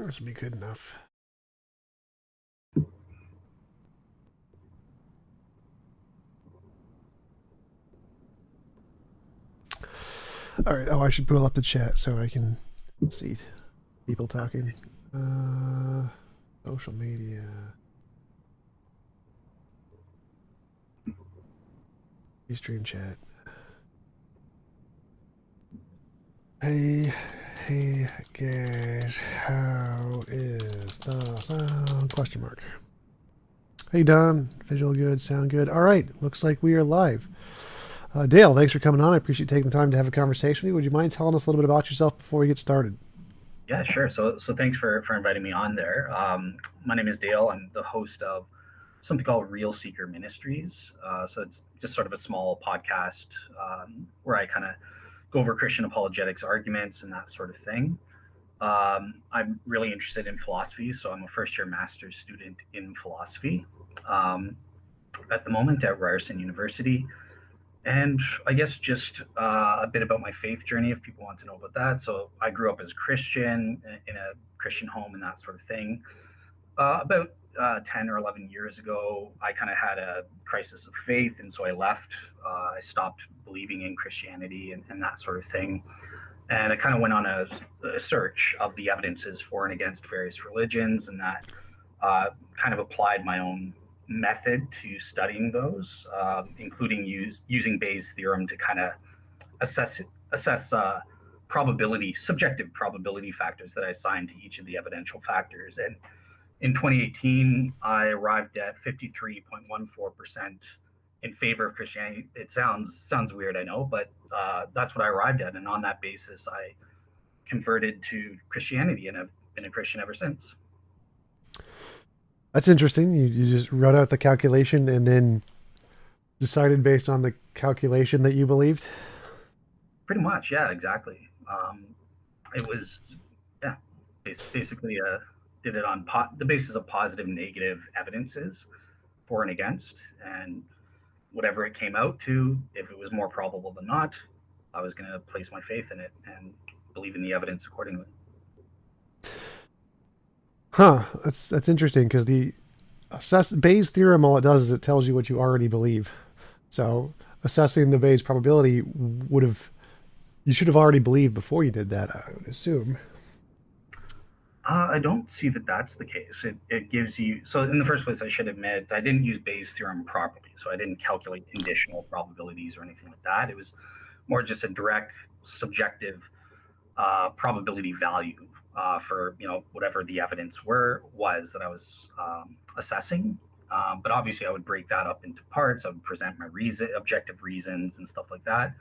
This would be good enough. All right. Oh, I should pull up the chat so I can see people talking. Social media. Stream chat. Hey, hey guys, how is the sound? Question mark. Hey Don, visual good, sound good. All right, looks like we are live. Dale, thanks for coming on. I appreciate taking the time to have a conversation with you. Would you mind telling us a little bit about yourself before we get started? Yeah, sure. So thanks for inviting me on there. My name is Dale. I'm the host of something called Real Seeker Ministries. So it's just sort of a small podcast where I kind of go over Christian apologetics arguments and that sort of thing. I'm really interested in philosophy, so I'm a first year master's student in philosophy um, at the moment at Ryerson University. And I guess just a bit about my faith journey if people want to know about that. So I grew up as a Christian in a Christian home and that sort of thing. About 10 or 11 years ago, I kind of had a crisis of faith. And so I left. I stopped believing in Christianity and that sort of thing. And I kind of went on a search of the evidences for and against various religions, and that kind of applied my own method to studying those, including using Bayes' theorem to kind of assess probability, subjective probability factors that I assigned to each of the evidential factors. And in 2018, I arrived at 53.14% in favor of Christianity. It sounds weird, I know, but that's what I arrived at, and on that basis, I converted to Christianity, and I've been a Christian ever since. That's interesting. You just wrote out the calculation and then decided based on the calculation that you believed. Pretty much, yeah, exactly. It was, yeah, basically did it on the basis of positive and negative evidences for and against, and whatever it came out to, if it was more probable than not, I was going to place my faith in it and believe in the evidence accordingly. Huh. That's interesting because the Bayes theorem, all it does is it tells you what you already believe. So assessing the Bayes probability would have you should have already believed before you did that, I would assume. I don't see that that's the case. It gives you, so in the first place, I should admit, I didn't use Bayes' theorem properly. So I didn't calculate conditional probabilities or anything like that. It was more just a direct subjective probability value for whatever the evidence was that I was assessing. But obviously, I would break that up into parts. I would present my objective reasons, and stuff like that,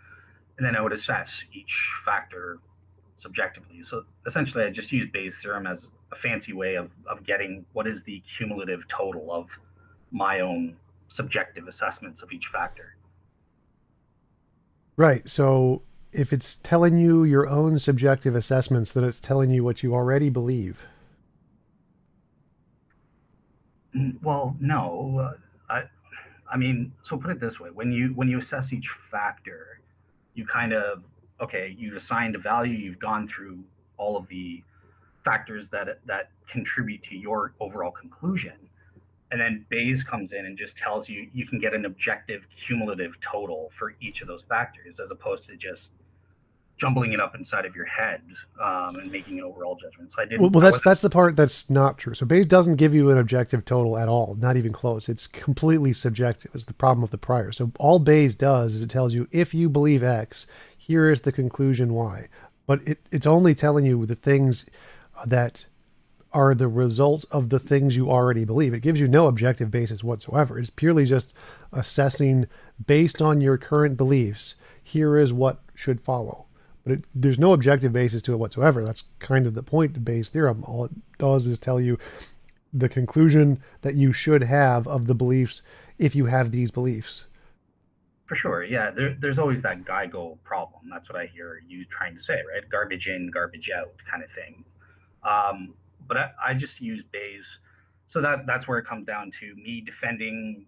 and then I would assess each factor subjectively. So essentially, I just use Bayes' theorem as a fancy way of getting what is the cumulative total of my own subjective assessments of each factor. Right. So if it's telling you your own subjective assessments, then it's telling you what you already believe. Well, no, I mean, so put it this way: when you assess each factor, you kind of okay, you've assigned a value, you've gone through all of the factors that contribute to your overall conclusion, and then Bayes comes in and just tells you you can get an objective cumulative total for each of those factors, as opposed to just jumbling it up inside of your head and making an overall judgment. So I Well, didn't, well, I that's wasn't. that's the part that's not true. So Bayes doesn't give you an objective total at all, not even close. It's completely subjective. Is the problem of the prior. So all Bayes does is it tells you if you believe X, here is the conclusion Y. But it's only telling you the things that are the result of the things you already believe. It gives you no objective basis whatsoever. It's purely just assessing based on your current beliefs. Here is what should follow. But there's no objective basis to it whatsoever. That's kind of the point of Bayes' theorem. All it does is tell you the conclusion that you should have of the beliefs if you have these beliefs. For sure, yeah. There's always that Geigo problem. That's what I hear you trying to say, right? Garbage in, garbage out, kind of thing. But I just use Bayes, so that's where it comes down to me defending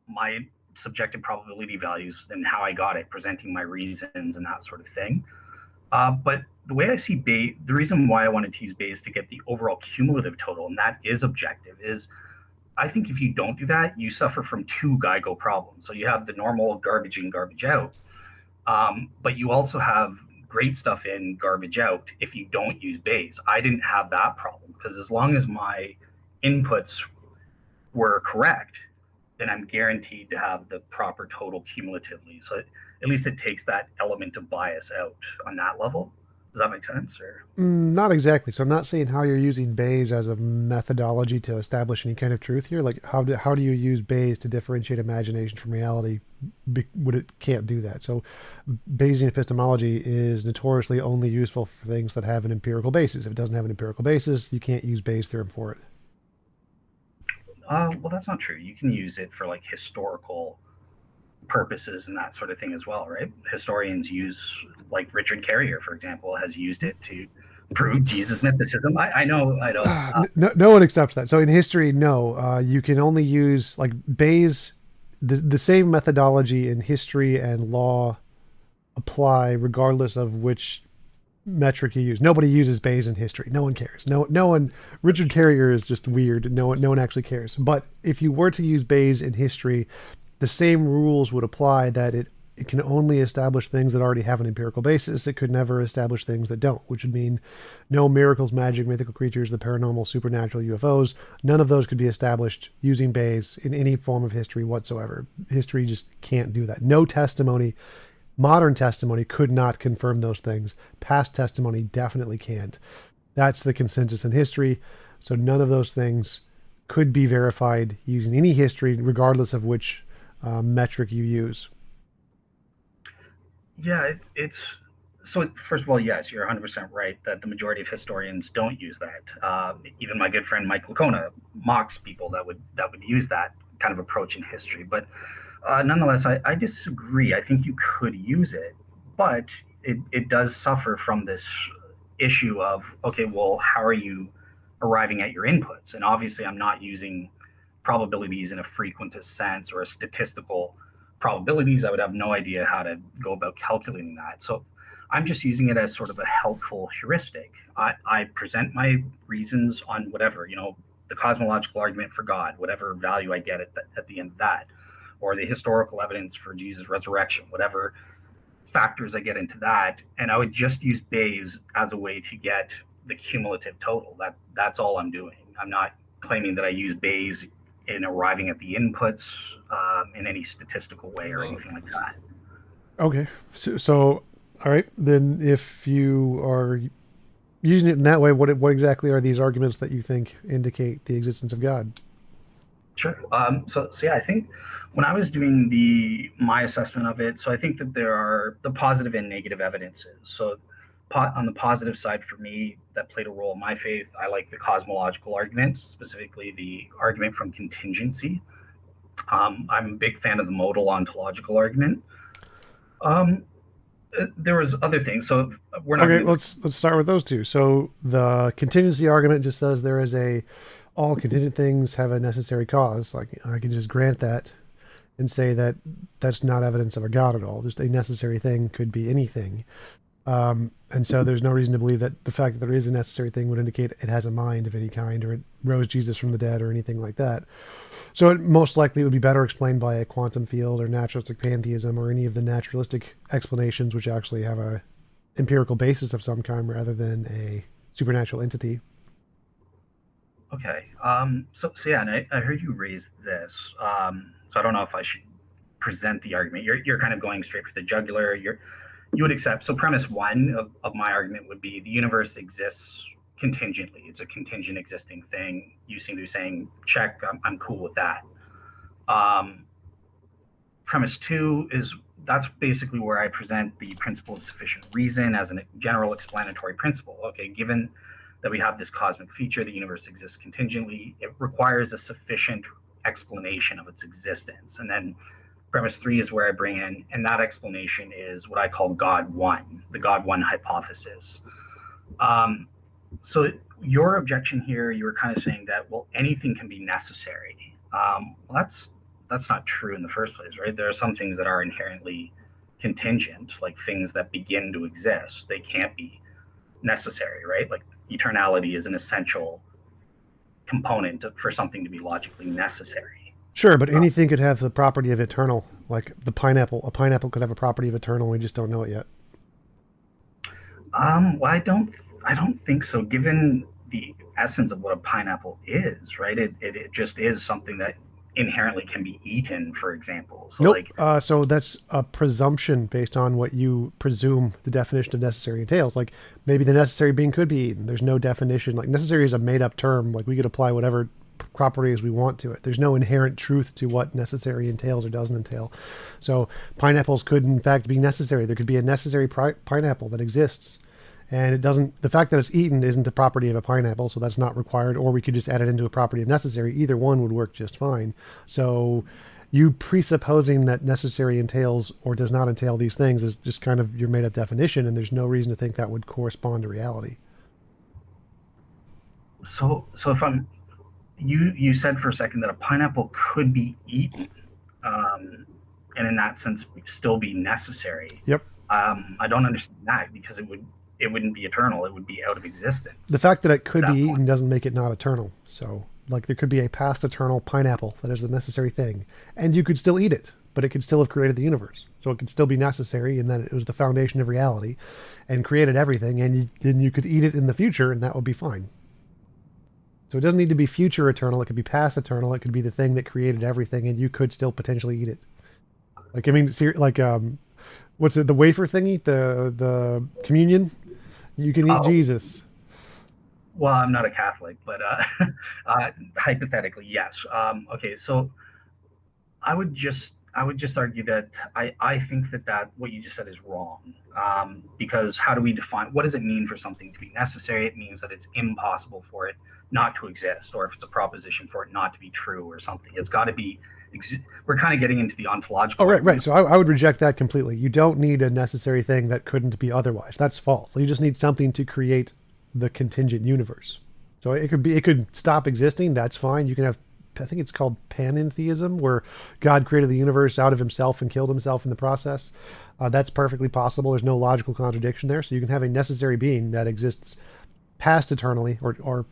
my subjective probability values and how I got it, presenting my reasons and that sort of thing. But the way I see Bayes, the reason why I wanted to use Bayes to get the overall cumulative total, and that is objective, is I think if you don't do that, you suffer from two GIGO problems. So you have the normal garbage in, garbage out, but you also have great stuff in, garbage out if you don't use Bayes. I didn't have that problem because as long as my inputs were correct, then I'm guaranteed to have the proper total cumulatively. So at least it takes that element of bias out on that level. Does that make sense? Or Not exactly. So I'm not saying how you're using Bayes as a methodology to establish any kind of truth here. Like how do you use Bayes to differentiate imagination from reality when it can't do that? So Bayesian epistemology is notoriously only useful for things that have an empirical basis. If it doesn't have an empirical basis, you can't use Bayes' theorem for it. well, that's not true. You can use it for like historical purposes and that sort of thing as well, right? Historians use, like Richard Carrier, for example, has used it to prove Jesus mythicism. I know, I know. No one accepts that. So in history, no, you can only use like Bayes. The same methodology in history and law apply regardless of which metric you use. Nobody uses Bayes in history. No one cares. No one. Richard Carrier is just weird. No one actually cares. But if you were to use Bayes in history, the same rules would apply that it can only establish things that already have an empirical basis. It could never establish things that don't, which would mean no miracles, magic, mythical creatures, the paranormal, supernatural, UFOs. None of those could be established using Bayes in any form of history whatsoever. History just can't do that. No testimony, modern testimony, could not confirm those things. Past testimony definitely can't. That's the consensus in history. So none of those things could be verified using any history, regardless of which metric you use. Yeah, it's so. First of all, yes, you're 100% right that the majority of historians don't use that. Even my good friend Mike Lacona mocks people that would use that kind of approach in history. But nonetheless, I disagree. I think you could use it, but it does suffer from this issue of okay, well, how are you arriving at your inputs? And obviously, I'm not using probabilities in a frequentist sense or a statistical probabilities. I would have no idea how to go about calculating that. So I'm just using it as sort of a helpful heuristic. I present my reasons on whatever, the cosmological argument for God, whatever value I get at the end of that, or the historical evidence for Jesus' resurrection, whatever factors I get into that. And I would just use Bayes as a way to get the cumulative total. That's all I'm doing. I'm not claiming that I use Bayes in arriving at the inputs in any statistical way or anything like that. Okay. So all right. Then if you are using it in that way, what exactly are these arguments that you think indicate the existence of God? Sure. So yeah, I think when I was doing my assessment of it, so I think that there are the positive and negative evidences. So on the positive side for me, that played a role in my faith. I like the cosmological argument, specifically the argument from contingency. I'm a big fan of the modal ontological argument. Um, there was other things, so we're not Okay, going to go. let's start with those two. So the contingency argument just says there is a all contingent things have a necessary cause. Like I can just grant that and say that that's not evidence of a God at all. Just a necessary thing could be anything. And so there's no reason to believe that the fact that there is a necessary thing would indicate it has a mind of any kind or it rose Jesus from the dead or anything like that. So it most likely would be better explained by a quantum field or naturalistic pantheism or any of the naturalistic explanations which actually have a empirical basis of some kind rather than a supernatural entity. Okay. So yeah, and I heard you raise this. So I don't know if I should present the argument. You're kind of going straight for the jugular. You would accept. So premise one of my argument would be the universe exists contingently. It's a contingent existing thing. You seem to be saying check. I'm cool with that. Um, Premise two is that's basically where I present the principle of sufficient reason as a general explanatory principle. Okay, given that we have this cosmic feature, the universe exists contingently, it requires a sufficient explanation of its existence. And then premise three is where I bring in, and that explanation is what I call God one, the God one hypothesis. Um, so your objection here, you were kind of saying that well, anything can be necessary. Well, that's not true in the first place, right? There are some things that are inherently contingent, like things that begin to exist, they can't be necessary, right? Like eternality is an essential component for something to be logically necessary. Sure, but Uh, anything could have the property of eternal. Like the pineapple, a pineapple could have a property of eternal. We just don't know it yet. well, I don't think so. Given the essence of what a pineapple is, right? It just is something that inherently can be eaten, for example. So, Nope. like, So that's a presumption based on what you presume the definition of necessary entails. Like maybe the necessary being could be eaten. There's no definition. Like necessary is a made up term. Like we could apply whatever properties we want to it. There's no inherent truth to what necessary entails or doesn't entail. So pineapples could in fact be necessary. There could be a necessary pineapple that exists. And it doesn't, the fact that it's eaten isn't a property of a pineapple, so that's not required. Or we could just add it into a property of necessary. Either one would work just fine. So you presupposing that necessary entails or does not entail these things is just kind of your made up definition, and there's no reason to think that would correspond to reality. so if I'm you said for a second that a pineapple could be eaten, um, and in that sense still be necessary. Yep. I don't understand that because it wouldn't be eternal. It would be out of The existence fact that it at could be that eaten point. doesn't make it not eternal. So, like, there could be a past eternal pineapple that is the necessary thing, and you could still eat it, but it could still have created the universe. So it could still be necessary in that it was the foundation of reality and created everything, and then you could eat it in the future, and that would be fine. So it doesn't need to be future eternal. It could be past eternal. It could be the thing that created everything, and you could still potentially eat it. Like I mean, what's it? The wafer thingy, the communion. You can eat Oh, Jesus. well, I'm not a Catholic, but hypothetically, yes. Okay, so I would just argue that I think that what you just said is wrong. Because how do we define what does it mean for something to be necessary? It means that it's impossible for it not to exist, or if it's a proposition for it not to be true or something. It's got to be. We're kind of getting into the Oh, ontological right, right. argument. So I would reject that completely. You don't need a necessary thing that couldn't be otherwise. That's false. You just need something to create the contingent universe. So it could stop existing. That's fine. You can have, I think it's called panentheism, where God created the universe out of himself and killed himself in the process. That's perfectly possible. There's no logical contradiction there. So you can have a necessary being that exists past eternally or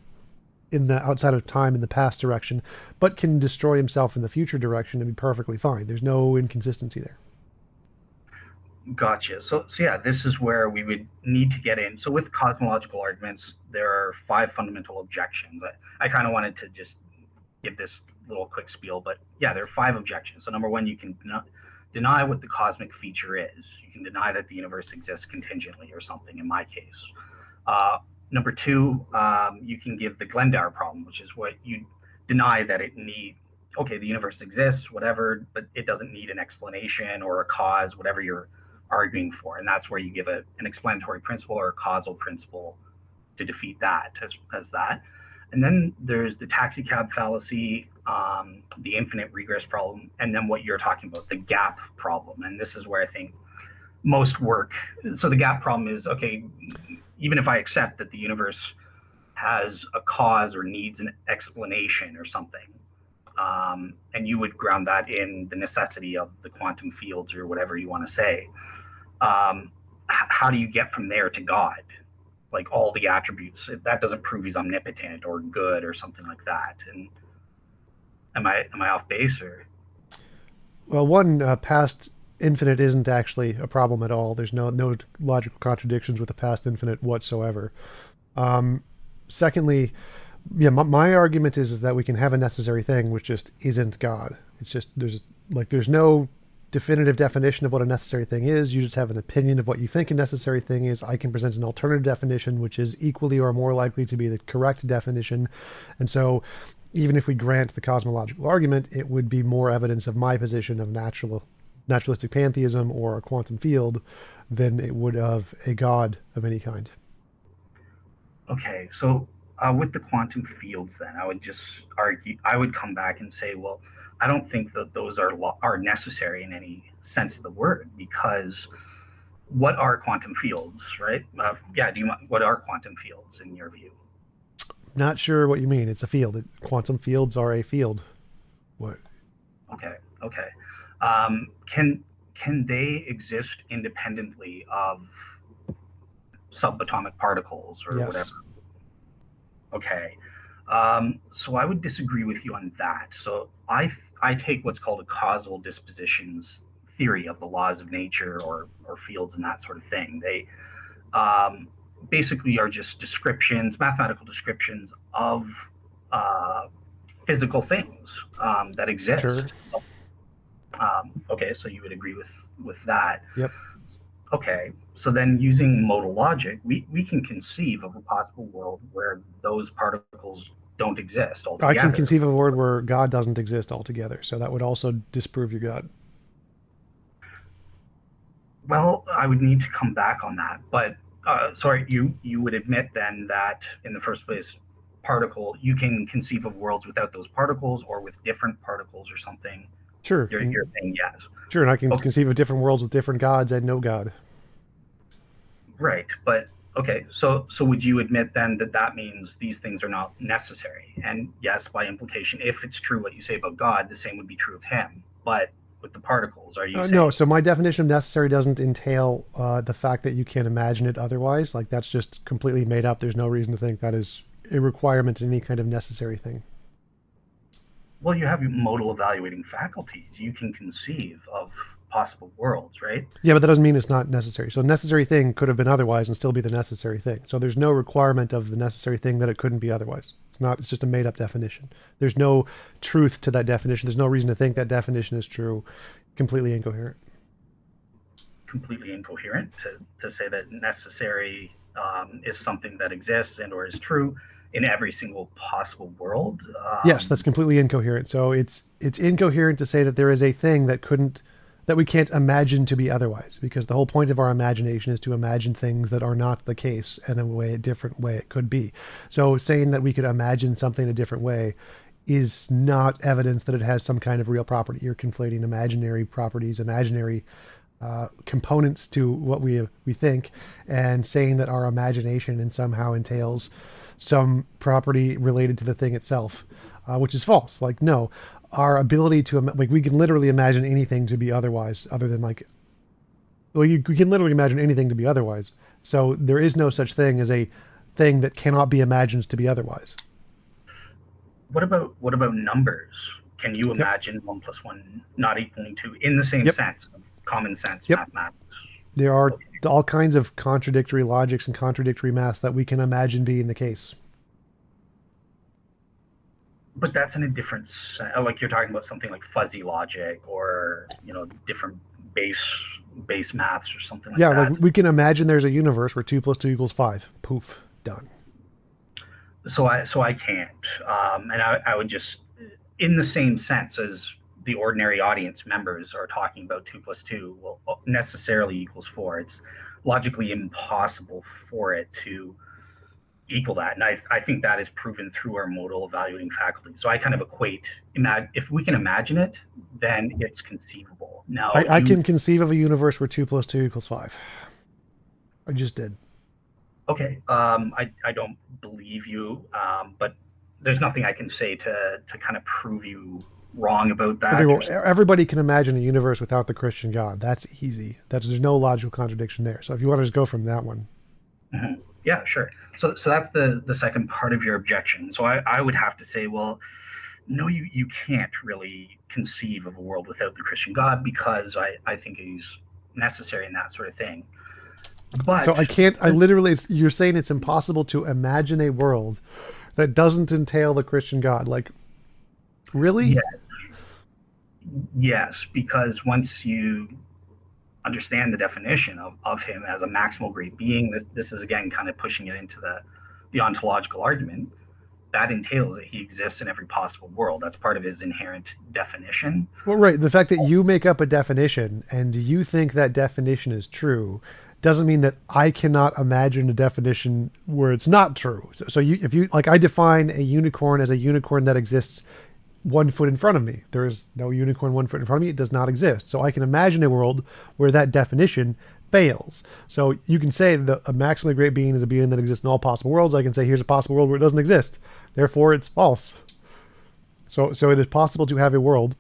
in the outside of time in the past direction, but can destroy himself in the future direction and be perfectly fine. There's no inconsistency there. Gotcha. So yeah, this is where we would need to get in. So with cosmological arguments, there are five fundamental objections. I kind of wanted to just give this little quick spiel, but yeah, there are five objections. So number one, you can deny what the cosmic feature is. You can deny that the universe exists contingently or something. In my case, number two, you can give the Glendower problem, which is what you deny that it need. Okay, the universe exists, whatever, but it doesn't need an explanation or a cause, whatever you're arguing for, and that's where you give an explanatory principle or a causal principle to defeat that as that. And then there's the taxi cab fallacy, the infinite regress problem, and then what you're talking about, the gap problem. And this is where I think most work. So the gap problem is okay. Even if I accept that the universe has a cause or needs an explanation or something, and you would ground that in the necessity of the quantum fields or whatever you want to say, how do you get from there to God? Like all the attributes, that doesn't prove he's omnipotent or good or something like that. And am I off base or? Well, one, past infinite isn't actually a problem at all. There's no logical contradictions with the past infinite whatsoever. Secondly, yeah, my argument is that we can have a necessary thing which just isn't God. It's just there's no definitive definition of what a necessary thing is. You just have an opinion of what you think a necessary thing is. I can present an alternative definition which is equally or more likely to be the correct definition. And so even if we grant the cosmological argument, it would be more evidence of my position of naturalistic pantheism or a quantum field than it would of a god of any kind. Okay, so with the quantum fields, then I would just argue. I would come back and say, well, I don't think that those are necessary in any sense of the word because what are quantum fields, right? Yeah, what are quantum fields in your view? Not sure what you mean. It's a field. Quantum fields are a field. What? Okay, okay. Can can they exist independently of subatomic particles or whatever? Yes. Okay. So I would disagree with you on that. So I take what's called a causal dispositions theory of the laws of nature or fields and that sort of thing. They um, basically are just descriptions, mathematical descriptions of uh, physical things that Sure. exist. Okay, so you would agree with that. Yep. Okay, so then using modal logic, we can conceive of a possible world where those particles don't exist I can altogether. conceive of a world where God doesn't exist altogether. So that would also disprove your God. Well, I would need to come back on that, but sorry, you would admit then that in the first place, particle you can conceive of worlds without those particles or with different particles or something. Sure. You're saying yes. Sure. And I can Okay, conceive of different worlds with different gods and no God. right, but okay, so would you admit then that that means these things are not necessary? And yes, by implication, if it's true what you say about God, the same would be true of him. But with the particles, are you No, saying so my definition of necessary doesn't entail the fact that you can't imagine it otherwise. Like that's just completely made up. There's no reason to think that is a requirement in any kind of necessary thing. well, you have modal evaluating faculties. You can conceive of possible worlds, right? Yeah, but that doesn't mean it's not necessary. So a necessary thing could have been otherwise and still be the necessary thing. So there's no requirement of the necessary thing that it couldn't be otherwise. It's not, it's just a made up definition. There's no truth to that definition. There's no reason to think that definition is true. Completely incoherent. Completely incoherent to say that necessary is something that exists and or is true in every single possible world. Yes, that's completely incoherent. So it's incoherent to say that there is a thing that we can't imagine to be otherwise, because the whole point of our imagination is to imagine things that are not the case in a different way it could be. So saying that we could imagine something a different way is not evidence that it has some kind of real property. You're conflating imaginary properties, imaginary components to what we think, and saying that our imagination and somehow entails some property related to the thing itself, which is false. Like, no, our ability to like we can literally imagine anything to be otherwise, other than like, well, you can literally imagine anything to be otherwise. So there is no such thing as a thing that cannot be imagined to be otherwise. What about numbers? Can you Yep. imagine 1 plus 1 not equaling 2 in the same Yep. sense, common sense Yep. mathematics? There are Okay. all kinds of contradictory logics and contradictory maths that we can imagine being the case. But that's in a different like you're talking about something like fuzzy logic or different base maths or something like Yeah, like that. we can imagine there's a universe where 2 + 2 = 5. Poof, done. So I can't, and I would just, in the same sense as the ordinary audience members are talking about 2 + 2 will necessarily equals 4. It's logically impossible for it to equal that, and I think that is proven through our modal evaluating faculty. So I kind of equate, if we can imagine it, then it's conceivable. Now I can conceive of a universe where 2 + 2 = 5. I just did. okay, I don't believe you, but there's nothing I can say to kind of prove you wrong about Okay, that. well, everybody can imagine a universe without the Christian God. That's easy. There's no logical contradiction there. So if you want to just go from that one, Mhm. Yeah, sure. So that's the second part of your objection. So I would have to say, well, no, you can't really conceive of a world without the Christian God because I think he's necessary and that sort of thing. so But I can't. I literally, you're saying it's impossible to imagine a world that doesn't entail the Christian God. Like, really? yeah, yes, because once you understand the definition of him as a maximal great being, this is again kind of pushing it into the ontological argument. That entails that he exists in every possible world. That's part of his inherent definition. Well, right. The fact that you make up a definition and you think that definition is true doesn't mean that I cannot imagine a definition where it's not true. So if you like, I define a unicorn as a unicorn that exists 1 foot in front of me. There is no unicorn 1 foot in front of me. It does not exist. So I can imagine a world where that definition fails. So you can say that a maximally great being is a being that exists in all possible worlds. I can say here's a possible world where it doesn't exist. Therefore, it's false. So it is possible to have a world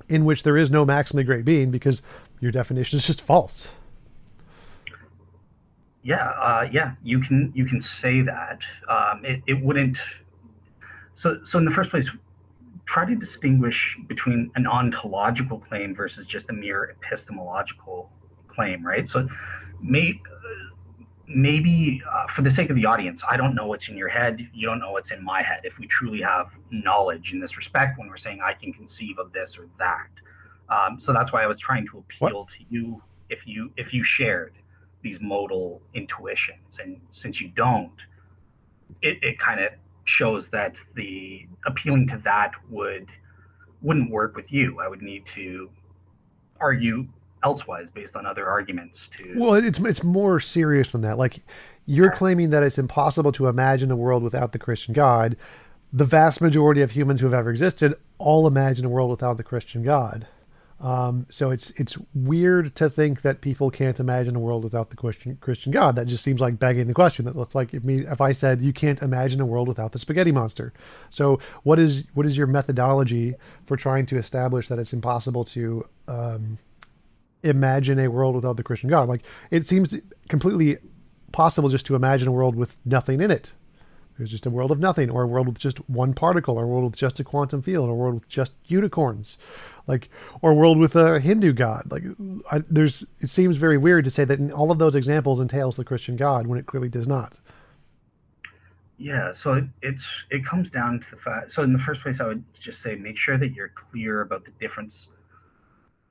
in which there is no maximally great being because your definition is just false. Yeah, yeah, you can say that. It wouldn't. So in the first place, try to distinguish between an ontological claim versus just a mere epistemological claim, right? So may, maybe for the sake of the audience, I don't know what's in your head. You don't know what's in my head. If we truly have knowledge in this respect, when we're saying I can conceive of this or that, so that's why I was trying to What? appeal to you if you shared these modal intuitions, and since you don't, it kind of shows that the appealing to that wouldn't work with you. I would need to argue elsewise based on other arguments to. Well, it's more serious than that. Like you're claiming that it's impossible to imagine a world without the Christian God. The vast majority of humans who have ever existed all imagine a world without the Christian God. So it's weird to think that people can't imagine a world without the Christian God. That just seems like begging the question. That looks like if I said you can't imagine a world without the spaghetti monster. So what is your methodology for trying to establish that it's impossible to imagine a world without the Christian God? Like it seems completely possible just to imagine a world with nothing in it. There's just a world of nothing, or a world with just one particle, or a world with just a quantum field, or a world with just unicorns, like, or a world with a Hindu god. Like, it seems very weird to say that in all of those examples entails the Christian God when it clearly does not. Yeah, so it comes down to the fact. So in the first place, I would just say make sure that you're clear about the difference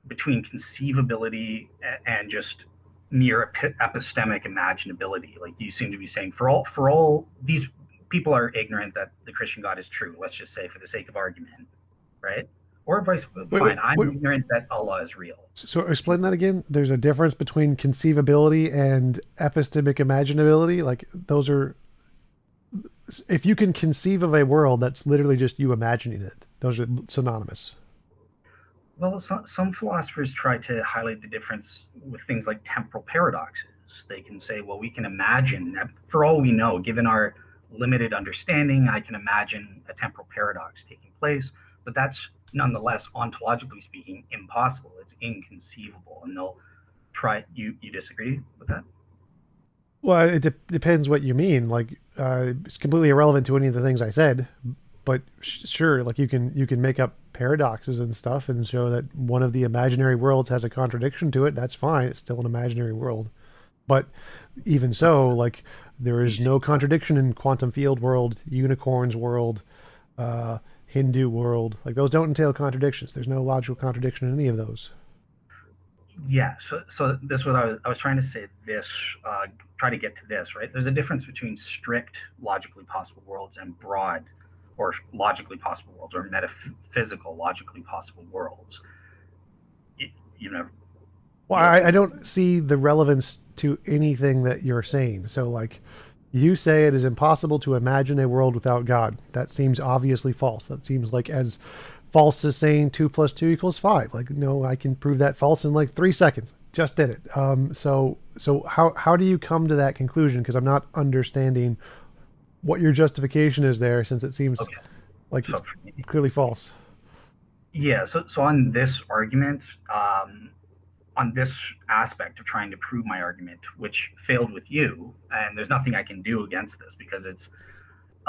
between conceivability and just mere epistemic imaginability. Like you seem to be saying, for all these people are ignorant that the Christian God is true. Let's just say, for the sake of argument, right? Or vice. Wait, wait, Fine, I'm wait. ignorant that Allah is real. So explain that again. There's a difference between conceivability and epistemic imaginability. Like those are, if you can conceive of a world, that's literally just you imagining it. Those are synonymous. Well, some philosophers try to highlight the difference with things like temporal paradoxes. They can say, well, we can imagine, for all we know, given our limited understanding, I can imagine a temporal paradox taking place, but that's nonetheless, ontologically speaking, impossible. It's inconceivable. And they'll try, you disagree with that? Well, it depends what you mean. Like, it's completely irrelevant to any of the things I said. But sure, like you can make up paradoxes and stuff and show that one of the imaginary worlds has a contradiction to it. That's fine. It's still an imaginary world. But even so, like there is no contradiction in quantum field world, unicorns world, Hindu world. Like those don't entail contradictions. There's no logical contradiction in any of those. Yeah, so this is what I was trying to say. This try to get to this, right. There's a difference between strict logically possible worlds and broad or logically possible worlds, or metaphysical logically possible worlds. you, you know Well, you I don't see the relevance to anything that you're saying. So, like, you say it is impossible to imagine a world without God. That seems obviously false. That seems like as false as saying 2 + 2 = 5. Like, no, I can prove that false in like 3 seconds. Just did it. So how do you come to that conclusion? Because I'm not understanding what your justification is there, since it seems okay, like so it's clearly false. yeah, so on this argument, on this aspect of trying to prove my argument, which failed with you, and there's nothing I can do against this because it's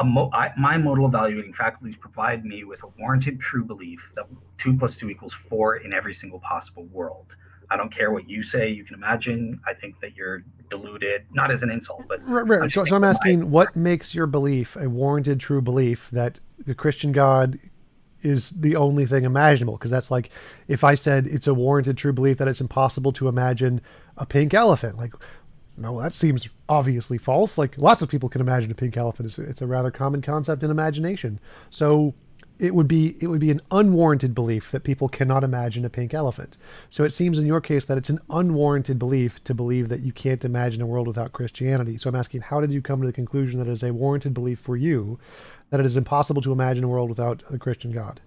my modal evaluating faculties provide me with a warranted true belief that 2 + 2 = 4 in every single possible world. I don't care what you say. You can imagine. I think that you're deluded, not as an insult, but Right, I'm right. just So saying I'm from asking, what makes your belief a warranted true belief that the Christian God is the only thing imaginable? Because that's like if I said it's a warranted true belief that it's impossible to imagine a pink elephant. Like, no, that seems obviously false. Like lots of people can imagine a pink elephant. It's a rather common concept in imagination. So it would be an unwarranted belief that people cannot imagine a pink elephant. So it seems in your case that it's an unwarranted belief to believe that you can't imagine a world without Christianity. So I'm asking, how did you come to the conclusion that it is a warranted belief for you that it is impossible to imagine a world without the Christian God?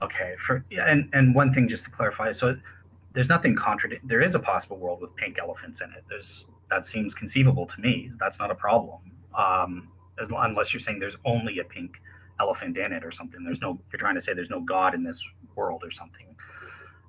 okay. For yeah, and one thing just to clarify, so there's nothing contradict. There is a possible world with pink elephants in it. That seems conceivable to me. That's not a problem. Unless you're saying there's only a pink elephant in it or something. There's no. You're trying to say there's no God in this world or something.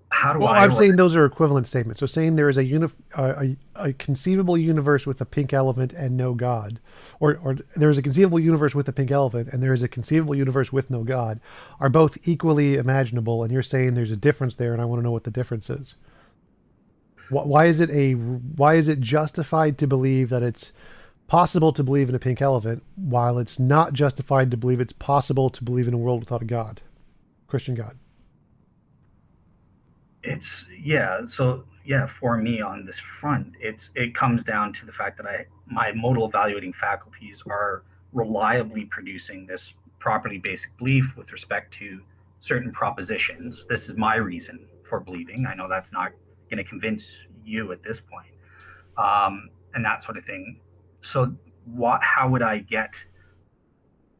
How do Well, I I'm arrive? saying those are equivalent statements. So saying there is a conceivable universe with a pink elephant and no God, or there is a conceivable universe with a pink elephant and there is a conceivable universe with no God, are both equally imaginable. And you're saying there's a difference there, and I want to know what the difference is. Why is it justified to believe that it's possible to believe in a pink elephant, while it's not justified to believe it's possible to believe in a world without a God, Christian God? It's yeah. So yeah, for me on this front, it comes down to the fact that I my modal evaluating faculties are reliably producing this properly basic belief with respect to certain propositions. This is my reason for believing. I know that's not going to convince you at this point, and that sort of thing. So, what? How would I get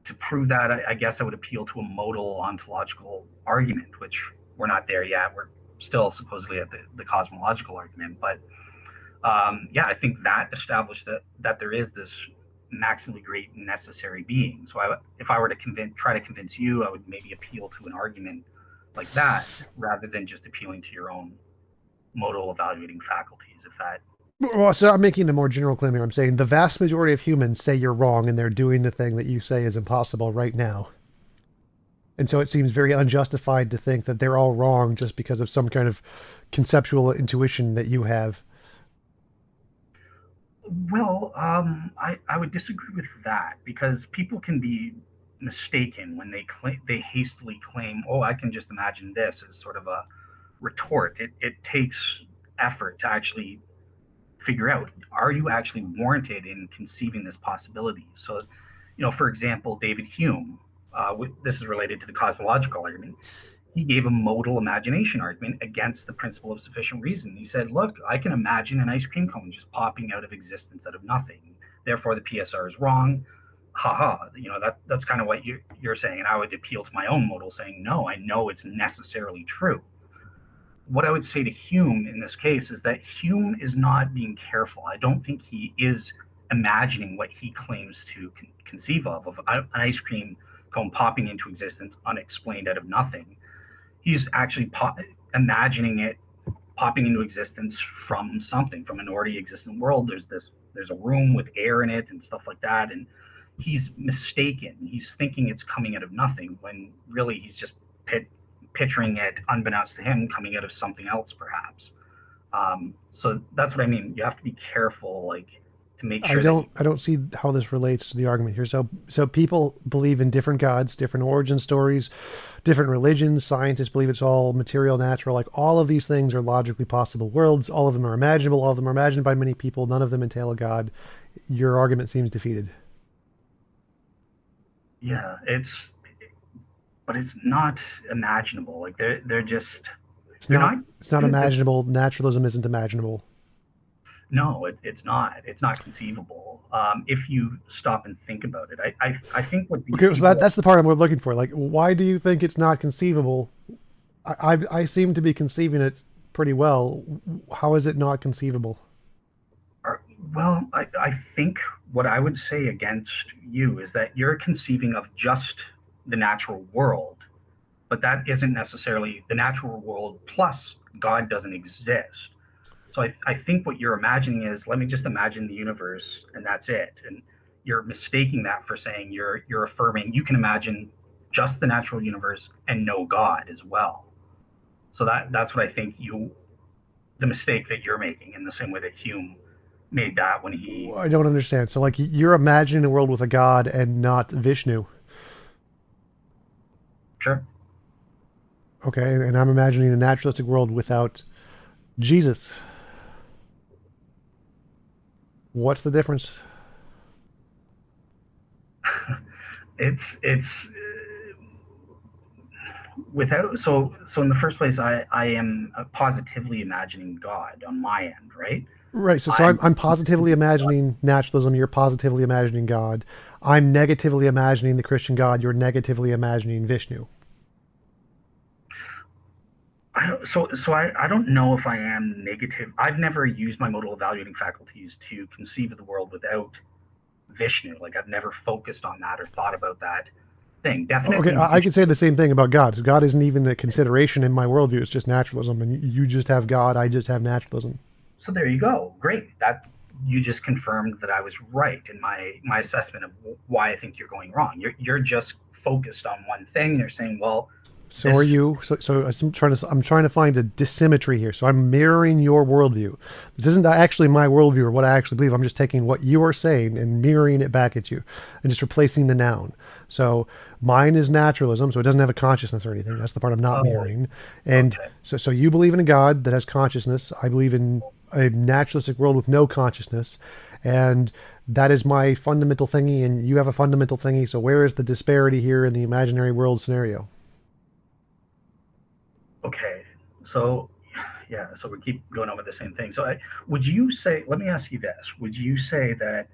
to prove that? I guess I would appeal to a modal ontological argument, which we're not there yet. We're still supposedly at the cosmological argument, but yeah, I think that established that there is this maximally great necessary being. So if I were to try to convince you, I would maybe appeal to an argument like that rather than just appealing to your own modal evaluating faculties. If that Well, so I'm making a more general claim here. I'm saying the vast majority of humans say you're wrong, and they're doing the thing that you say is impossible right now. And so it seems very unjustified to think that they're all wrong just because of some kind of conceptual intuition that you have. Well, I would disagree with that because people can be mistaken when they hastily claim, "Oh, I can just imagine this," as sort of a retort. It takes effort to actually figure out, are you actually warranted in conceiving this possibility? So, for example, David Hume. This is related to the cosmological argument. He gave a modal imagination argument against the principle of sufficient reason. He said, look, I can imagine an ice cream cone just popping out of existence out of nothing. Therefore, the PSR is wrong. Haha. That's kind of what you're saying. And I would appeal to my own modal saying, no, I know it's necessarily true. What I would say to Hume in this case is that Hume is not being careful. I don't think he is imagining what he claims to conceive of an ice cream cone popping into existence unexplained out of nothing. He's actually imagining it popping into existence from something, from an already existent world. There's a room with air in it and stuff like that, and he's mistaken. He's thinking it's coming out of nothing when really he's just picturing it, unbeknownst to him, coming out of something else, perhaps. So that's what I mean. You have to be careful, like, to make I sure that don't I don't see how this relates to the argument here. So people believe in different gods, different origin stories, different religions. Scientists believe it's all material, natural. Like all of these things are logically possible worlds. All of them are imaginable. All of them are imagined by many people. None of them entail a god. Your argument seems defeated. yeah, but it's not imaginable. Like It's they're not not it's not good. imaginable. Naturalism isn't imaginable. No, it's not. It's not conceivable. If you stop and think about it, I think what these Okay, so people, that's the part I'm looking for. Like, why do you think it's not conceivable? I seem to be conceiving it pretty well. How is it not conceivable? are, well, I think what I would say against you is that you're conceiving of just the natural world, but that isn't necessarily the natural world plus God doesn't exist. So I think what you're imagining is, let me just imagine the universe and that's it. And you're mistaking that for saying you're affirming you can imagine just the natural universe and no God as well. So that's what I think the mistake that you're making in the same way that Hume made that when he I don't understand. So, like, you're imagining a world with a god and not Vishnu. sure. Okay, and I'm imagining a naturalistic world without Jesus. What's the difference? It's without so in the first place I am positively imagining God on my end, right? Right. So I'm I'm positively imagining naturalism. You're positively imagining God. I'm negatively imagining the Christian God. You're negatively imagining Vishnu. I don't know if I am negative. I've never used my modal evaluating faculties to conceive of the world without Vishnu. Like I've never focused on that or thought about that thing. Okay, Definitely I nature. could say the same thing about God. So God isn't even a consideration in my worldview. It's just naturalism, and you just have God. I just have naturalism. So there you go. Great. That you just confirmed that I was right in my assessment of why I think you're going wrong. You're just focused on one thing. You're saying, well, So are this. you. So I'm trying to find a dissymmetry here. So I'm mirroring your worldview. This isn't actually my worldview or what I actually believe. I'm just taking what you are saying and mirroring it back at you, and just replacing the noun. So mine is naturalism, so it doesn't have a consciousness or anything. That's the part I'm not Oh, mirroring. And okay. so you believe in a God that has consciousness. I believe in a naturalistic world with no consciousness, and that is my fundamental thingy, and you have a fundamental thingy. So where is the disparity here in the imaginary world scenario? Okay. So yeah. So we keep going over the same thing. So would you say? Let me ask you this: would you say that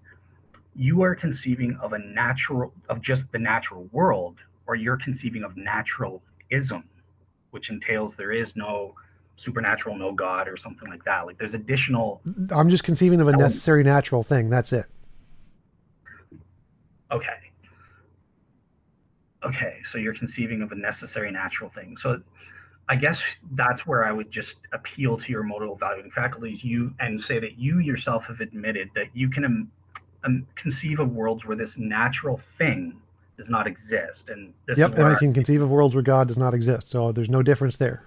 you are conceiving of a natural of just the natural world, or you're conceiving of naturalism, which entails there is no supernatural, no God, or something like that? Like there's additional I'm just conceiving of a elements. necessary natural thing. That's it. Okay. Okay. So you're conceiving of a necessary natural thing. So I guess that's where I would just appeal to your modal evaluating faculties, you and say that you yourself have admitted that you can conceive of worlds where this natural thing does not exist, and this is Yep, and I where. can conceive of worlds where God does not exist. So there's no difference there.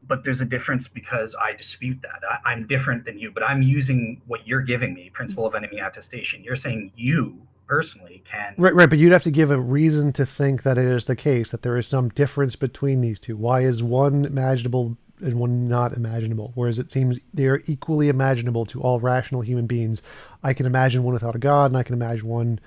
But there's a difference because I dispute that. I'm different than you, but I'm using what you're giving me, principle of enemy attestation. You're saying you personally can. Right, right, but you'd have to give a reason to think that it is the case that there is some difference between these two. Why is one imaginable and one not imaginable? Whereas it seems they are equally imaginable to all rational human beings. I can imagine one without a God, and I can imagine one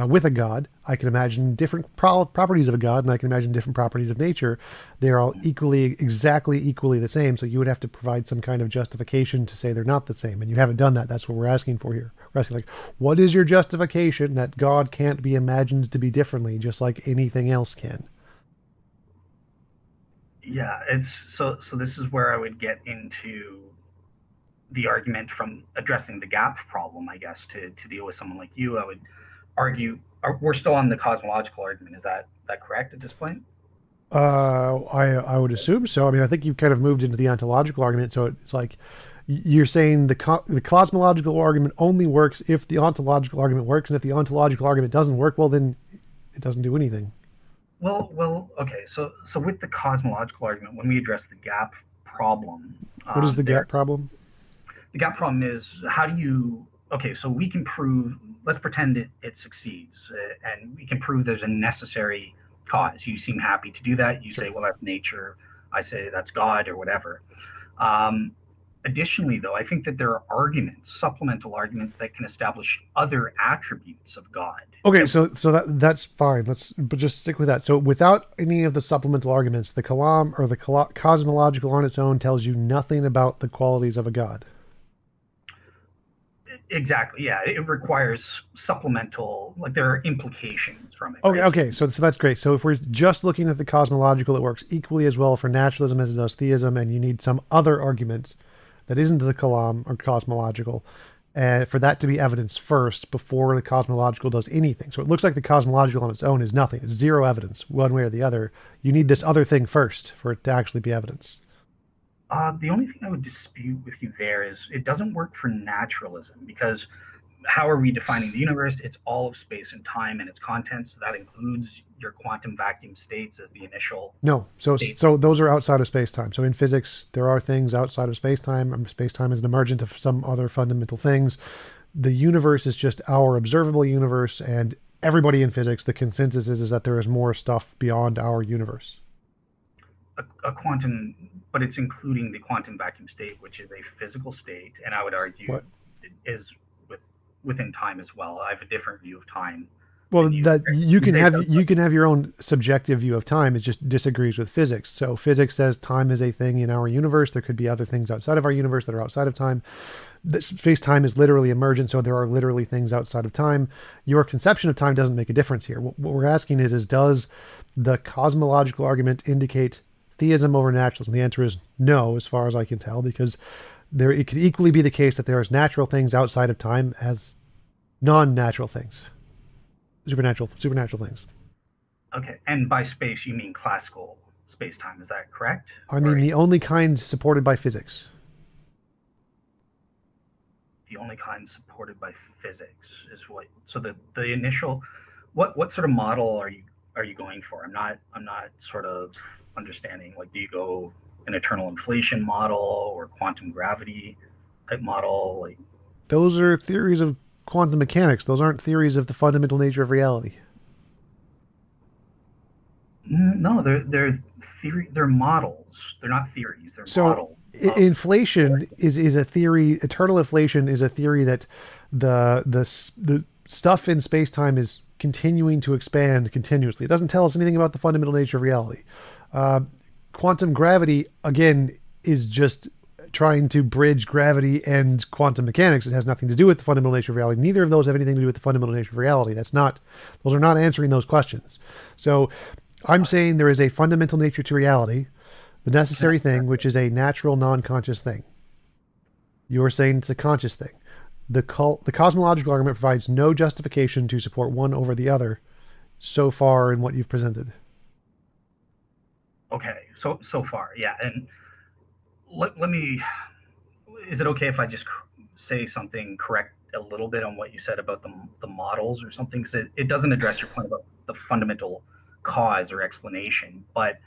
with a God. I can imagine different properties of a God, and I can imagine different properties of nature. They are all exactly equally the same. So you would have to provide some kind of justification to say they're not the same, and you haven't done that. That's what we're asking for here. We're asking like, what is your justification that God can't be imagined to be differently, just like anything else can? Yeah, it's so this is where I would get into the argument from addressing the gap problem, I guess, to deal with someone like you. I would argue we're still on the cosmological argument. Is that correct at this point? I would assume so. I mean, I think you've kind of moved into the ontological argument. So it's like you're saying the cosmological argument only works if the ontological argument works, and if the ontological argument doesn't work, well, then it doesn't do anything. Well, okay. So with the cosmological argument, when we address the gap problem, What is the there gap problem? the gap problem is how do you. Okay, so we can prove. Let's pretend it succeeds, and we can prove there's a necessary cause. You seem happy to do that. You Sure. say, well, that's nature. I say that's God or whatever. Um, Additionally, though, I think that there are arguments, supplemental arguments that can establish other attributes of God. Okay, so that's fine. But just stick with that. So without any of the supplemental arguments, the kalam or the cosmological on its own tells you nothing about the qualities of a god. Exactly, yeah, it requires supplemental, like there are implications from it, Okay, right? So okay, so that's great. So if we're just looking at the cosmological, it works equally as well for naturalism as it does theism, and you need some other argument that isn't the kalam or cosmological, and for that to be evidence first before the cosmological does anything. So it looks like the cosmological on its own is nothing. It's zero evidence, one way or the other. You need this other thing first for it to actually be evidence. the only thing I would dispute with you there is it doesn't work for naturalism because how are we defining the universe? It's all of space and time and its contents. So that includes your quantum vacuum states as the initial No, so state. so those are outside of space time. So in physics, there are things outside of space time. Space time is an emergent of some other fundamental things. The universe is just our observable universe, and everybody in physics, the consensus is that there is more stuff beyond our universe. A quantum, but it's including the quantum vacuum state, which is a physical state, and I would argue What? it is within time as well. I have a different view of time Well, than you. that you You can say it have does, you can have your own subjective view of time. It just disagrees with physics. So physics says time is a thing in our universe. There could be other things outside of our universe that are outside of time. Space time is literally emergent, so there are literally things outside of time. Your conception of time doesn't make a difference here. What we're asking is does the cosmological argument indicate theism over naturalism? The answer is no, as far as I can tell, because it could equally be the case that there is natural things outside of time as non-natural things. supernatural things. Okay, and by space you mean classical space-time, is that correct? I Or mean, the only kind supported by physics. the only kind supported by physics is what? So the initial, what sort of model are you going for? I'm not sort of understanding. Like, do you go an eternal inflation model or quantum gravity type model? Like, Those are theories of quantum mechanics. Those aren't theories of the fundamental nature of reality. no, they're theory. They're models. They're not theories. They're So models of inflation is a theory. Eternal inflation is a theory that the stuff in space time is continuing to expand continuously. It doesn't tell us anything about the fundamental nature of reality. Uh, Quantum gravity again is just trying to bridge gravity and quantum mechanics. It has nothing to do with the fundamental nature of reality. Neither of those have anything to do with the fundamental nature of reality. That's not; those are not answering those questions. So I'm saying there is a fundamental nature to reality, the necessary thing, which is a natural, non-conscious thing. You're saying it's a conscious thing. The cosmological argument provides no justification to support one over the other so far in what you've presented. okay. So far, yeah. And let me. Is it okay if I just say something correct a little bit on what you said about the models or something? Because it doesn't address your point about the fundamental cause or explanation, but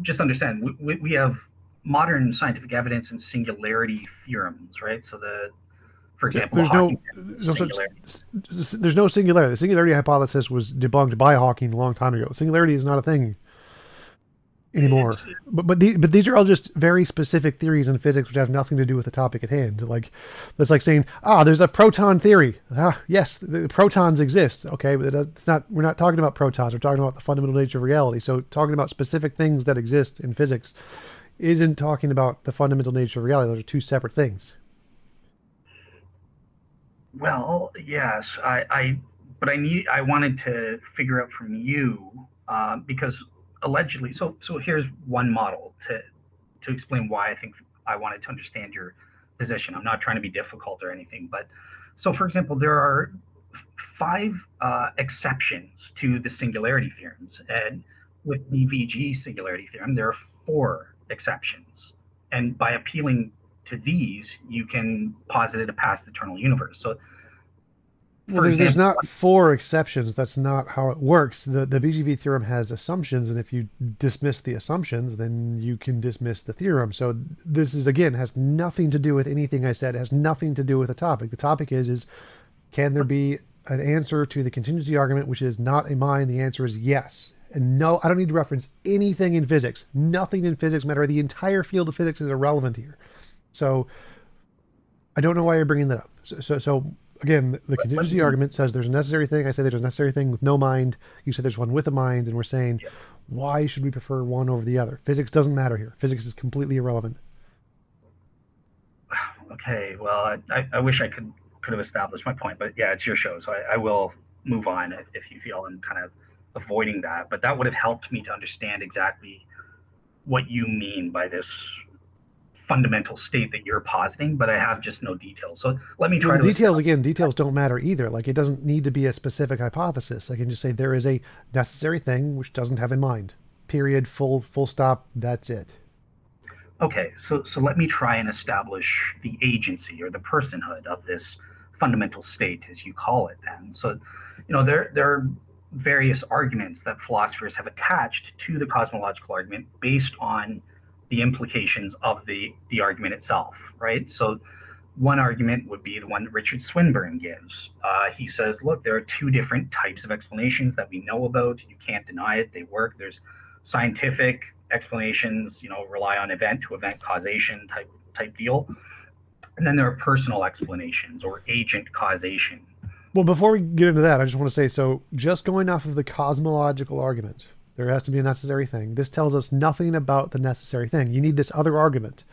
just understand we have modern scientific evidence and singularity theorems, right? So for example, the There's Hawking no such singularity. there's no singularity. The singularity hypothesis was debunked by Hawking a long time ago. Singularity is not a thing anymore. It's But these are all just very specific theories in physics which have nothing to do with the topic at hand. Like that's like saying, there's a proton theory. Yes, the protons exist. Okay, but it's not. We're not talking about protons. We're talking about the fundamental nature of reality. So talking about specific things that exist in physics isn't talking about the fundamental nature of reality. Those are two separate things. Well, yes, but I wanted to figure out from you because allegedly, so here's one model to explain why I think I wanted to understand your position. I'm not trying to be difficult or anything, but so for example, there are five exceptions to the singularity theorems, and with the VG singularity theorem, there are four exceptions, and by appealing to these, you can posit a past eternal universe. So, Well, for there's example, not four exceptions. That's not how it works. The BGV theorem has assumptions, and if you dismiss the assumptions, then you can dismiss the theorem. So this is again has nothing to do with anything I said. It has nothing to do with the topic. The topic is can there be an answer to the contingency argument, which is not a mine? The answer is yes. And no, I don't need to reference anything in physics. Nothing in physics matter. The entire field of physics is irrelevant here. So I don't know why you're bringing that up. So again, the let contingency me, argument says there's a necessary thing. I say there's a necessary thing with no mind. You said there's one with a mind, and we're saying yeah, why should we prefer one over the other? Physics doesn't matter here. Physics is completely irrelevant. okay, well, I wish I could have established my point, but yeah, it's your show, so I will move on if you feel I'm kind of avoiding that. But that would have helped me to understand exactly what you mean by this fundamental state that you're positing, but I have just no details. So let me Well, try the to details establish. again, details don't matter either. Like it doesn't need to be a specific hypothesis. I can just say there is a necessary thing which doesn't have in mind. Period. Full stop. That's it. Okay, so let me try and establish the agency or the personhood of this fundamental state, as you call it. Then, so there are various arguments that philosophers have attached to the cosmological argument based on the implications of the argument itself, right? So one argument would be the one that Richard Swinburne gives. He says, look, there are two different types of explanations that we know about. You can't deny it. They work. There's scientific explanations, rely on event to event causation type deal. And then there are personal explanations or agent causation. Well, before we get into that, I just want to say so just going off of the cosmological argument, there has to be a necessary thing. This tells us nothing about the necessary thing. You need this other argument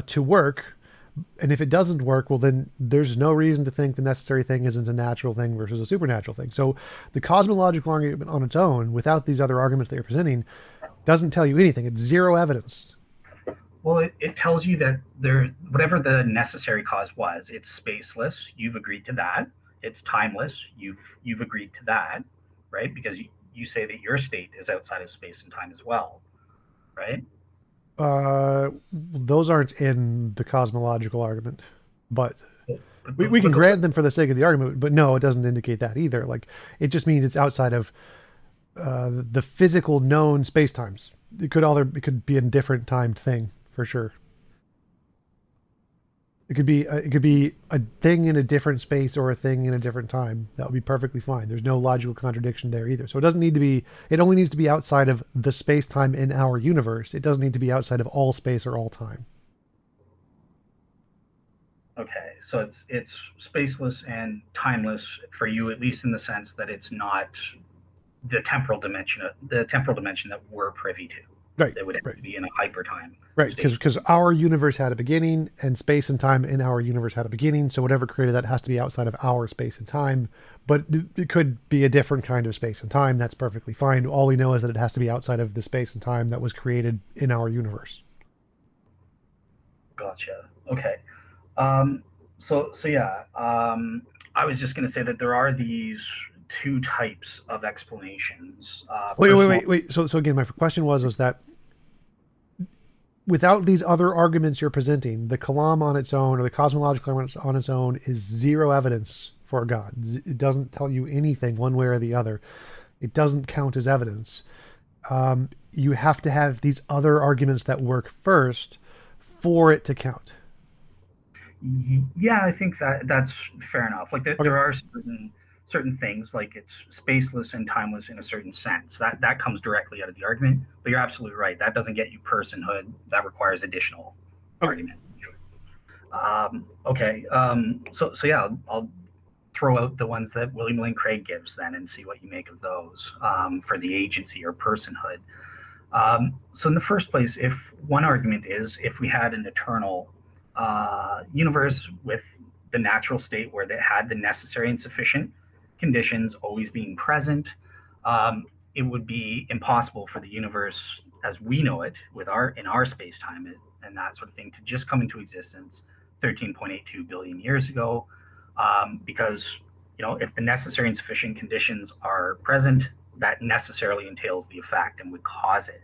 to work. And if it doesn't work, well, then there's no reason to think the necessary thing isn't a natural thing versus a supernatural thing. So the cosmological argument on its own, without these other arguments that you're presenting, doesn't tell you anything. It's zero evidence. Well, it tells you that whatever the necessary cause was, it's spaceless. You've agreed to that. It's timeless. You've agreed to that, right? Because you say that your state is outside of space and time as well, right? Those aren't in the cosmological argument, but we can But grant them for the sake of the argument. But no, it doesn't indicate that either. Like it just means it's outside of the physical known space times. It could be a different timed thing for sure. It could be a thing in a different space or a thing in a different time. That would be perfectly fine. There's no logical contradiction there either. So it doesn't need to be. It only needs to be outside of the space time in our universe. It doesn't need to be outside of all space or all time. okay, so it's spaceless and timeless for you, at least in the sense that it's not the temporal dimension that we're privy to. Right. It would have Right. to be in a hyper time Right, state. because our universe had a beginning, and space and time in our universe had a beginning. So whatever created that has to be outside of our space and time. But it could be a different kind of space and time. That's perfectly fine. All we know is that it has to be outside of the space and time that was created in our universe. Gotcha. Okay. So yeah. I was just going to say that there are these two types of explanations. Personal. Wait. So again, my question was that without these other arguments you're presenting, the kalam on its own or the cosmological argument on its own is zero evidence for God. It doesn't tell you anything one way or the other. It doesn't count as evidence. You have to have these other arguments that work first for it to count. Yeah, I think that that's fair enough. Like Okay. there are certain things like it's spaceless and timeless in a certain sense. That comes directly out of the argument. But you're absolutely right. That doesn't get you personhood. That requires additional Okay. argument. Okay. So yeah, I'll throw out the ones that William Lane Craig gives then and see what you make of those for the agency or personhood. So in the first place, if one argument is if we had an eternal universe with the natural state where they had the necessary and sufficient conditions always being present, it would be impossible for the universe as we know it with our in our space time and that sort of thing to just come into existence 13.82 billion years ago, because if the necessary and sufficient conditions are present, that necessarily entails the effect and would cause it.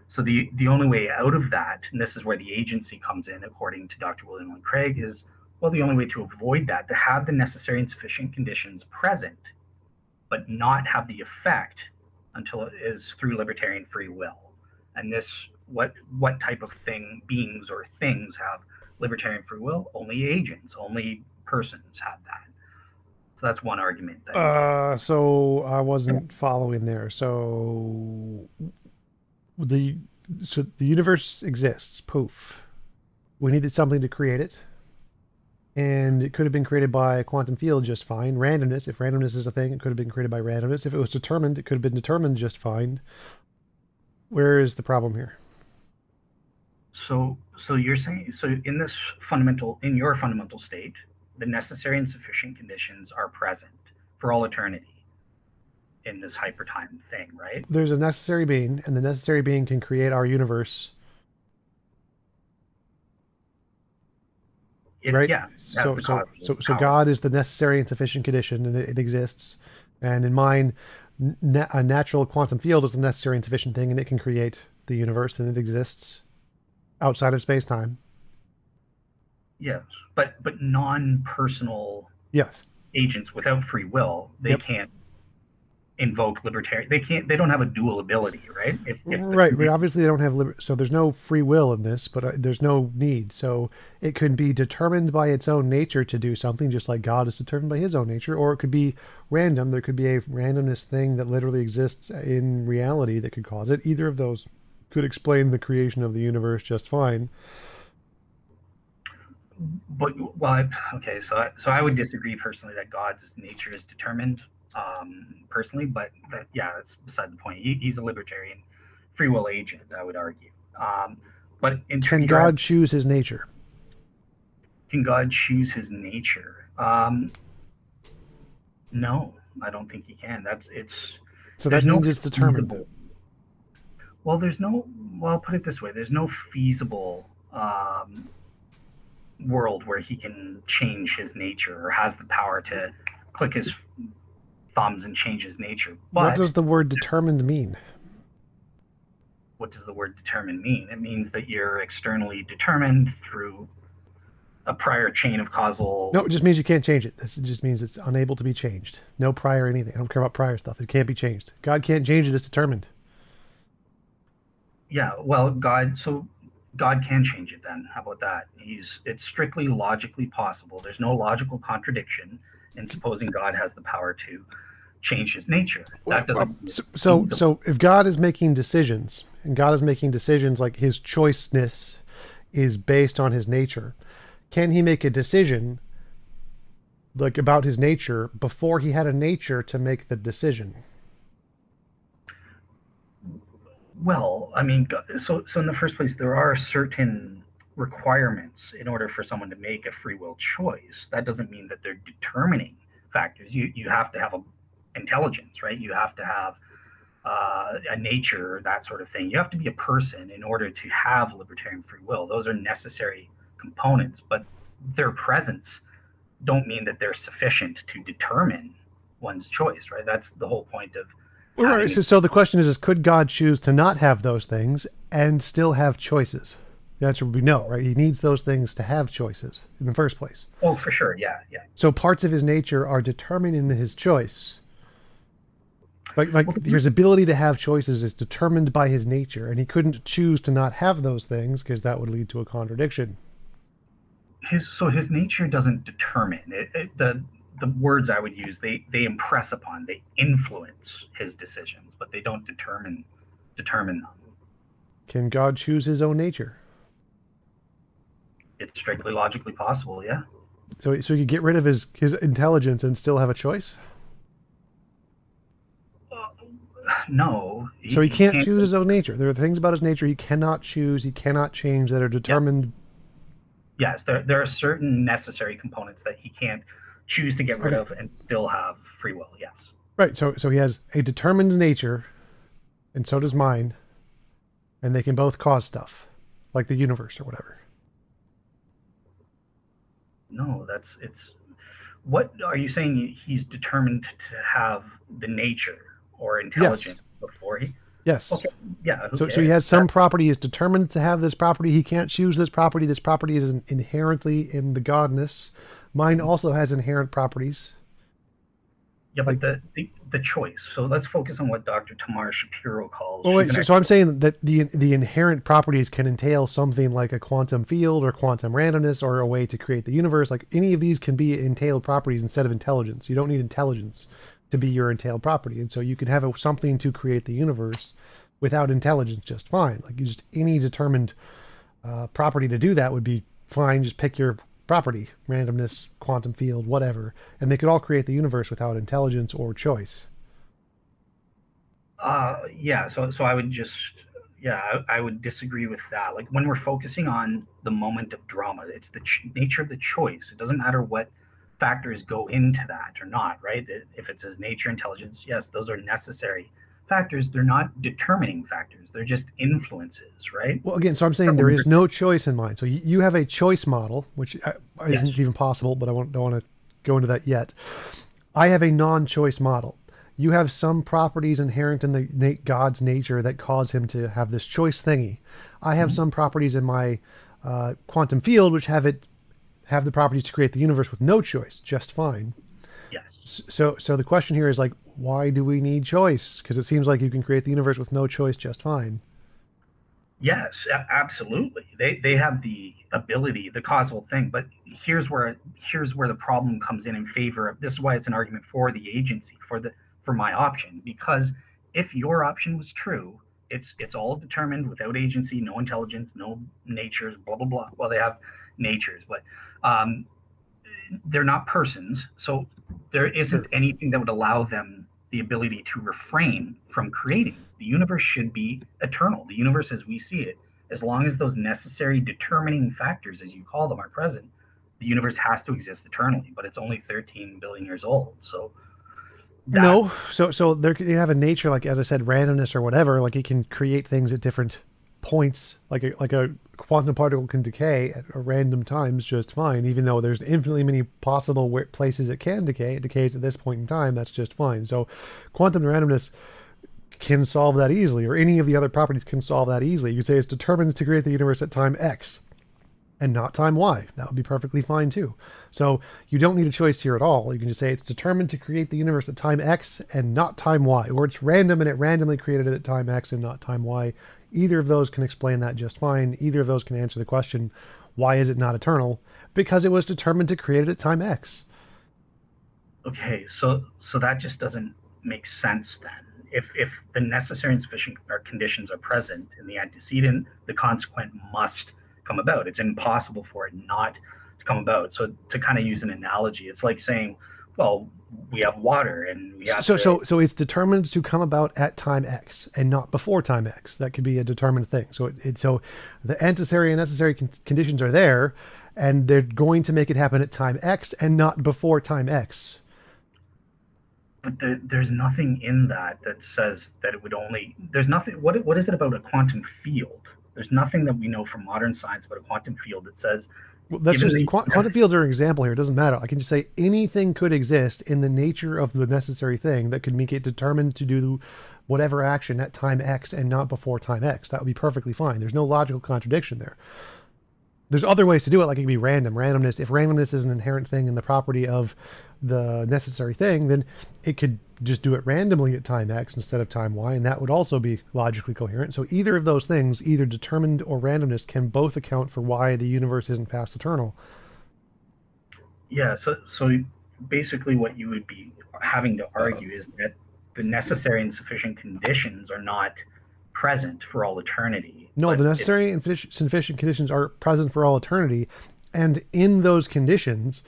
So the only way out of that, and this is where the agency comes in, according to Dr. William Lane Craig, is well, the only way to avoid that, to have the necessary and sufficient conditions present, but not have the effect until it is through libertarian free will. And this, what type of beings or things have libertarian free will? Only agents, only persons have that. So that's one argument that you get. So I wasn't following there. The so the universe exists. Poof. We needed something to create it, and it could have been created by a quantum field just fine. Randomness, if randomness is a thing, it could have been created by randomness. If it was determined, it could have been determined just fine. Where is the problem here? So you're saying in your fundamental state, the necessary and sufficient conditions are present for all eternity in this hypertime thing, right? There's a necessary being, and the necessary being can create our universe, right? Yeah, that's the causal So power. God is the necessary and sufficient condition, and it exists. And in mine, a natural quantum field is the necessary and sufficient thing, and it can create the universe, and it exists outside of space time. Yes, but non-personal Yes. agents without free will, they Yep. can't invoke libertarian. They don't have a dual ability, right? If Right. Obviously, they don't have so there's no free will in this, but there's no need. So it could be determined by its own nature to do something, just like God is determined by His own nature, or it could be random. There could be a randomness thing that literally exists in reality that could cause it. Either of those could explain the creation of the universe just fine. but well, okay, so I would disagree personally that God's nature is determined, personally, but yeah, that's beside the point. He's a libertarian, free will agent, I would argue. But Can God choose His nature? can God choose his nature? No, I don't think he can. So There's that no means it's determined. feasible. Well, there's no. Well, I'll put it this way: there's no feasible world where he can change his nature or has the power to click his thumbs and change his nature. What But does the word determined mean? what does the word determined mean? It means that you're externally determined through a prior chain of causal. No, it just means you can't change it. It just means it's unable to be changed. No prior anything. I don't care about prior stuff. It can't be changed. God can't change it. It's determined. Yeah, well, God can change it then. How about that? It's strictly logically possible. There's no logical contradiction in supposing God has the power to change his nature. That doesn't mean it's feasible. So if God is making decisions, and God is making decisions like his choiceness is based on his nature, can he make a decision like about his nature before he had a nature to make the decision? Well, I mean, so in the first place, there are certain requirements in order for someone to make a free will choice. That doesn't mean that they're determining factors. You have to have a intelligence, right? You have to have a nature, that sort of thing. You have to be a person in order to have libertarian free will. Those are necessary components, but their presence don't mean that they're sufficient to determine one's choice, right? That's the whole point of Right. having. So the question is could God choose to not have those things and still have choices? The answer would be no, right? He needs those things to have choices in the first place. Oh, for sure, yeah, yeah. So parts of his nature are determined in his choice. Like his ability to have choices is determined by his nature, and he couldn't choose to not have those things because that would lead to a contradiction. His nature doesn't determine it. The words I would use, they impress upon, they influence his decisions, but they don't determine them. Can God choose his own nature? It's strictly logically possible, yeah. So he could get rid of his intelligence and still have a choice? No, So he can't choose his own nature. There are things about his nature he cannot choose, he cannot change that are determined. Yes, there are certain necessary components that he can't choose to get rid of and still have free will. Yes. Right. So he has a determined nature, and so does mine, and they can both cause stuff, like the universe or whatever. No, it's. What are you saying? He's determined to have the nature or intelligence before he. Yes. Okay. Yeah. So he has some property. He's determined to have this property. He can't choose this property. This property is inherently in the godness. Mine also has inherent properties. Yeah, but the choice. So let's focus on what Dr. Tamar Shapiro calls. Well, wait, so I'm saying that the inherent properties can entail something like a quantum field or quantum randomness or a way to create the universe. Like any of these can be entailed properties instead of intelligence. You don't need intelligence to be your entailed property, and so you can have something to create the universe without intelligence just fine. Like you just any determined property to do that would be fine. Just pick your property, randomness, quantum field, whatever, and they could all create the universe without intelligence or choice. Yeah. So I would just I would disagree with that. Like when we're focusing on the moment of drama, it's the nature of the choice. It doesn't matter what factors go into that or not, right? If it says nature, intelligence, yes, those are necessary factors. They're not determining factors. They're just influences, right? Well, again, so I'm saying there is no choice in mind. So you have a choice model, which isn't even possible, but I don't want to go into that yet. I have a non-choice model. You have some properties inherent in the God's nature that cause him to have this choice thingy. I have some properties in my quantum field which have the properties to create the universe with no choice, just fine. Yes. So the question here is like, why do we need choice? Because it seems like you can create the universe with no choice just fine. Yes, absolutely. They have the ability, the causal thing, but here's where the problem comes in favor of this is why it's an argument for the agency, for my option, because if your option was true, it's all determined without agency, no intelligence, no natures, blah blah blah. Well, they have natures, but they're not persons, so there isn't anything that would allow them the ability to refrain from creating. The universe should be eternal. The universe as we see it, as long as those necessary determining factors, as you call them, are present, the universe has to exist eternally, but it's only 13 billion years old. So no, so there you have a nature, like as I said, randomness or whatever, like it can create things at different points, like a quantum particle can decay at random times just fine, even though there's infinitely many possible places it can decay. It decays at this point in time. That's just fine. So quantum randomness can solve that easily, or any of the other properties can solve that easily. You could say it's determined to create the universe at time x and not time y. That would be perfectly fine too. So you don't need a choice here at all. You can just say it's determined to create the universe at time x and not time y, or it's random and it randomly created it at time x and not time y. Either of those can explain that just fine. Either of those can answer the question, why is it not eternal? Because it was determined to create it at time x. Okay, so that just doesn't make sense then. If the necessary and sufficient conditions are present in the antecedent, the consequent must come about. It's impossible for it not to come about. So to kind of use an analogy, it's like saying, well, we have water and we have so it's determined to come about at time x and not before time x. That could be a determined thing. So so the antecedent and necessary conditions are there, and they're going to make it happen at time x and not before time x. But there's nothing in that says that it would only. There's nothing. What is it about a quantum field? There's nothing that we know from modern science about a quantum field that says. Well, that's just quantum fields are an example here. It doesn't matter. I can just say anything could exist in the nature of the necessary thing that could make it determined to do whatever action at time x and not before time x. That would be perfectly fine. There's no logical contradiction there. There's other ways to do it, like it can be random. Randomness, if randomness is an inherent thing in the property of the necessary thing, then it could just do it randomly at time x instead of time y, and that would also be logically coherent. So either of those things, either determined or randomness, can both account for why the universe isn't past eternal. Yeah, so basically what you would be having to argue is that the necessary and sufficient conditions are not present for all eternity. No, the necessary and sufficient conditions are present for all eternity, and in those conditions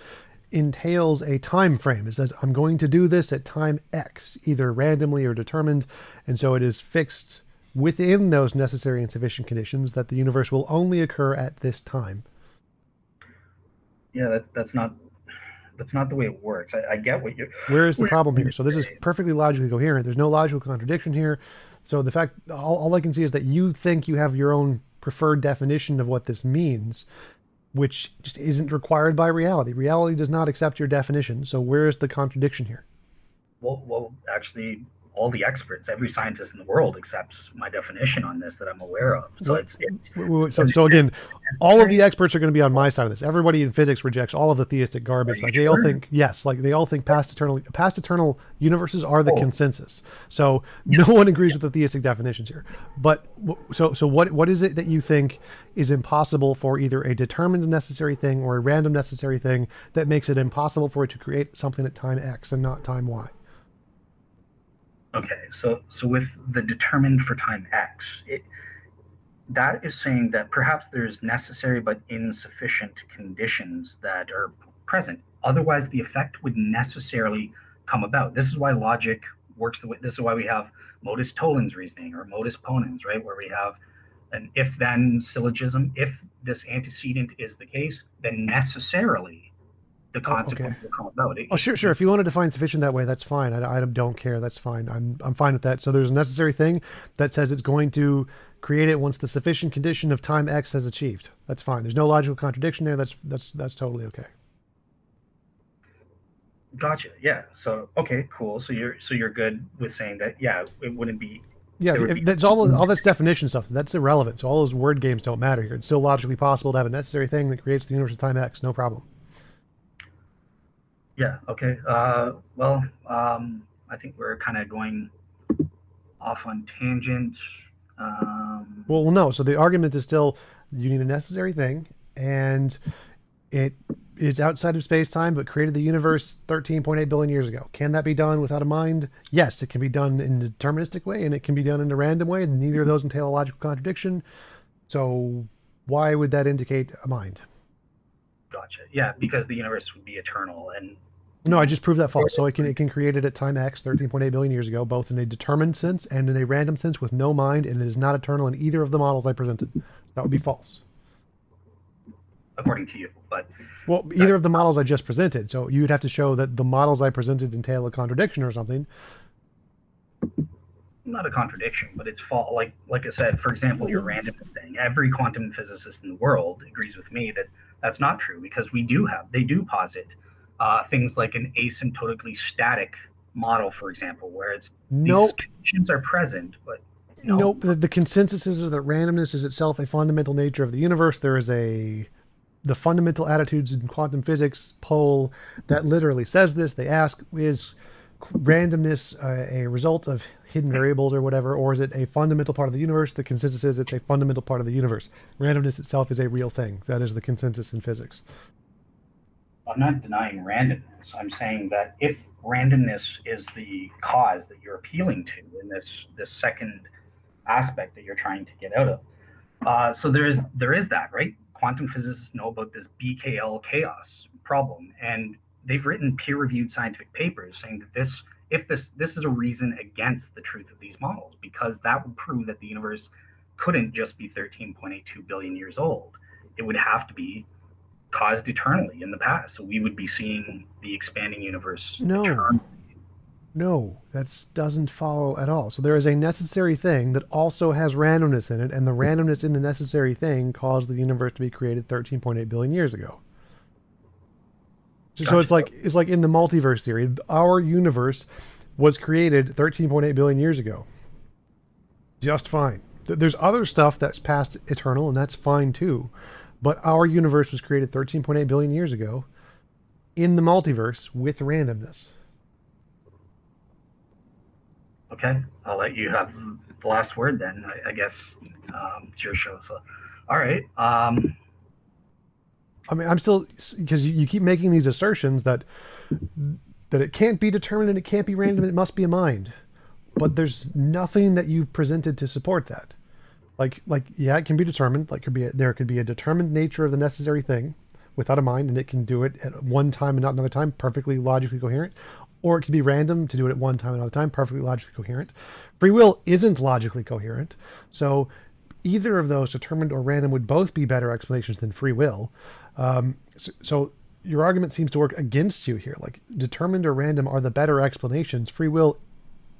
entails a time frame. It says, I'm going to do this at time X, either randomly or determined, and so it is fixed within those necessary and sufficient conditions that the universe will only occur at this time. Yeah, that's not the way it works. I get what you're. Where is the problem here? So this is perfectly logically coherent. There's no logical contradiction here. So the fact, all I can see is that you think you have your own preferred definition of what this means, which just isn't required by reality. Reality does not accept your definition. So where is the contradiction here? Well, actually, all the experts, every scientist in the world accepts my definition on this that I'm aware of. So so again, all of the experts are going to be on my side of this. Everybody in physics rejects all of the theistic garbage. Like they all think, yes, like they all think past eternal universes are the consensus. So no one agrees with the theistic definitions here. But so what is it that you think is impossible for either a determined necessary thing or a random necessary thing that makes it impossible for it to create something at time X and not time Y? Okay, so with the determined for time X, that is saying that perhaps there's necessary but insufficient conditions that are present. Otherwise, the effect would necessarily come about. This is why logic works the way. This is why we have modus tollens reasoning or modus ponens, right? Where we have an if-then syllogism. If this antecedent is the case, then necessarily the consequence will come about. Sure. If you want to define sufficient that way, that's fine. I don't care. That's fine. I'm fine with that. So there's a necessary thing that says it's going to create it once the sufficient condition of time X has achieved. That's fine. There's no logical contradiction there. That's totally okay. Gotcha. Yeah. So okay, cool. So you're good with saying that? Yeah, it wouldn't be. Yeah, that's all this definition stuff. That's irrelevant. So all those word games don't matter here. It's still logically possible to have a necessary thing that creates the universe at time X. No problem. Yeah. Okay. Well, I think we're kind of going off on tangent. Well, no. So the argument is still you need a necessary thing, and it is outside of space-time, but created the universe 13.8 billion years ago. Can that be done without a mind? Yes, it can be done in a deterministic way, and it can be done in a random way. Neither of those entail a logical contradiction. So why would that indicate a mind? Gotcha. Yeah, because the universe would be eternal, and no, I just proved that false. So it can create it at time X, 13.8 billion years ago, both in a determined sense and in a random sense with no mind, and it is not eternal in either of the models I presented. That would be false. According to you, but well, either of the models I just presented. So you'd have to show that the models I presented entail a contradiction or something. not a contradiction, but it's like I said, for example, your randomness thing. Every quantum physicist in the world agrees with me that that's not true because they do posit things like an asymptotically static model, for example, where it's these Nope. conditions are present, but no. Nope. The consensus is that randomness is itself a fundamental nature of the universe. There is the fundamental attitudes in quantum physics poll that literally says this. They ask, is randomness a result of hidden variables or whatever, or is it a fundamental part of the universe? The consensus is it's a fundamental part of the universe. Randomness itself is a real thing. That is the consensus in physics. I'm not denying randomness. I'm saying that if randomness is the cause that you're appealing to in this second aspect that you're trying to get out of, so there is that, right? Quantum physicists know about this BKL chaos problem, and they've written peer-reviewed scientific papers saying that this is a reason against the truth of these models because that would prove that the universe couldn't just be 13.82 billion years old. It would have to be caused eternally in the past. So we would be seeing the expanding universe No, eternally. no, that doesn't follow at all. So there is a necessary thing that also has randomness in it, and the randomness in the necessary thing caused the universe to be created 13.8 billion years ago. So Gotcha. it's like in the multiverse theory, our universe was created 13.8 billion years ago. Just fine. There's other stuff that's past eternal, and that's fine too. But our universe was created 13.8 billion years ago in the multiverse with randomness. Okay, I'll let you have the last word then. I guess it's your show. So, all right. I mean, I'm still because you keep making these assertions that it can't be determined and it can't be random. It must be a mind, but there's nothing that you've presented to support that. Like yeah, it can be determined. There could be a determined nature of the necessary thing without a mind, and it can do it at one time and not another time, perfectly logically coherent. Or it can be random to do it at one time and another time, perfectly logically coherent. Free will isn't logically coherent, so either of those, determined or random, would both be better explanations than free will. So your argument seems to work against you here. Like determined or random are the better explanations. Free will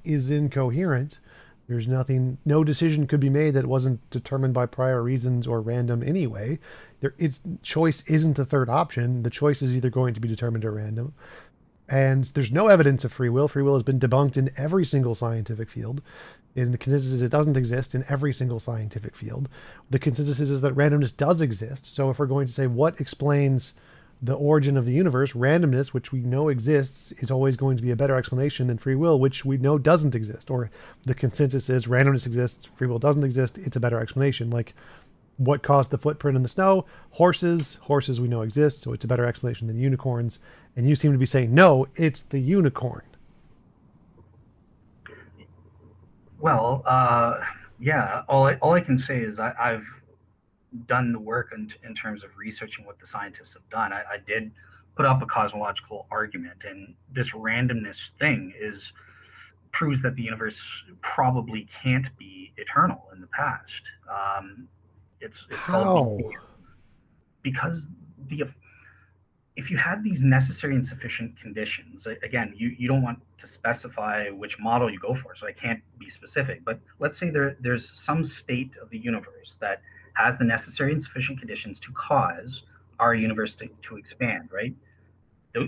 is incoherent. There's nothing, no decision could be made that wasn't determined by prior reasons or random anyway. Its choice isn't the third option. The choice is either going to be determined or random. And there's no evidence of free will. Free will has been debunked in every single scientific field. And the consensus is it doesn't exist in every single scientific field. The consensus is that randomness does exist. So if we're going to say what explains the origin of the universe, randomness, which we know exists, is always going to be a better explanation than free will, which we know doesn't exist. Or the consensus is randomness exists, free will doesn't exist, it's a better explanation. Like what caused the footprint in the snow? Horses. Horses we know exist, so it's a better explanation than unicorns. And you seem to be saying, no, it's the unicorn. Well, yeah. All I can say is I've done the work in terms of researching what the scientists have done. I did put up a cosmological argument, and this randomness thing is proves that the universe probably can't be eternal in the past. It's called How? because the if you had these necessary and sufficient conditions, again, you don't want to specify which model you go for, so I can't be specific. But let's say there's some state of the universe that has the necessary and sufficient conditions to cause our universe to expand, right?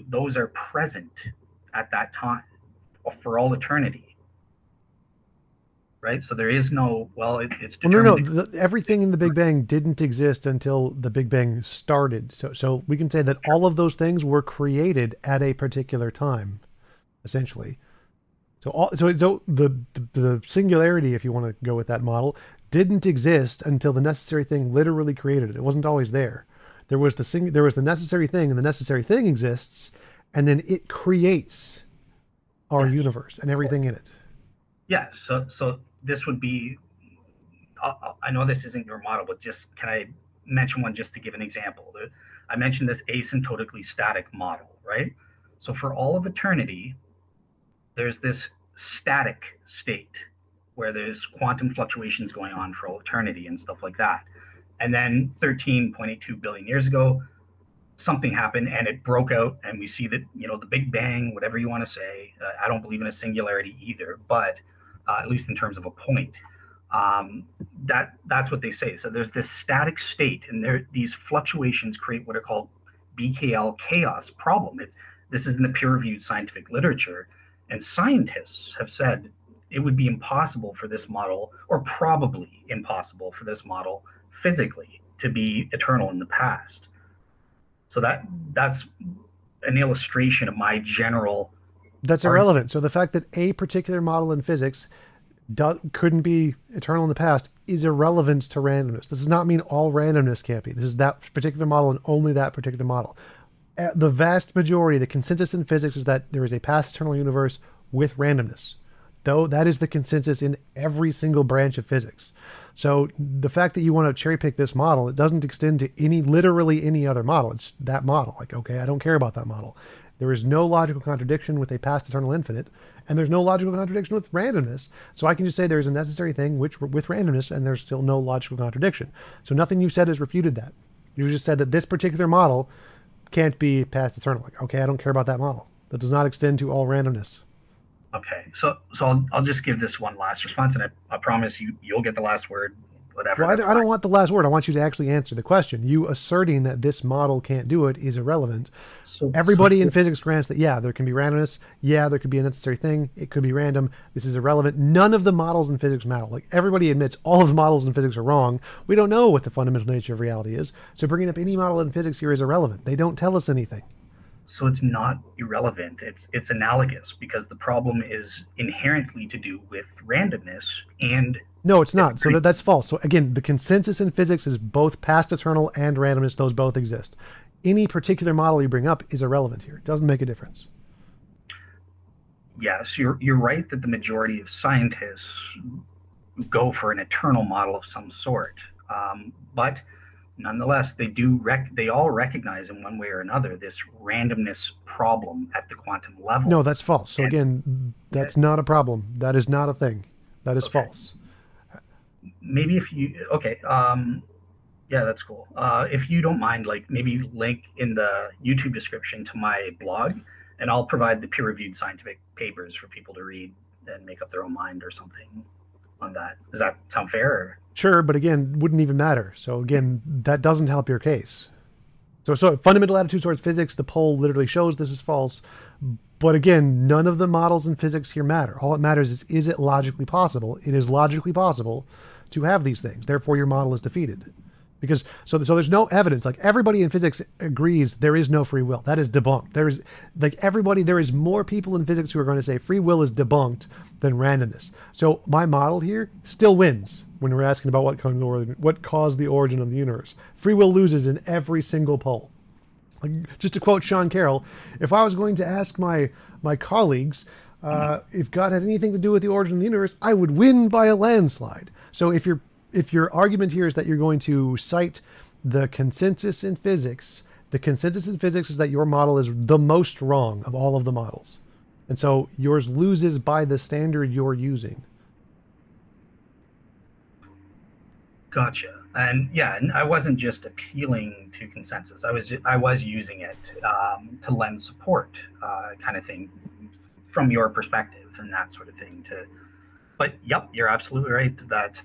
Those are present at that time for all eternity, right? So there is no, well, it's Well, no, no. determined. Everything in the Big Bang didn't exist until the Big Bang started. So we can say that all of those things were created at a particular time, essentially. So the singularity, if you want to go with that model, didn't exist until the necessary thing literally created it. It wasn't always there. There was the necessary thing, and the necessary thing exists, and then it creates our Yes. universe and everything in it. Yeah. So this would be, I know this isn't your model, but just can I mention one just to give an example? I mentioned this asymptotically static model, right? So for all of eternity, there's this static state where there's quantum fluctuations going on for all eternity and stuff like that. And then 13.82 billion years ago, something happened and it broke out, and we see that, the Big Bang, whatever you want to say. I don't believe in a singularity either, but at least in terms of a point. Um, that's what they say. So there's this static state, and these fluctuations create what are called BKL chaos problem. This is in the peer-reviewed scientific literature, and scientists have said it would be impossible for this model, or probably impossible for this model physically to be eternal in the past. So that's an illustration of my general That's argument. irrelevant. So the fact that a particular model in physics couldn't be eternal in the past is irrelevant to randomness. This does not mean all randomness can't be. This is that particular model and only that particular model. The vast majority, the consensus in physics is that there is a past eternal universe with randomness. Though that is the consensus in every single branch of physics. So the fact that you want to cherry pick this model, it doesn't extend to literally any other model. It's that model. Like, okay, I don't care about that model. There is no logical contradiction with a past eternal infinite, and there's no logical contradiction with randomness. So I can just say there's a necessary thing with randomness, and there's still no logical contradiction. So nothing you said has refuted that. You just said that this particular model can't be past eternal. Like, okay, I don't care about that model. That does not extend to all randomness. Okay, so I'll just give this one last response, and I promise you'll get the last word. Whatever, Well, that's I don't fine. want the last word. I want you to actually answer the question. You asserting that this model can't do it is irrelevant. So Everybody in physics grants that, yeah, there can be randomness. Yeah, there could be a necessary thing. It could be random. This is irrelevant. None of the models in physics matter. Like, everybody admits all of the models in physics are wrong. We don't know what the fundamental nature of reality is. So bringing up any model in physics here is irrelevant. They don't tell us anything. so it's not irrelevant. It's analogous because the problem is inherently to do with randomness and No, it's it's not. So that's false. So again, the consensus in physics is both past eternal and randomness. Those both exist. Any particular model you bring up is irrelevant here. It doesn't make a difference. yes, you're right that the majority of scientists go for an eternal model of some sort, but nonetheless, they all recognize in one way or another this randomness problem at the quantum No, level. that's false. So And again, uh, that's not a problem. That is not a thing. That is okay, false. maybe if you okay, yeah, that's cool. If you don't mind, like maybe link in the YouTube description to my blog, and I'll provide the peer-reviewed scientific papers for people to read and make up their own mind or something on that. Does that sound fair? Or? Sure, but again, wouldn't even matter. So again, that doesn't help your case. So fundamental attitude towards physics, the poll literally shows this is false. But again, none of the models in physics here matter. All it matters is it logically possible? It is logically possible to have these things. Therefore, your model is defeated. Because so there's no evidence. Like, everybody in physics agrees there is no free will. That is debunked. There is, like, everybody, there is more people in physics who are going to say free will is debunked than randomness. So my model here still wins when we're asking about what caused the origin of the universe. Free will loses in every single poll. Like, just to quote Sean Carroll, if I was going to ask my colleagues if God had anything to do with the origin of the universe, I would win by a landslide. So if your argument here is that you're going to cite the consensus in physics, the consensus in physics is that your model is the most wrong of all of the models. And so yours loses by the standard you're using. Gotcha. And yeah, and I wasn't just appealing to consensus. I was using it to lend support, kind of thing, from your perspective and that sort of thing. But yep, you're absolutely right that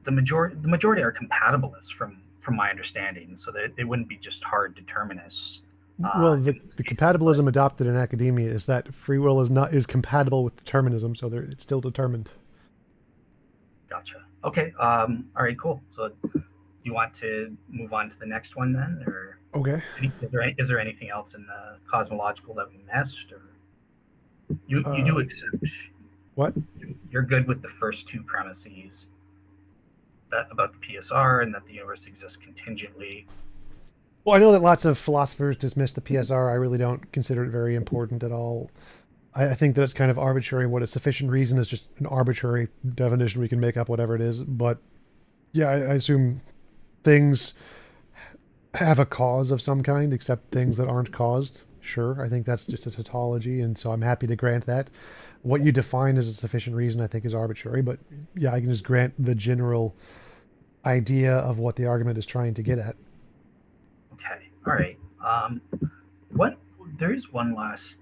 the majority are compatibilists from my understanding, so that it wouldn't be just hard determinists Well, in this the case. But compatibilism adopted in academia is that free will is compatible with determinism, so it's still determined. gotcha. Okay. All right. Cool. So, do you want to move on to the next one then, or Okay. is there anything else in the cosmological that we missed, or you do Uh, accept what? you're good with the first two premises that about the PSR and that the universe exists contingently. Well, I know that lots of philosophers dismiss the PSR. I really don't consider it very important at all. I think that it's kind of arbitrary. What a sufficient reason is just an arbitrary definition. We can make up whatever it is. But yeah, I assume things have a cause of some kind, except things that aren't caused. Sure, I think that's just a tautology, and so I'm happy to grant that. What you define as a sufficient reason, I think, is arbitrary. But yeah, I can just grant the general idea of what the argument is trying to get at. Okay. All right. What There is one last,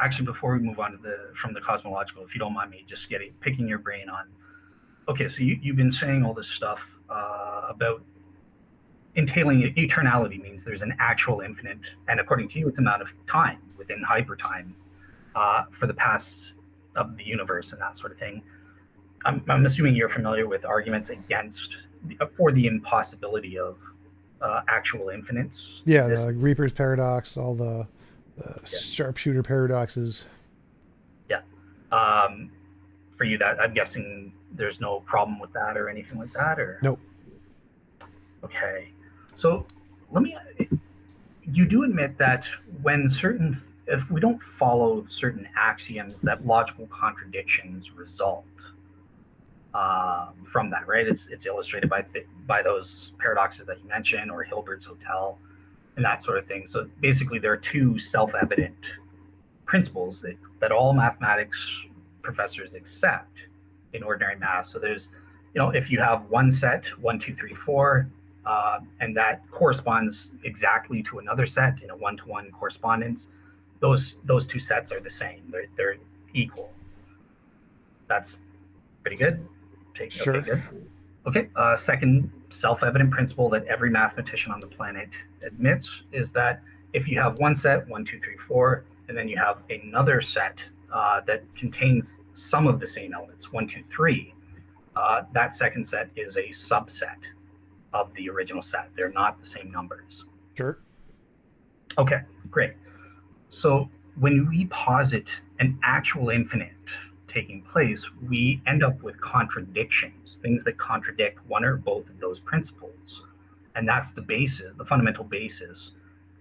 actually, before we move on to from the cosmological, if you don't mind me just picking your brain on. Okay, so you've been saying all this stuff about entailing eternality means there's an actual infinite, and according to you, it's amount of time within hypertime for the past of the universe and that sort of thing. I'm assuming you're familiar with arguments against for the impossibility of actual infinites Yeah, exist. the Reaper's paradox, all the Yeah, sharpshooter paradoxes. yeah. Um, for you, that I'm guessing there's no problem with that or anything like that, or Nope. okay. So let me. You do admit that when certain, if we don't follow certain axioms, that logical contradictions result from that, right? It's illustrated by those paradoxes that you mentioned, or Hilbert's hotel, and that sort of thing. So basically, there are two self-evident principles that all mathematics professors accept in ordinary math. So there's, if you have one set, one, two, three, four, and that corresponds exactly to another set in a one-to-one correspondence, those two sets are the same. They're equal. That's pretty good. Okay, Sure. good. Okay, second self-evident principle that every mathematician on the planet admits is that if you have one set, one, two, three, four, and then you have another set that contains some of the same elements, one, two, three, that second set is a subset of the original set. They're not the same numbers. Sure. Okay, great. So when we posit an actual infinite taking place, we end up with contradictions, things that contradict one or both of those principles. And that's the basis, the fundamental basis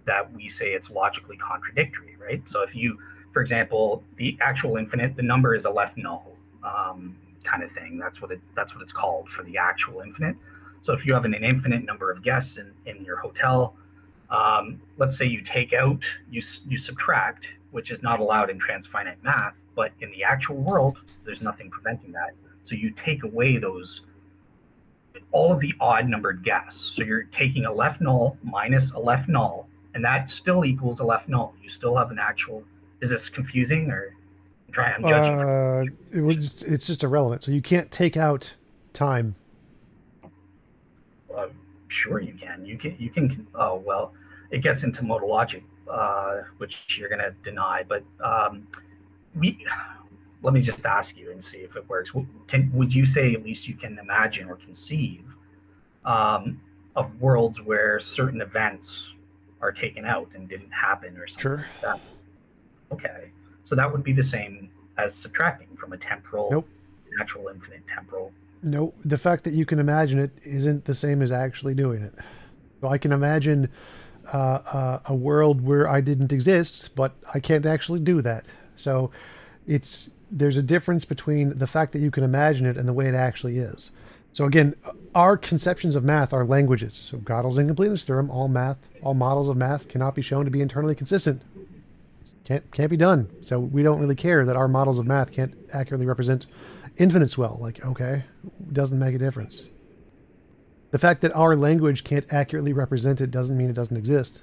that we say it's logically contradictory, right? So if you, for example, the actual infinite, the number is a left null kind of thing. That's what it's called for the actual infinite. So if you have an infinite number of guests in your hotel, let's say you take out, you subtract, which is not allowed in transfinite math, but in the actual world, there's nothing preventing that. So you take away all of the odd numbered guests. So you're taking a left null minus a left null, and that still equals a left null. You still have an actual. Is this confusing, or I'm judging for It's just irrelevant. So you can't take out time. uh, sure you can. You can. Oh well, it gets into modal logic, which you're going to deny. But we let me just ask you and see if it works. Would you say at least you can imagine or conceive of worlds where certain events are taken out and didn't happen or something Sure. like that? Okay, so that would be the same as subtracting from a temporal, Nope. natural, infinite temporal. Nope. The fact that you can imagine it isn't the same as actually doing it. So I can imagine a world where I didn't exist, but I can't actually do that. So there's a difference between the fact that you can imagine it and the way it actually is. So again, our conceptions of math are languages. So Gödel's incompleteness theorem, all models of math cannot be shown to be internally consistent. Can't be done. So we don't really care that our models of math can't accurately represent infinites well. Like, okay, doesn't make a difference. The fact that our language can't accurately represent it doesn't mean it doesn't exist.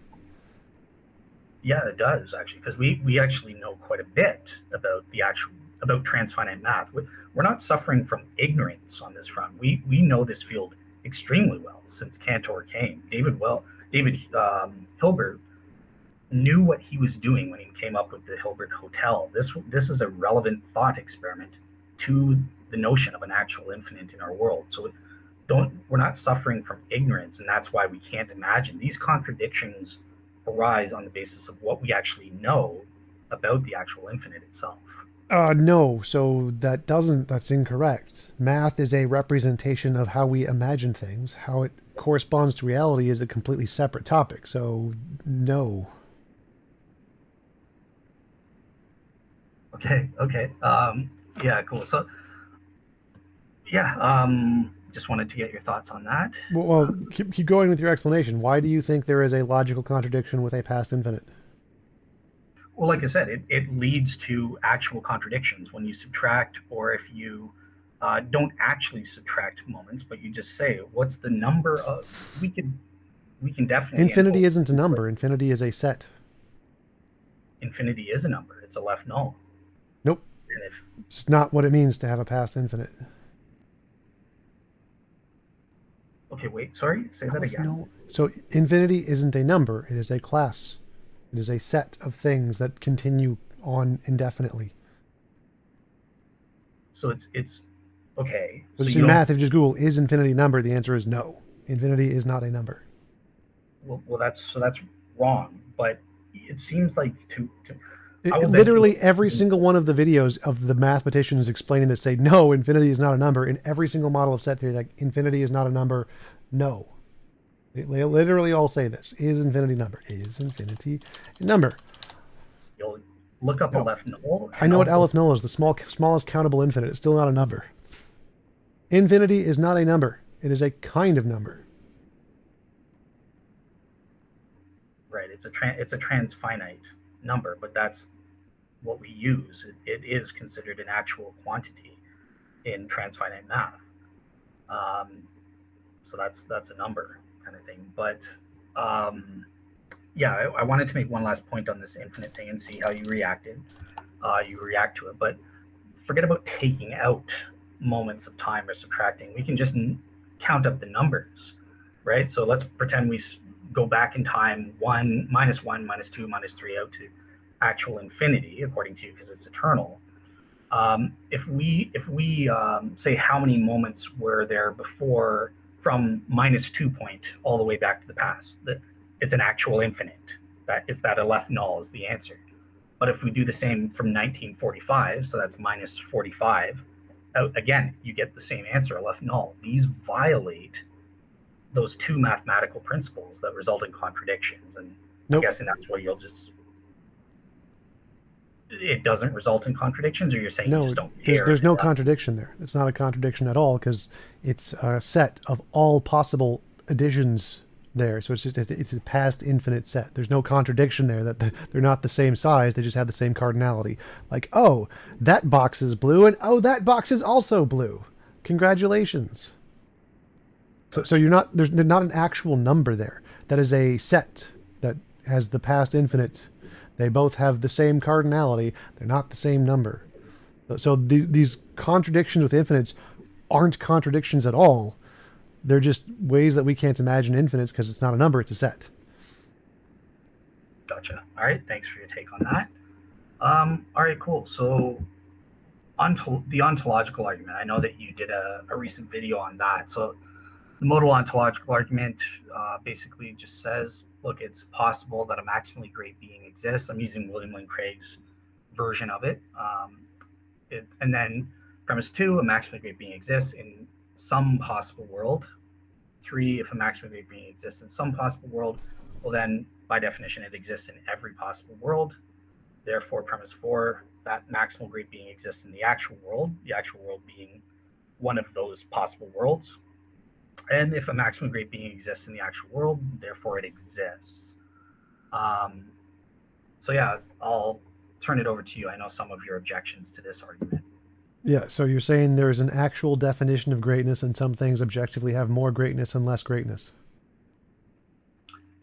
Yeah, it does actually, because we actually know quite a bit about transfinite math. We're not suffering from ignorance on this front. We know this field extremely well since Cantor came. David Hilbert knew what he was doing when he came up with the Hilbert Hotel. This is a relevant thought experiment to the notion of an actual infinite in our world. So we're not suffering from ignorance, and that's why we can't imagine these contradictions arise on the basis of what we actually know about the actual infinite itself. No, so that's incorrect. Math is a representation of how we imagine things. How it corresponds to reality is a completely separate topic. So, no. Okay. Yeah, cool. So, yeah, just wanted to get your thoughts on that. Well, keep going with your explanation. Why do you think there is a logical contradiction with a past infinite? Well, like I said, it leads to actual contradictions when you subtract, or if you don't actually subtract moments, but you just say, what's the number of, we can definitely, Infinity isn't a number. Infinity is a set. infinity is a number. It's a left null. Nope. And if It's not what it means to have a past infinite. okay, wait, sorry, say that again. No. So infinity isn't a number. It is a class. It is a set of things that continue on indefinitely. So it's okay. So So just you in don't. math, if you just Google is infinity a number, the answer is no. Infinity is not a number. Well, that's wrong. But it seems like to I will bet you. Literally every single one of the videos of the mathematicians explaining this say no, infinity is not a number. In every single model of set theory, like infinity is not a number. No, they literally all say this: is infinity a number? Is infinity a number? You'll look up No. Aleph null I and know what also Aleph null is. The smallest countable infinite. It's still not a number. Infinity is not a number. It is a kind of number. right. It's a transfinite number, but that's what we use. It is considered an actual quantity in transfinite math. Um, so that's a number kind of thing. But yeah, I wanted to make one last point on this infinite thing and see how you reacted. You react to it, but forget about taking out moments of time or subtracting. We can just count up the numbers, right? So let's pretend we go back in time one, minus two, minus three out to actual infinity, according to you, because it's eternal. If we say how many moments were there before from minus 2 point all the way back to the past, that it's an actual infinite. That is that Aleph null is the answer. But if we do the same from 1945, so that's minus 45, again, you get the same answer, Aleph null. These violate those two mathematical principles that result in contradictions. And I'm Nope. guessing that's where you'll just, it doesn't result in contradictions, or you're saying you No, just don't care? there's no contradiction there. It's not a contradiction at all because it's a set of all possible additions there. So it's a past infinite set. There's no contradiction there that they're not the same size. They just have the same cardinality. Like, oh, that box is blue, and oh, that box is also blue. Congratulations. So you're not there's not an actual number there. That is a set that has the past infinite. They both have the same cardinality. They're not the same number. So these contradictions with infinites aren't contradictions at all. They're just ways that we can't imagine infinites because it's not a number, it's a set. Gotcha. All right. Thanks for your take on that. All right, cool. So, the ontological argument. I know that you did a recent video on that. So, the modal ontological argument basically just says, look, it's possible that a maximally great being exists. I'm using William Lane Craig's version of it. And then premise two, a maximally great being exists in some possible world. Three, if a maximally great being exists in some possible world, well, then by definition, it exists in every possible world. Therefore, premise four, that maximal great being exists in the actual world being one of those possible worlds. And if a maximum great being exists in the actual world, therefore it exists. So yeah, I'll turn it over to you. I know some of your objections to this argument. Yeah, so you're saying there's an actual definition of greatness and some things objectively have more greatness and less greatness.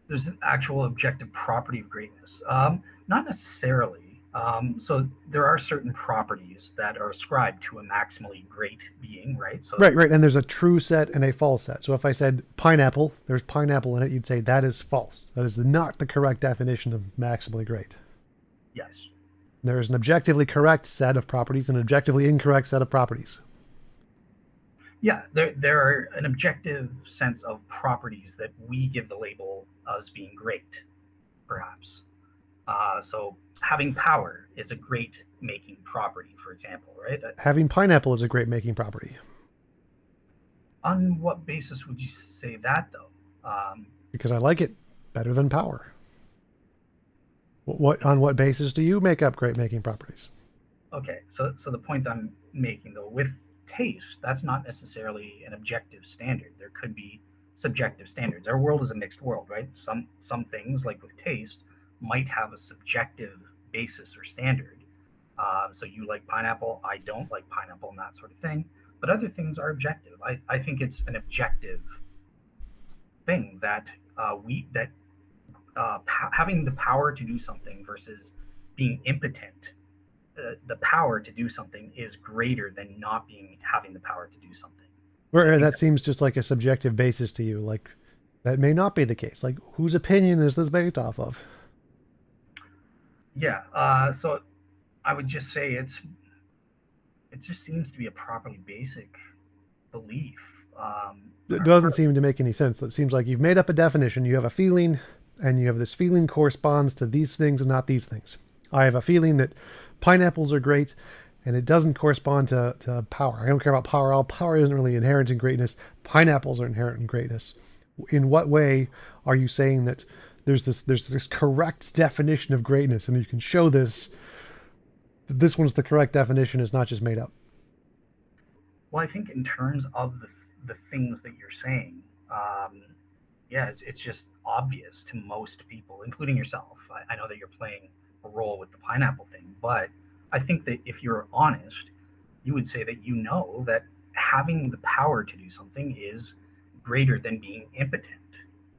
There's an actual objective property of greatness. Not necessarily. So there are certain properties that are ascribed to a maximally great being, right? So Right. And there's a true set and a false set. So if I said pineapple, there's pineapple in it, you'd say that is false. That is not the correct definition of maximally great. yes, There is an objectively correct set of properties and an objectively incorrect set of properties. yeah, there are an objective sense of properties that we give the label as being great, perhaps. So having power is a great making property, for example, right? Having pineapple is a great making property. On what basis would you say that, though? Because I like it better than power. On what basis do you make up great making properties? Okay, so the point I'm making, though, with taste, that's not necessarily an objective standard. There could be subjective standards. Our world is a mixed world, right? Some things, like with taste, might have a subjective basis or standard. So you like pineapple, I don't like pineapple, and that sort of thing. But other things are objective. I think it's an objective thing that having the power to do something versus being impotent, the power to do something is greater than not being having the power to do something. I Where think that that, seems just like a subjective basis to you. Like that may not be the case. Like whose opinion is this based off of? yeah. So I would just say it just seems to be a properly basic belief. It For doesn't seem to make any sense. It seems like you've made up a definition. You have a feeling, and you have this feeling corresponds to these things and not these things. I have a feeling that pineapples are great, and it doesn't correspond to power. I don't care about power. All power isn't really inherent in greatness. Pineapples are inherent in greatness. In what way are you saying that there's this correct definition of greatness, and you can show this that this one's the correct definition is not just made up? Well, I think in terms of the things that you're saying, um, yeah, it's just obvious to most people, including yourself. I know that you're playing a role with the pineapple thing, but I think that if you're honest, you would say that you know that having the power to do something is greater than being impotent,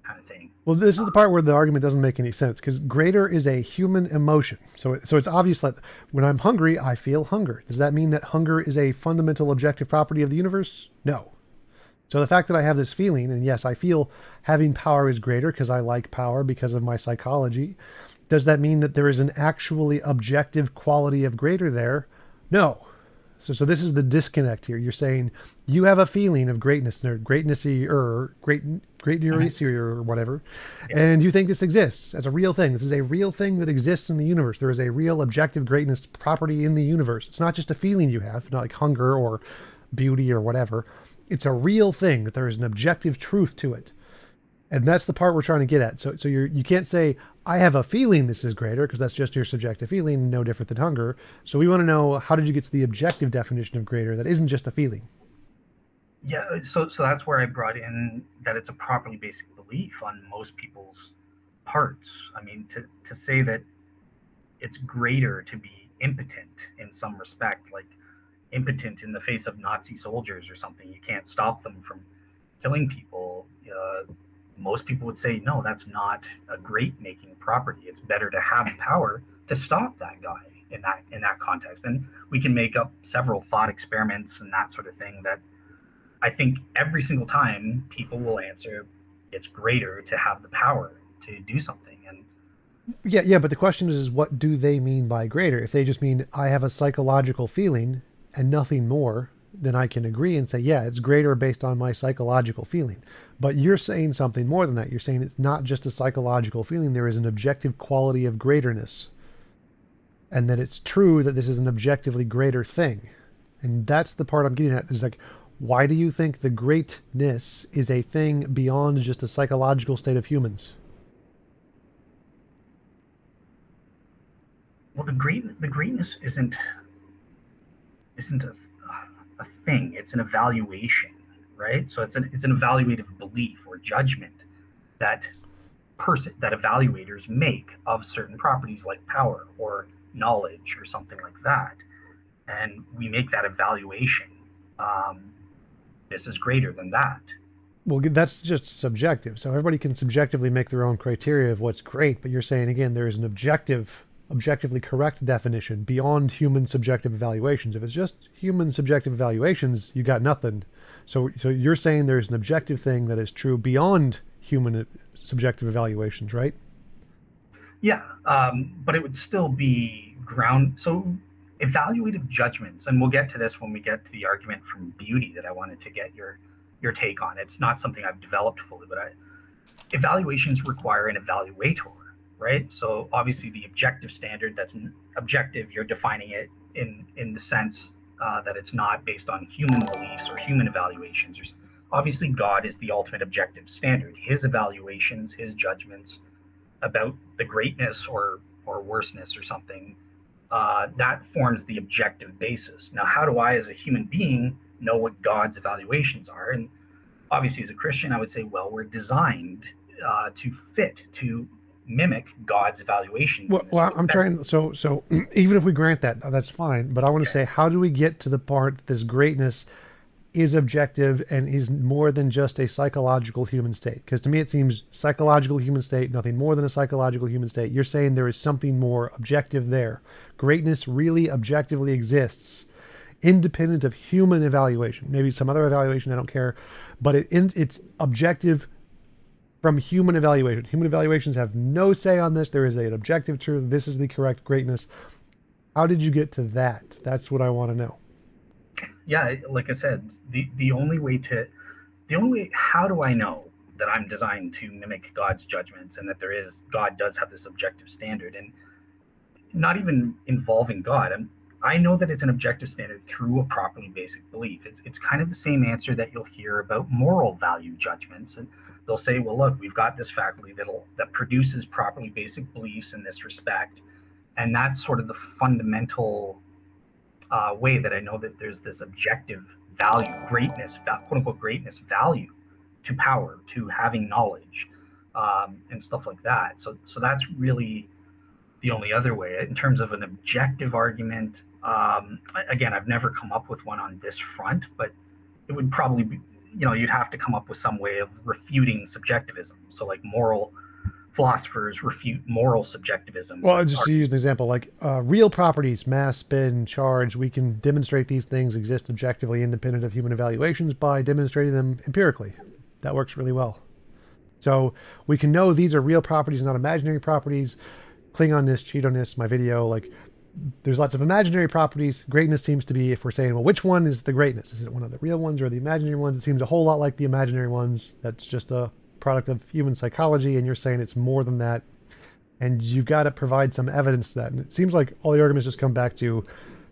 kind of thing. Well, this is the part where the argument doesn't make any sense because greater is a human emotion. So it's obvious that when I'm hungry, I feel hunger. Does that mean that hunger is a fundamental objective property of the universe? No. So the fact that I have this feeling, and yes, I feel having power is greater because I like power because of my psychology. Does that mean that there is an actually objective quality of greater there? No. So this is the disconnect here. You're saying you have a feeling of greatness or greatnessy or Mhm. greatnessy or whatever, Yeah. and you think this exists as a real thing. This is a real thing that exists in the universe. There is a real objective greatness property in the universe. It's not just a feeling you have, not like hunger or beauty or whatever. It's a real thing that there is an objective truth to it. And that's the part we're trying to get at. So you can't say I have a feeling this is greater because that's just your subjective feeling, no different than hunger. So we want to know how did you get to the objective definition of greater that isn't just a feeling? Yeah, so that's where I brought in that it's a properly basic belief on most people's parts. I mean, to say that it's greater to be impotent in some respect, like impotent in the face of Nazi soldiers or something. You can't stop them from killing people. Most people would say, no, that's not a great making property. It's better to have power to stop that guy in that context. And we can make up several thought experiments and that sort of thing that I think every single time people will answer, it's greater to have the power to do something. And Yeah, but the question is what do they mean by greater? If they just mean I have a psychological feeling and nothing more, then I can agree and say, yeah, it's greater based on my psychological feeling. But you're saying something more than that. You're saying it's not just a psychological feeling, there is an objective quality of greaterness. And that it's true that this is an objectively greater thing. And that's the part I'm getting at is like, why do you think the greatness is a thing beyond just a psychological state of humans? well, the greatness isn't a thing. It's an evaluation, right? So it's an evaluative belief or judgment that that evaluators make of certain properties like power or knowledge or something like that, and we make that evaluation. Um, this is greater than that. Well, that's just subjective. So everybody can subjectively make their own criteria of what's great, but you're saying again there is an objectively correct definition beyond human subjective evaluations. If it's just human subjective evaluations, you got nothing. So you're saying there's an objective thing that is true beyond human subjective evaluations, right? Yeah, but it would still be ground. So evaluative judgments, and we'll get to this when we get to the argument from beauty that I wanted to get your take on. It's not something I've developed fully, but evaluations require an evaluator, right? So obviously the objective standard that's objective, you're defining it in the sense that it's not based on human beliefs or human evaluations. Obviously, God is the ultimate objective standard. His evaluations, his judgments about the greatness or worseness or something, that forms the objective basis. Now, how do I, as a human being, know what God's evaluations are? And obviously, as a Christian, I would say, well, we're designed to mimic God's evaluations in this way. I'm trying. So even if we grant that, that's fine. But I want to Okay. say, how do we get to the part that this greatness is objective and is more than just a psychological human state? Because to me, it seems psychological human state, nothing more than a psychological human state. You're saying there is something more objective there. Greatness really objectively exists, independent of human evaluation. Maybe some other evaluation, I don't care, but it's objective from human evaluation. Human evaluations have no say on this. There is an objective truth. This is the correct greatness. How did you get to that? That's what I want to know. Yeah, like I said, the only way how do I know that I'm designed to mimic God's judgments and that God does have this objective standard, and not even involving God. I know that it's an objective standard through a properly basic belief. It's kind of the same answer that you'll hear about moral value judgments. And they'll say, well, look, we've got this faculty that produces properly basic beliefs in this respect. And that's sort of the fundamental way that I know that there's this objective value, greatness, quote unquote, greatness value to power, to having knowledge, and stuff like that. So that's really the only other way. In terms of an objective argument, again, I've never come up with one on this front, but it would probably be, you'd have to come up with some way of refuting subjectivism. So like moral philosophers refute moral subjectivism. Well, just to use an example, like real properties, mass, spin, charge, we can demonstrate these things exist objectively independent of human evaluations by demonstrating them empirically. That works really well. So we can know these are real properties, not imaginary properties. Cling on this, cheat on this, my video, like there's lots of imaginary properties. Greatness seems to be, if we're saying, well, which one is the greatness? Is it one of the real ones or the imaginary ones? It seems a whole lot like the imaginary ones. That's just a product of human psychology, and you're saying it's more than that. And you've got to provide some evidence to that. And it seems like all the arguments just come back to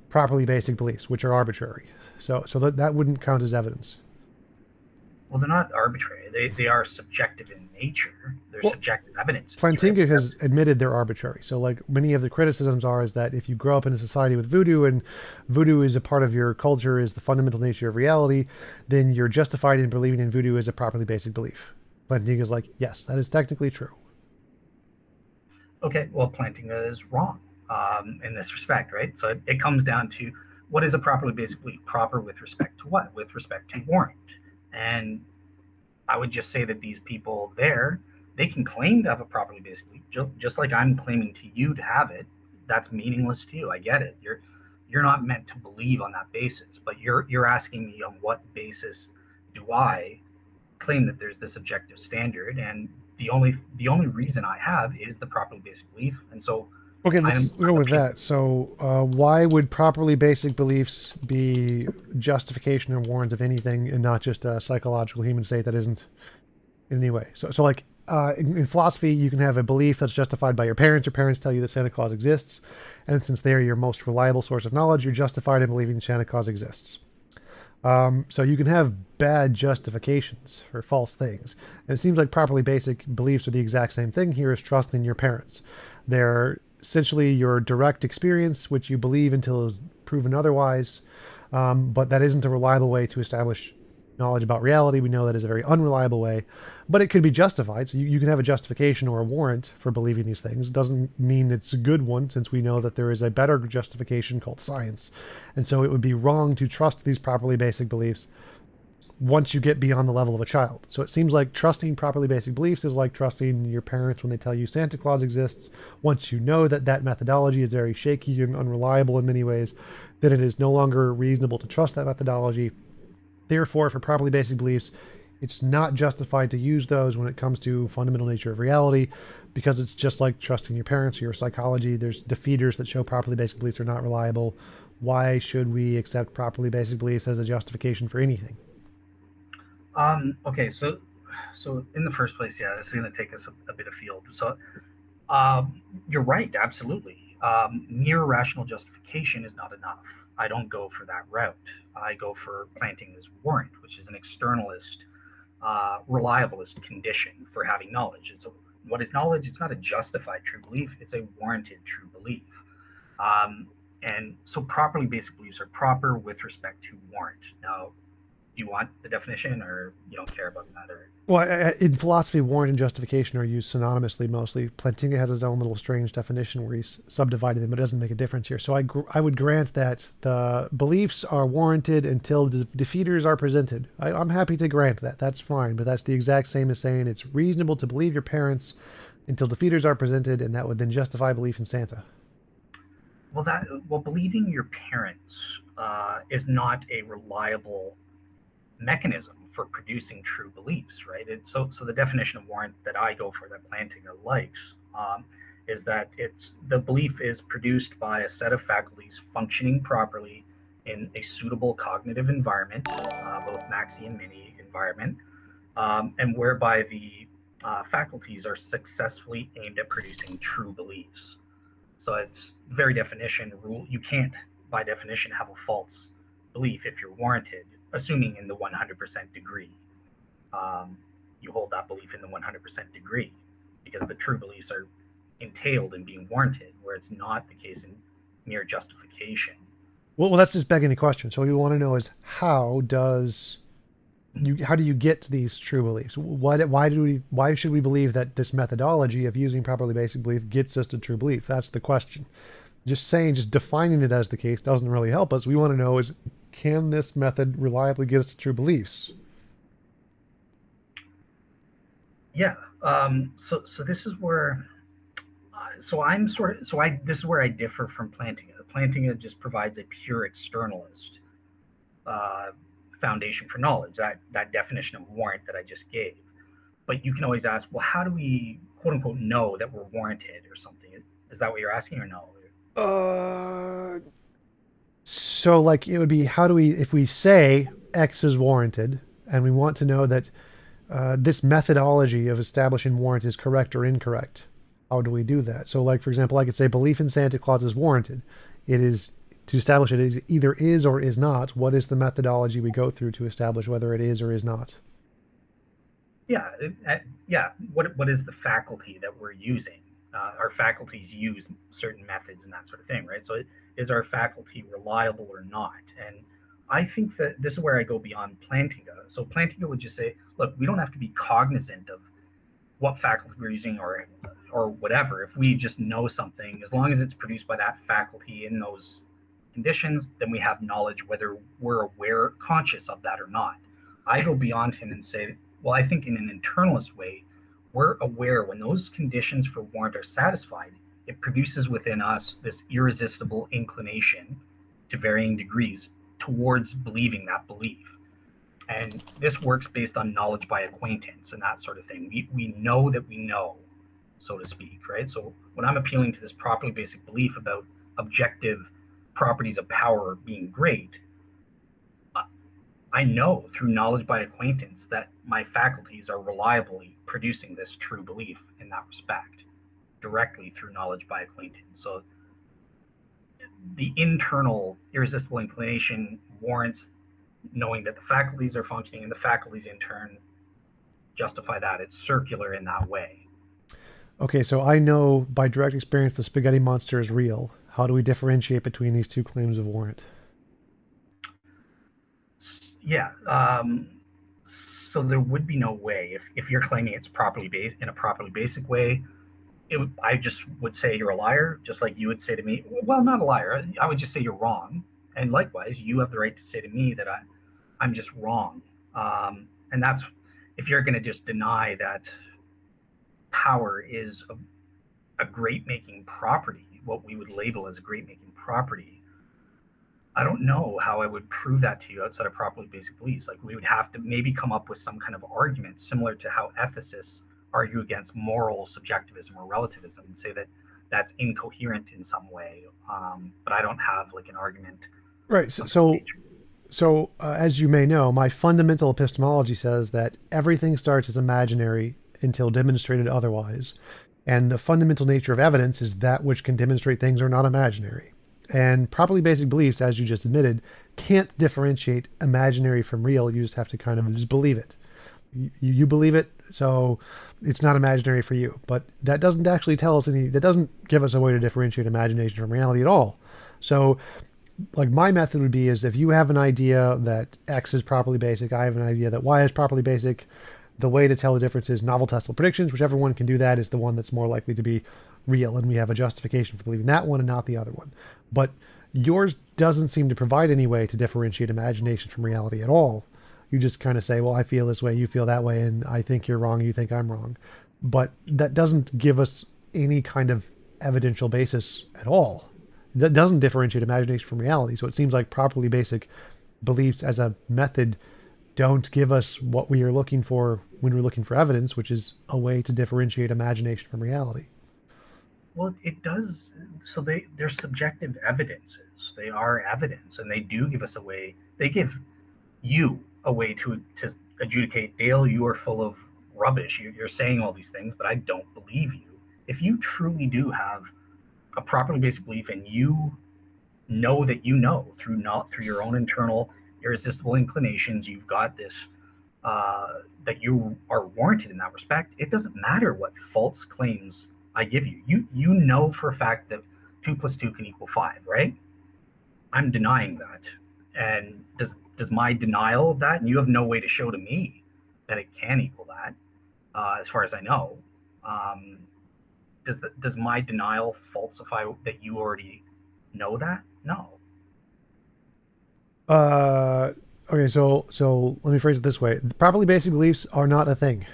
properly basic beliefs, which are arbitrary. So that wouldn't count as evidence. Well, they're not arbitrary. They are subjective in nature. They're subjective evidence. Plantinga has admitted they're arbitrary. So like many of the criticisms is that if you grow up in a society with voodoo and voodoo is a part of your culture, is the fundamental nature of reality, then you're justified in believing in voodoo as a properly basic belief. Plantinga's like, yes, that is technically true. Okay, well, Plantinga is wrong in this respect, right? So it comes down to what is a properly basic belief? Proper with respect to what? With respect to warrant. And I would just say that these people there, they can claim to have a properly basic belief, just like I'm claiming to you to have it. That's meaningless to you. I get it. You're not meant to believe on that basis, but you're asking me on what basis do I claim that there's this objective standard, and the only reason I have is the properly basic belief. And so okay, let's go with that. So why would properly basic beliefs be justification or warrant of anything and not just a psychological human state that isn't in any way? So like in philosophy, you can have a belief that's justified by your parents. Your parents tell you that Santa Claus exists, and since they're your most reliable source of knowledge, you're justified in believing Santa Claus exists. So you can have bad justifications for false things. And it seems like properly basic beliefs are the exact same thing here as trust in your parents. They're essentially your direct experience, which you believe until it's proven otherwise. But that isn't a reliable way to establish knowledge about reality. We know that is a very unreliable way, but it could be justified. So you can have a justification or a warrant for believing these things. It doesn't mean it's a good one, since we know that there is a better justification called science. And so it would be wrong to trust these properly basic beliefs once you get beyond the level of a child. So it seems like trusting properly basic beliefs is like trusting your parents when they tell you Santa Claus exists. Once you know that that methodology is very shaky and unreliable in many ways, then it is no longer reasonable to trust that methodology. Therefore, for properly basic beliefs, it's not justified to use those when it comes to fundamental nature of reality, because it's just like trusting your parents or your psychology. There's defeaters that show properly basic beliefs are not reliable. Why should we accept properly basic beliefs as a justification for anything? Okay, so in the first place, yeah, this is going to take us a bit afield. So you're right, absolutely. Mere rational justification is not enough. I don't go for that route. I go for Plantinga's warrant, which is an externalist, reliabilist condition for having knowledge. And so what is knowledge? It's not a justified true belief. It's a warranted true belief. And so properly basic beliefs are proper with respect to warrant. Now, Do you want the definition, or you don't care about that? Or Well, in philosophy, warrant and justification are used synonymously mostly. Plantinga has his own little strange definition where he's subdivided them, but it doesn't make a difference here. So I would grant that the beliefs are warranted until defeaters are presented. I'm happy to grant that. That's fine, but that's the exact same as saying it's reasonable to believe your parents until defeaters are presented, and that would then justify belief in Santa. believing your parents is not a reliable mechanism for producing true beliefs, right? So the definition of warrant that I go for, that Plantinga likes, is that it's the belief is produced by a set of faculties functioning properly in a suitable cognitive environment, both maxi and mini environment, and whereby the faculties are successfully aimed at producing true beliefs. So it's very definition rule. You can't, by definition, have a false belief if you're warranted, assuming in the 100% degree. You hold that belief in the 100% degree because the true beliefs are entailed in being warranted, where it's not the case in mere justification. Well, that's just begging the question. So what we want to know is how do you get to these true beliefs? Why should we believe that this methodology of using properly basic belief gets us to true belief? That's the question. Just defining it as the case doesn't really help us. We want to know is, can this method reliably get us to true beliefs? Yeah. So this is where this is where I differ from Plantinga. Plantinga just provides a pure externalist uh, foundation for knowledge, that definition of warrant that I just gave. But you can always ask, well, how do we quote unquote know that we're warranted or something? Is that what you're asking, or no? Uh, so like it would be, how do we, if we say X is warranted and we want to know that this methodology of establishing warrant is correct or incorrect, how do we do that? So like, for example, I could say belief in Santa Claus is warranted. It is, to establish it is either is or is not. What is the methodology we go through to establish whether it is or is not? Yeah, yeah. What is the faculty that we're using? Our faculties use certain methods and that sort of thing, right? So is our faculty reliable or not? And I think that this is where I go beyond Plantinga. So Plantinga would just say, look, we don't have to be cognizant of what faculty we're using, or whatever. If we just know something, as long as it's produced by that faculty in those conditions, then we have knowledge whether we're aware, conscious of that or not. I go beyond him and say, well, I think in an internalist way, we're aware when those conditions for warrant are satisfied, it produces within us this irresistible inclination to varying degrees towards believing that belief. And this works based on knowledge by acquaintance and that sort of thing. We know that we know, so to speak, right? So when I'm appealing to this properly basic belief about objective properties of power being great, I know through knowledge by acquaintance that my faculties are reliably producing this true belief in that respect, directly through knowledge by acquaintance. So the internal irresistible inclination warrants knowing that the faculties are functioning, and the faculties in turn justify that. It's circular in that way. Okay, so I know by direct experience the spaghetti monster is real. How do we differentiate between these two claims of warrant? Yeah. So there would be no way if you're claiming it's properly based in a properly basic way. I just would say you're a liar, just like you would say to me, well, not a liar. I would just say you're wrong. And likewise, you have the right to say to me that I'm just wrong. And that's, if you're going to just deny that power is a great making property, what we would label as a great making property, I don't know how I would prove that to you outside of properly basic beliefs. Like, we would have to maybe come up with some kind of argument similar to how ethicists argue against moral subjectivism or relativism and say that that's incoherent in some way. But I don't have like an argument. Right. So as you may know, my fundamental epistemology says that everything starts as imaginary until demonstrated otherwise. And the fundamental nature of evidence is that which can demonstrate things are not imaginary. And properly basic beliefs, as you just admitted, can't differentiate imaginary from real. You just have to kind of just believe it. You believe it, so it's not imaginary for you. But that doesn't actually tell us that doesn't give us a way to differentiate imagination from reality at all. So like my method would be is if you have an idea that X is properly basic, I have an idea that Y is properly basic. The way to tell the difference is novel testable predictions. Whichever one can do that is the one that's more likely to be real, and we have a justification for believing that one and not the other one. But yours doesn't seem to provide any way to differentiate imagination from reality at all. You just kind of say, well, I feel this way, you feel that way, and I think you're wrong, you think I'm wrong. But that doesn't give us any kind of evidential basis at all. That doesn't differentiate imagination from reality. So it seems like properly basic beliefs as a method don't give us what we are looking for when we're looking for evidence, which is a way to differentiate imagination from reality. Well, it does. So they're subjective evidences. They are evidence, and they do give us a way. They give you a way to adjudicate. Dale, you are full of rubbish. You're saying all these things, but I don't believe you. If you truly do have a properly basic belief, and you know that you know through not through your own internal irresistible inclinations, you've got this that you are warranted in that respect. It doesn't matter what false claims I give you. You know for a fact that 2 + 2 can equal 5, right? I'm denying that, and does my denial of that, and you have no way to show to me that it can equal that, as far as I know. Um, does my denial falsify that you already know that? No. Uh, okay, so let me phrase it this way: properly basic beliefs are not a thing.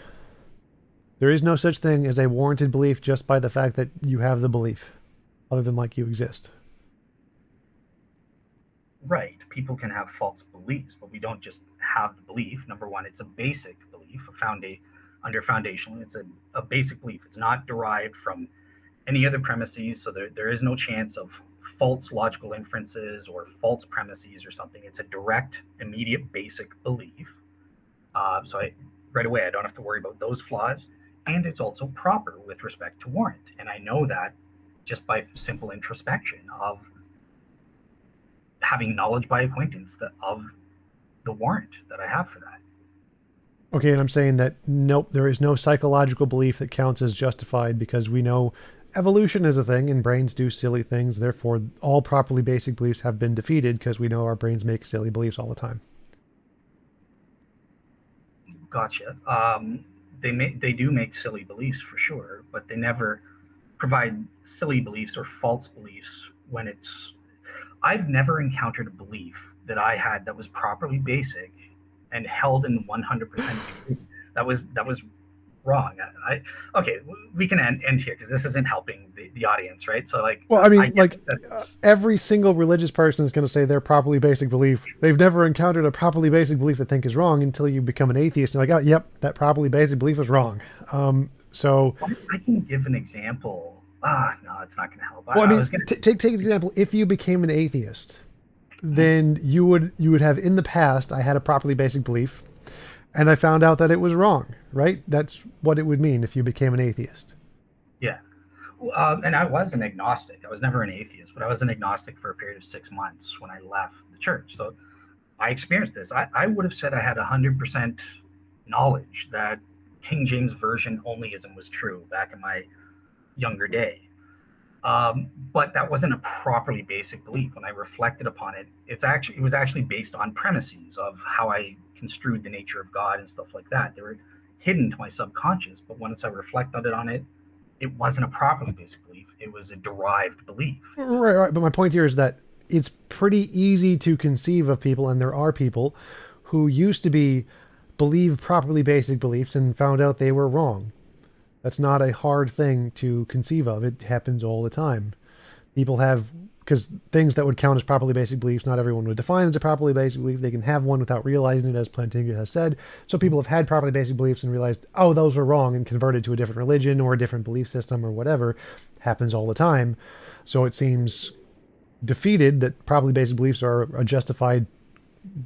There is no such thing as a warranted belief just by the fact that you have the belief, other than like you exist. Right. People can have false beliefs, but we don't just have the belief. Number one, it's a basic belief, under foundational. It's a basic belief. It's not derived from any other premises, so there is no chance of false logical inferences or false premises or something. It's a direct, immediate, basic belief. Right away, I don't have to worry about those flaws. And it's also proper with respect to warrant. And I know that just by simple introspection of having knowledge by acquaintance of the warrant that I have for that. Okay, and I'm saying that nope, there is no psychological belief that counts as justified because we know evolution is a thing and brains do silly things. Therefore, all properly basic beliefs have been defeated because we know our brains make silly beliefs all the time. Gotcha. They do make silly beliefs for sure, but they never provide silly beliefs or false beliefs when it's. I've never encountered a belief that I had that was properly basic and held in 100% degree. That was wrong. Okay, we can end here because this isn't helping the audience, right? So like, Well, I I mean, get like that. every single religious person is going to say their properly basic belief. They've never encountered a properly basic belief they think is wrong until you become an atheist. And you're like, oh, yep, that properly basic belief is wrong. So, I can give an example. No, it's not going to help. well, I I mean, was going to. take an example. If you became an atheist, then you would have in the past. I had a properly basic belief, and I found out that it was wrong. Right? That's what it would mean if you became an atheist. Yeah. And I was an agnostic. I was never an atheist, but I was an agnostic for a period of 6 months when I left the church. So I experienced this. I would have said I had 100% knowledge that King James Version onlyism was true back in my younger day. But that wasn't a properly basic belief. When I reflected upon it, it was actually based on premises of how I construed the nature of God and stuff like that. They were hidden to my subconscious, but once I reflected on it, it wasn't a properly basic belief. It was a derived belief. Right, right. But my point here is that it's pretty easy to conceive of people, and there are people who used to believe properly basic beliefs and found out they were wrong. That's not a hard thing to conceive of. It happens all the time. People have, because things that would count as properly basic beliefs, not everyone would define as a properly basic belief. They can have one without realizing it, as Plantinga has said. So people have had properly basic beliefs and realized, oh, those were wrong, and converted to a different religion or a different belief system or whatever. Happens all the time. So it seems defeated that properly basic beliefs are a justified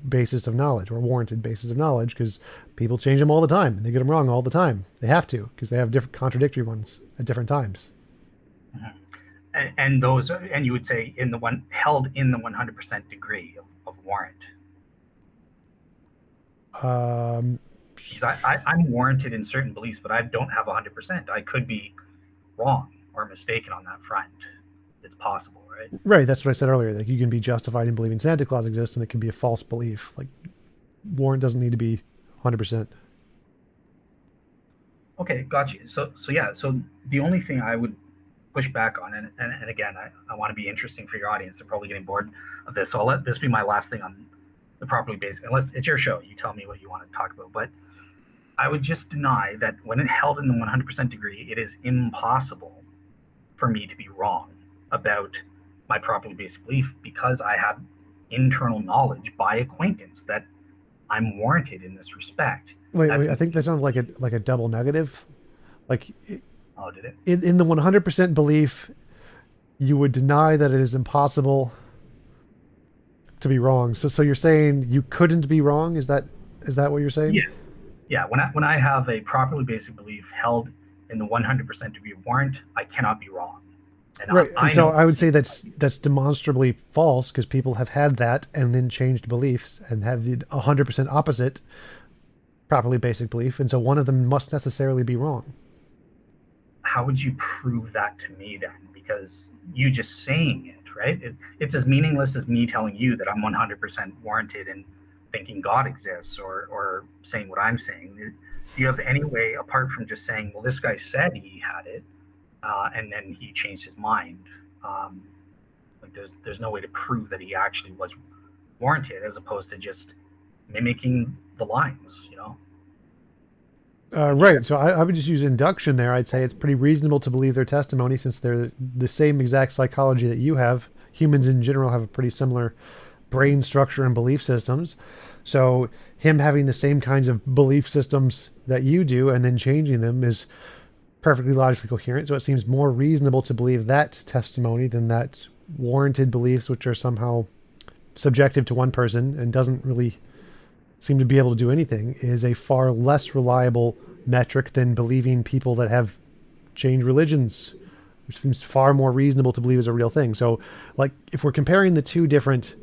basis of knowledge or warranted basis of knowledge because people change them all the time and they get them wrong all the time. They have to because they have different contradictory ones at different times. Mhm. And those, and you would say in the one held in the 100% degree of warrant. Um, Because I'm warranted in certain beliefs, but I don't have 100%. I could be wrong or mistaken on that front. it's possible, right? Right. That's what I said earlier. Like you can be justified in believing Santa Claus exists, and it can be a false belief. Like warrant doesn't need to be 100%. Okay, got you. So yeah, so the only thing I would push back on, and again, I want to be interesting for your audience. They're probably getting bored of this, so I'll let this be my last thing on the properly basic. Unless it's your show, you tell me what you want to talk about. But I would just deny that when it held in the 100% degree, it is impossible for me to be wrong about my properly basic belief because I have internal knowledge by acquaintance that I'm warranted in this respect. Wait, That's wait. I think that sounds like a double negative. Like oh, did it? in the 100% belief, you would deny that it is impossible to be wrong. So you're saying you couldn't be wrong? Is that what you're saying? Yeah, yeah. When I have a properly basic belief held in the 100% degree of warrant, I cannot be wrong, and Right. And I so know I would this. say that's demonstrably false because people have had that and then changed beliefs and have the 100% opposite properly basic belief, and so one of them must necessarily be wrong. How would you prove that to me then? Because you just saying it, right? It's as meaningless as me telling you that I'm 100% warranted in thinking God exists or saying what I'm saying. Do you have any way, apart from just saying, well, this guy said he had it, and then he changed his mind? Um, like there's no way to prove that he actually was warranted as opposed to just mimicking the lines, you know? Like you said, Right. So I would just use induction there. I'd say it's pretty reasonable to believe their testimony since they're the same exact psychology that you have. Humans in general have a pretty similar brain structure and belief systems. So him having the same kinds of belief systems that you do and then changing them is perfectly logically coherent. So it seems more reasonable to believe that testimony than that warranted beliefs, which are somehow subjective to one person and doesn't really seem to be able to do anything, is a far less reliable metric than believing people that have changed religions, which seems far more reasonable to believe is a real thing. So, like, if we're comparing the two different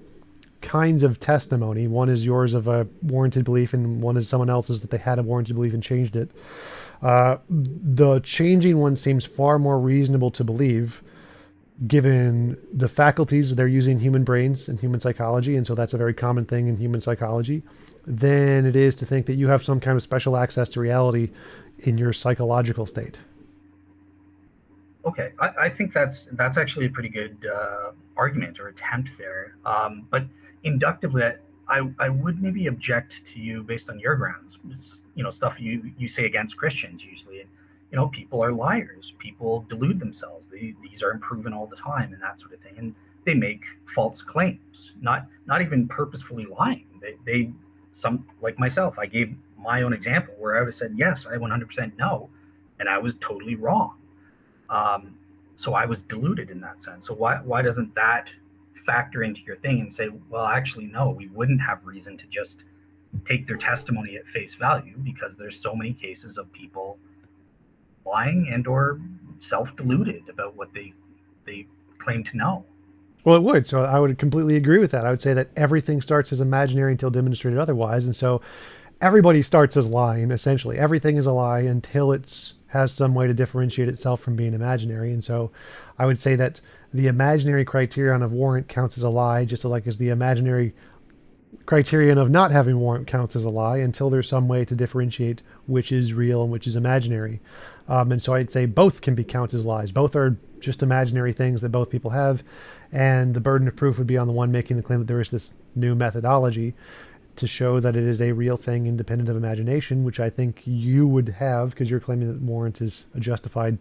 kinds of testimony, one is yours of a warranted belief, and one is someone else's that they had a warranted belief and changed it. The changing one seems far more reasonable to believe given the faculties they're using human brains and human psychology, and so that's a very common thing in human psychology, than it is to think that you have some kind of special access to reality in your psychological state. okay, I think that's actually a pretty good argument or attempt there. But inductively, I would maybe object to you based on your grounds. You know, stuff you say against Christians usually. And, you know, people are liars. People delude themselves. These are proven all the time and that sort of thing. And they make false claims, not even purposefully lying. They some like myself. I gave my own example where I was said yes, I 100% know, and I was totally wrong. Um, so I was deluded in that sense. So why doesn't that factor into your thing and say, well, actually, no, we wouldn't have reason to just take their testimony at face value because there's so many cases of people lying and or self-deluded about what they claim to know. Well, it would. So I would completely agree with that. I would say that everything starts as imaginary until demonstrated otherwise. And so everybody starts as lying, essentially. Everything is a lie until it's has some way to differentiate itself from being imaginary. And so I would say that the imaginary criterion of warrant counts as a lie, just like as the imaginary criterion of not having warrant counts as a lie until there's some way to differentiate which is real and which is imaginary. And so I'd say both can be counted as lies. Both are just imaginary things that both people have. And the burden of proof would be on the one making the claim that there is this new methodology to show that it is a real thing independent of imagination, which I think you would have because you're claiming that warrant is a justified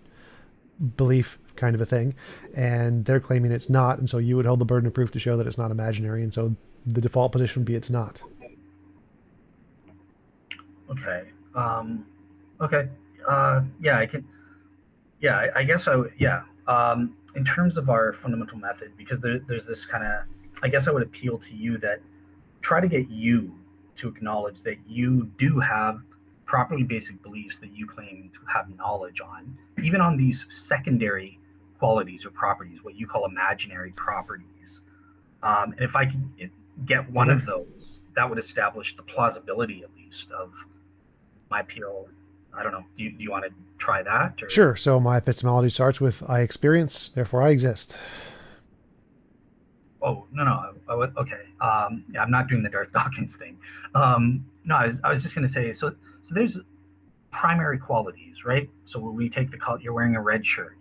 belief kind of a thing. And they're claiming it's not. And so you would hold the burden of proof to show that it's not imaginary. And so the default position would be it's not. Okay. Okay. Yeah, I can. Yeah, I guess I would. Yeah. In terms of our fundamental method, because there's this kind of, I guess I would appeal to you that try to get you to acknowledge that you do have properly basic beliefs that you claim to have knowledge on, even on these secondary qualities or properties, what you call imaginary properties. And if I can get one Mm-hmm. of those, that would establish the plausibility, at least, of my appeal. I don't know. Do you want to try that or? Sure. So my epistemology starts with I experience, therefore I exist. Oh, no, no. Okay. Yeah, I'm not doing the Darth Dawkins thing. No, I was just going to say, so there's primary qualities, right? So when we take the color, you're wearing a red shirt.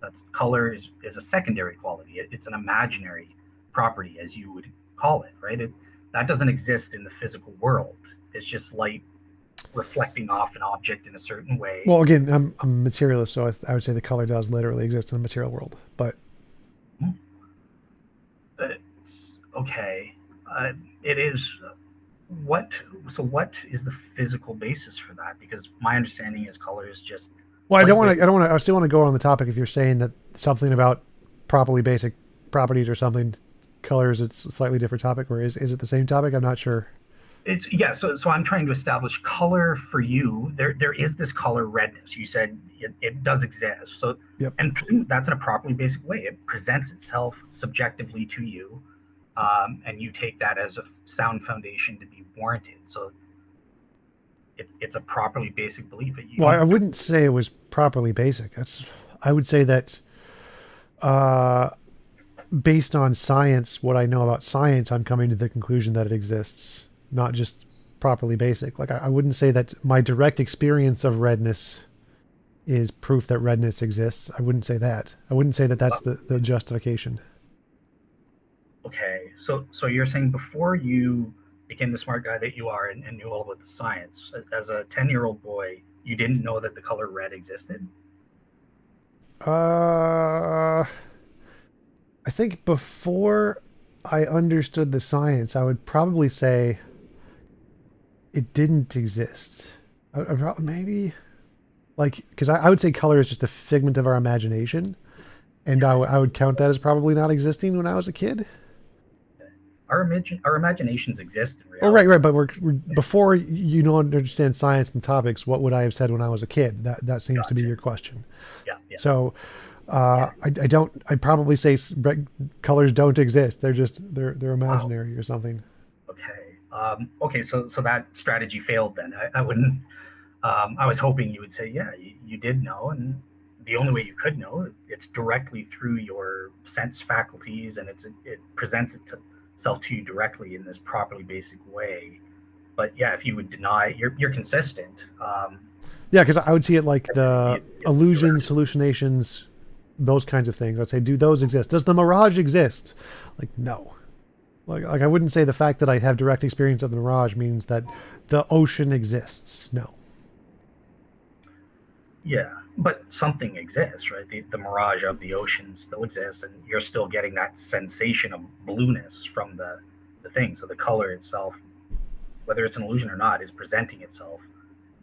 That's color is a secondary quality. It's an imaginary property, as you would call it, right? That doesn't exist in the physical world. It's just light reflecting off an object in a certain way. Well, again, I'm a materialist, so I would say the color does literally exist in the material world. But It's okay. It is what. So what is the physical basis for that? Because my understanding is color is just well, I don't light want wave. to. I don't want to. I still want to go on the topic. If you're saying that something about properly basic properties or something, colors, it's a slightly different topic. Or is it the same topic? I'm not sure. It's yeah. So I'm trying to establish color for you. There is this color redness. You said it does exist. So Yep. and that's in a properly basic way. It presents itself subjectively to you, and you take that as a sound foundation to be warranted. So it's a properly basic belief that you Well, I don't. wouldn't say it was properly basic. That's. I would say that, uh, based on science, what I know about science, I'm coming to the conclusion that it exists, not just properly basic. Like I wouldn't say that my direct experience of redness is proof that redness exists. I wouldn't say that. I wouldn't say that that's the justification. Okay, so you're saying before you became the smart guy that you are and knew all about the science, as a 10-year-old boy, you didn't know that the color red existed? Uh, I think before I understood the science, I would probably say it didn't exist. Maybe like because I would say color is just a figment of our imagination, and I would count that as probably not existing when I was a kid. Our imaginations exist in Oh, right, reality. right. But we're before you know understand science and topics. What would I have said when I was a kid? That seems to be Gotcha. your question. Yeah, yeah, So yeah. I don't. I'd probably say colors don't exist. They're Wow. imaginary or something. Okay. Okay. So that strategy failed then. I wouldn't. I was hoping you would say, yeah, you did know, and the only way you could know it's directly through your sense faculties, and it presents itself to you directly in this properly basic way. But yeah, if you would deny, you're consistent. Yeah, because I would see it like And to see the it illusions, directly. hallucinations, those kinds of things. I'd say, do those exist? Does the mirage exist? Like, no. Like I wouldn't say the fact that I have direct experience of the mirage means that the ocean exists. No. Yeah, but something exists, right? The mirage of the ocean still exists, and you're still getting that sensation of blueness from the thing. So the color itself, whether it's an illusion or not, is presenting itself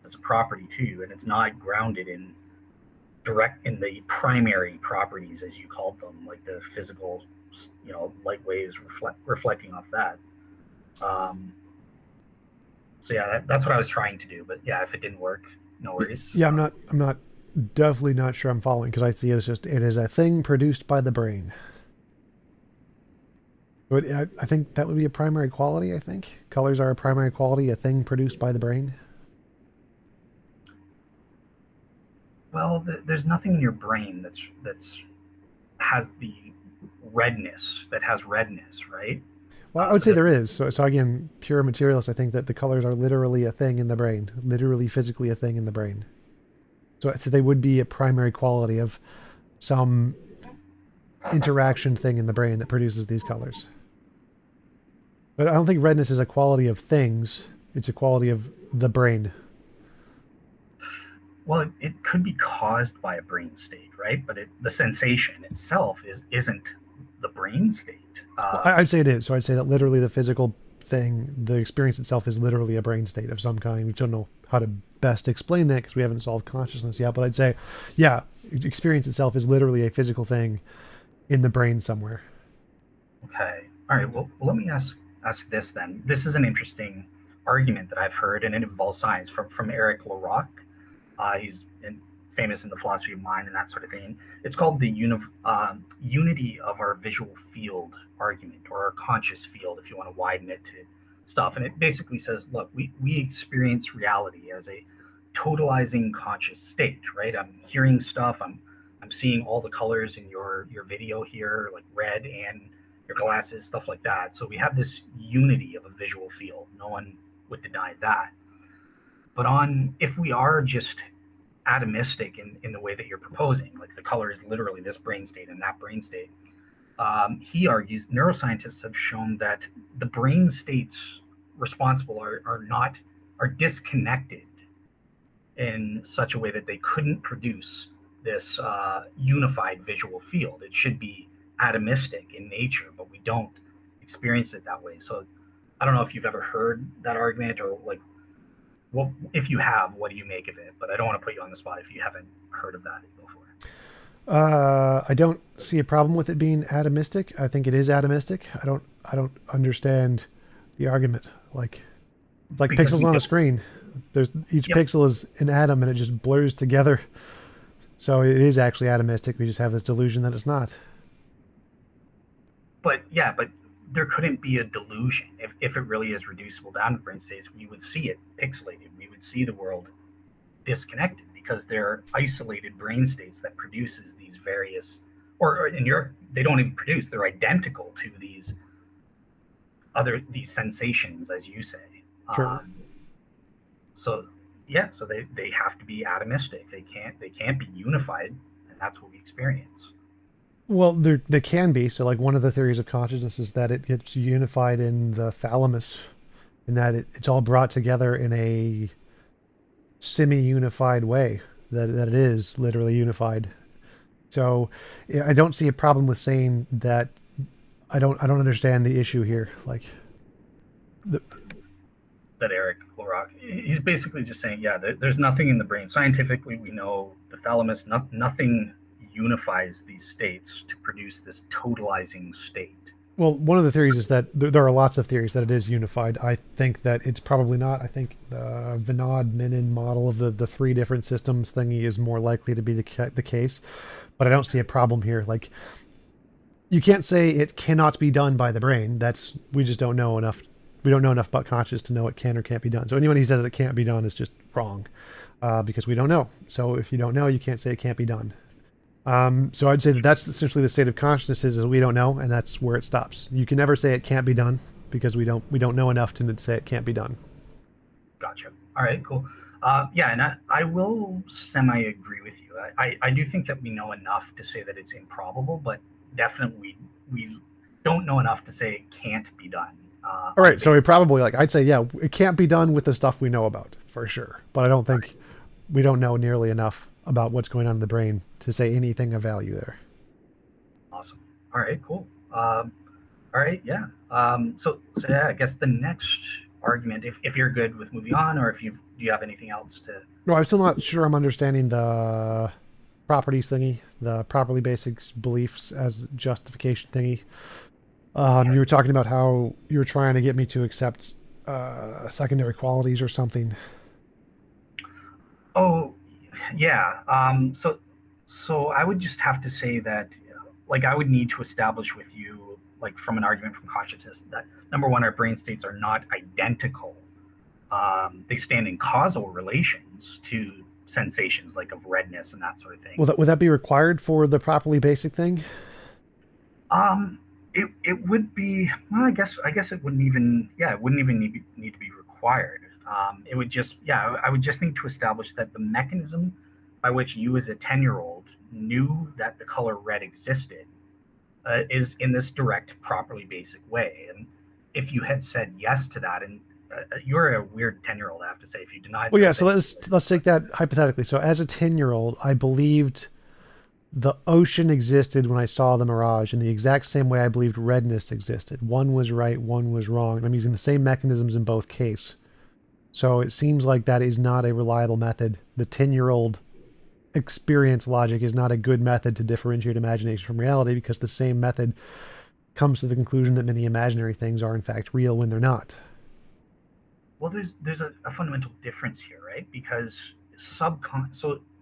as a property to you, and it's not grounded in the primary properties as you called them, like the physical, light waves reflecting off that. Um, so yeah, that's what I was trying to do. But yeah, if it didn't work, no worries. Yeah, I'm not. Definitely not sure I'm following because I see it as just it is a thing produced by the brain. But I think that would be a primary quality. I think colors are a primary quality, a thing produced by the brain. Well, there's nothing in your brain that's has the redness, right? Well, I would So say this, there is. So again, pure materialist. I think that the colors are literally a thing in the brain, literally physically a thing in the brain. So they would be a primary quality of some interaction thing in the brain that produces these colors. But I don't think redness is a quality of things. It's a quality of the brain. well, it could be caused by a brain state, right? But the sensation itself isn't the brain state. Well, I'd say it is. So I'd say that literally the physical thing, the experience itself is literally a brain state of some kind. We don't know how to best explain that because we haven't solved consciousness yet. But I'd say, yeah, experience itself is literally a physical thing in the brain somewhere. Okay. All right. Well, let me ask this then. This is an interesting argument that I've heard, and it involves science from Eric LaRock. He's famous in the philosophy of mind and that sort of thing. It's called the unity of our visual field argument, or our conscious field, if you want to widen it to stuff. And it basically says, look, we experience reality as a totalizing conscious state, right? I'm hearing stuff. I'm seeing all the colors in your video here, like red and your glasses, stuff like that. So we have this unity of a visual field. No one would deny that. But on if we are just atomistic in the way that you're proposing, like the color is literally this brain state and that brain state, he argues neuroscientists have shown that the brain states responsible are disconnected in such a way that they couldn't produce this unified visual field. It should be atomistic in nature, but we don't experience it that way. So I don't know if you've ever heard that argument, or like, well, if you have, what do you make of it? But I don't want to put you on the spot if you haven't heard of that before. I don't see a problem with it being atomistic. I think it is atomistic. I don't understand the argument. Like Because pixels we on a don't, screen. There's each yep. pixel is an atom and it just blurs together. So it is actually atomistic. We just have this delusion that it's not. But yeah, but there couldn't be a delusion if it really is reducible down to brain states. We would see it pixelated. We would see the world disconnected because they're isolated brain states that produces these various, or in your, they don't even produce. They're identical to these sensations, as you say. Sure. So yeah, so they have to be atomistic. They can't be unified, and that's what we experience. Well, there can be. So, like, one of the theories of consciousness is that it gets unified in the thalamus, in that it's all brought together in a semi-unified way. That it is literally unified. So, yeah, I don't see a problem with saying that. I don't understand the issue here. Like, the, That Eric Lorock, he's basically just saying, yeah, there's nothing in the brain. Scientifically, we know the thalamus, nothing unifies these states to produce this totalizing state. well, one of the theories is that there are lots of theories that it is unified. I think that it's probably not. I think the Vinod-Menon model of the three different systems thingy is more likely to be the case. But I don't see a problem here. Like, you can't say it cannot be done by the brain. We just don't know enough. We don't know enough about consciousness to know it can or can't be done. So anyone who says it can't be done is just wrong, because we don't know. So if you don't know, you can't say it can't be done. So I'd say that that's essentially the state of consciousness is we don't know, and that's where it stops. You can never say it can't be done because we don't know enough to say it can't be done. Gotcha. All right, cool. Yeah, and I will semi agree with you. I do think that we know enough to say that it's improbable, but definitely we don't know enough to say it can't be done. All right, so we probably I'd say yeah, it can't be done with the stuff we know about for sure, but I don't think we don't know nearly enough about what's going on in the brain to say anything of value there. Awesome. All right, cool. All right, yeah. So yeah, I guess the next argument, if you're good with moving on, or if do you have anything else to? No, I'm still not sure I'm understanding the properties thingy, the properly basic beliefs as justification thingy. You were talking about how you were trying to get me to accept secondary qualities or something. Oh, yeah. So I would just have to say that, like, I would need to establish with you, like, from an argument from consciousness, that number one, our brain states are not identical. They stand in causal relations to sensations, like of redness and that sort of thing. Would that be required for the properly basic thing? It would be. Well, I guess it wouldn't even. Yeah, it wouldn't even need to be required. It would just. Yeah, I would just need to establish that the mechanism by which you, as a 10-year-old, knew that the color red existed is in this direct, properly basic way. And if you had said yes to that, and you're a weird 10-year-old, I have to say, if you denied. Well, yeah. So let's take that hypothetically. So as a 10-year-old, I believed the ocean existed when I saw the mirage in the exact same way I believed redness existed. One was right, one was wrong. I'm using the same mechanisms in both cases. So it seems like that is not a reliable method. The 10-year-old experience logic is not a good method to differentiate imagination from reality, because the same method comes to the conclusion that many imaginary things are in fact real when they're not. Well, there's a fundamental difference here, right? Because so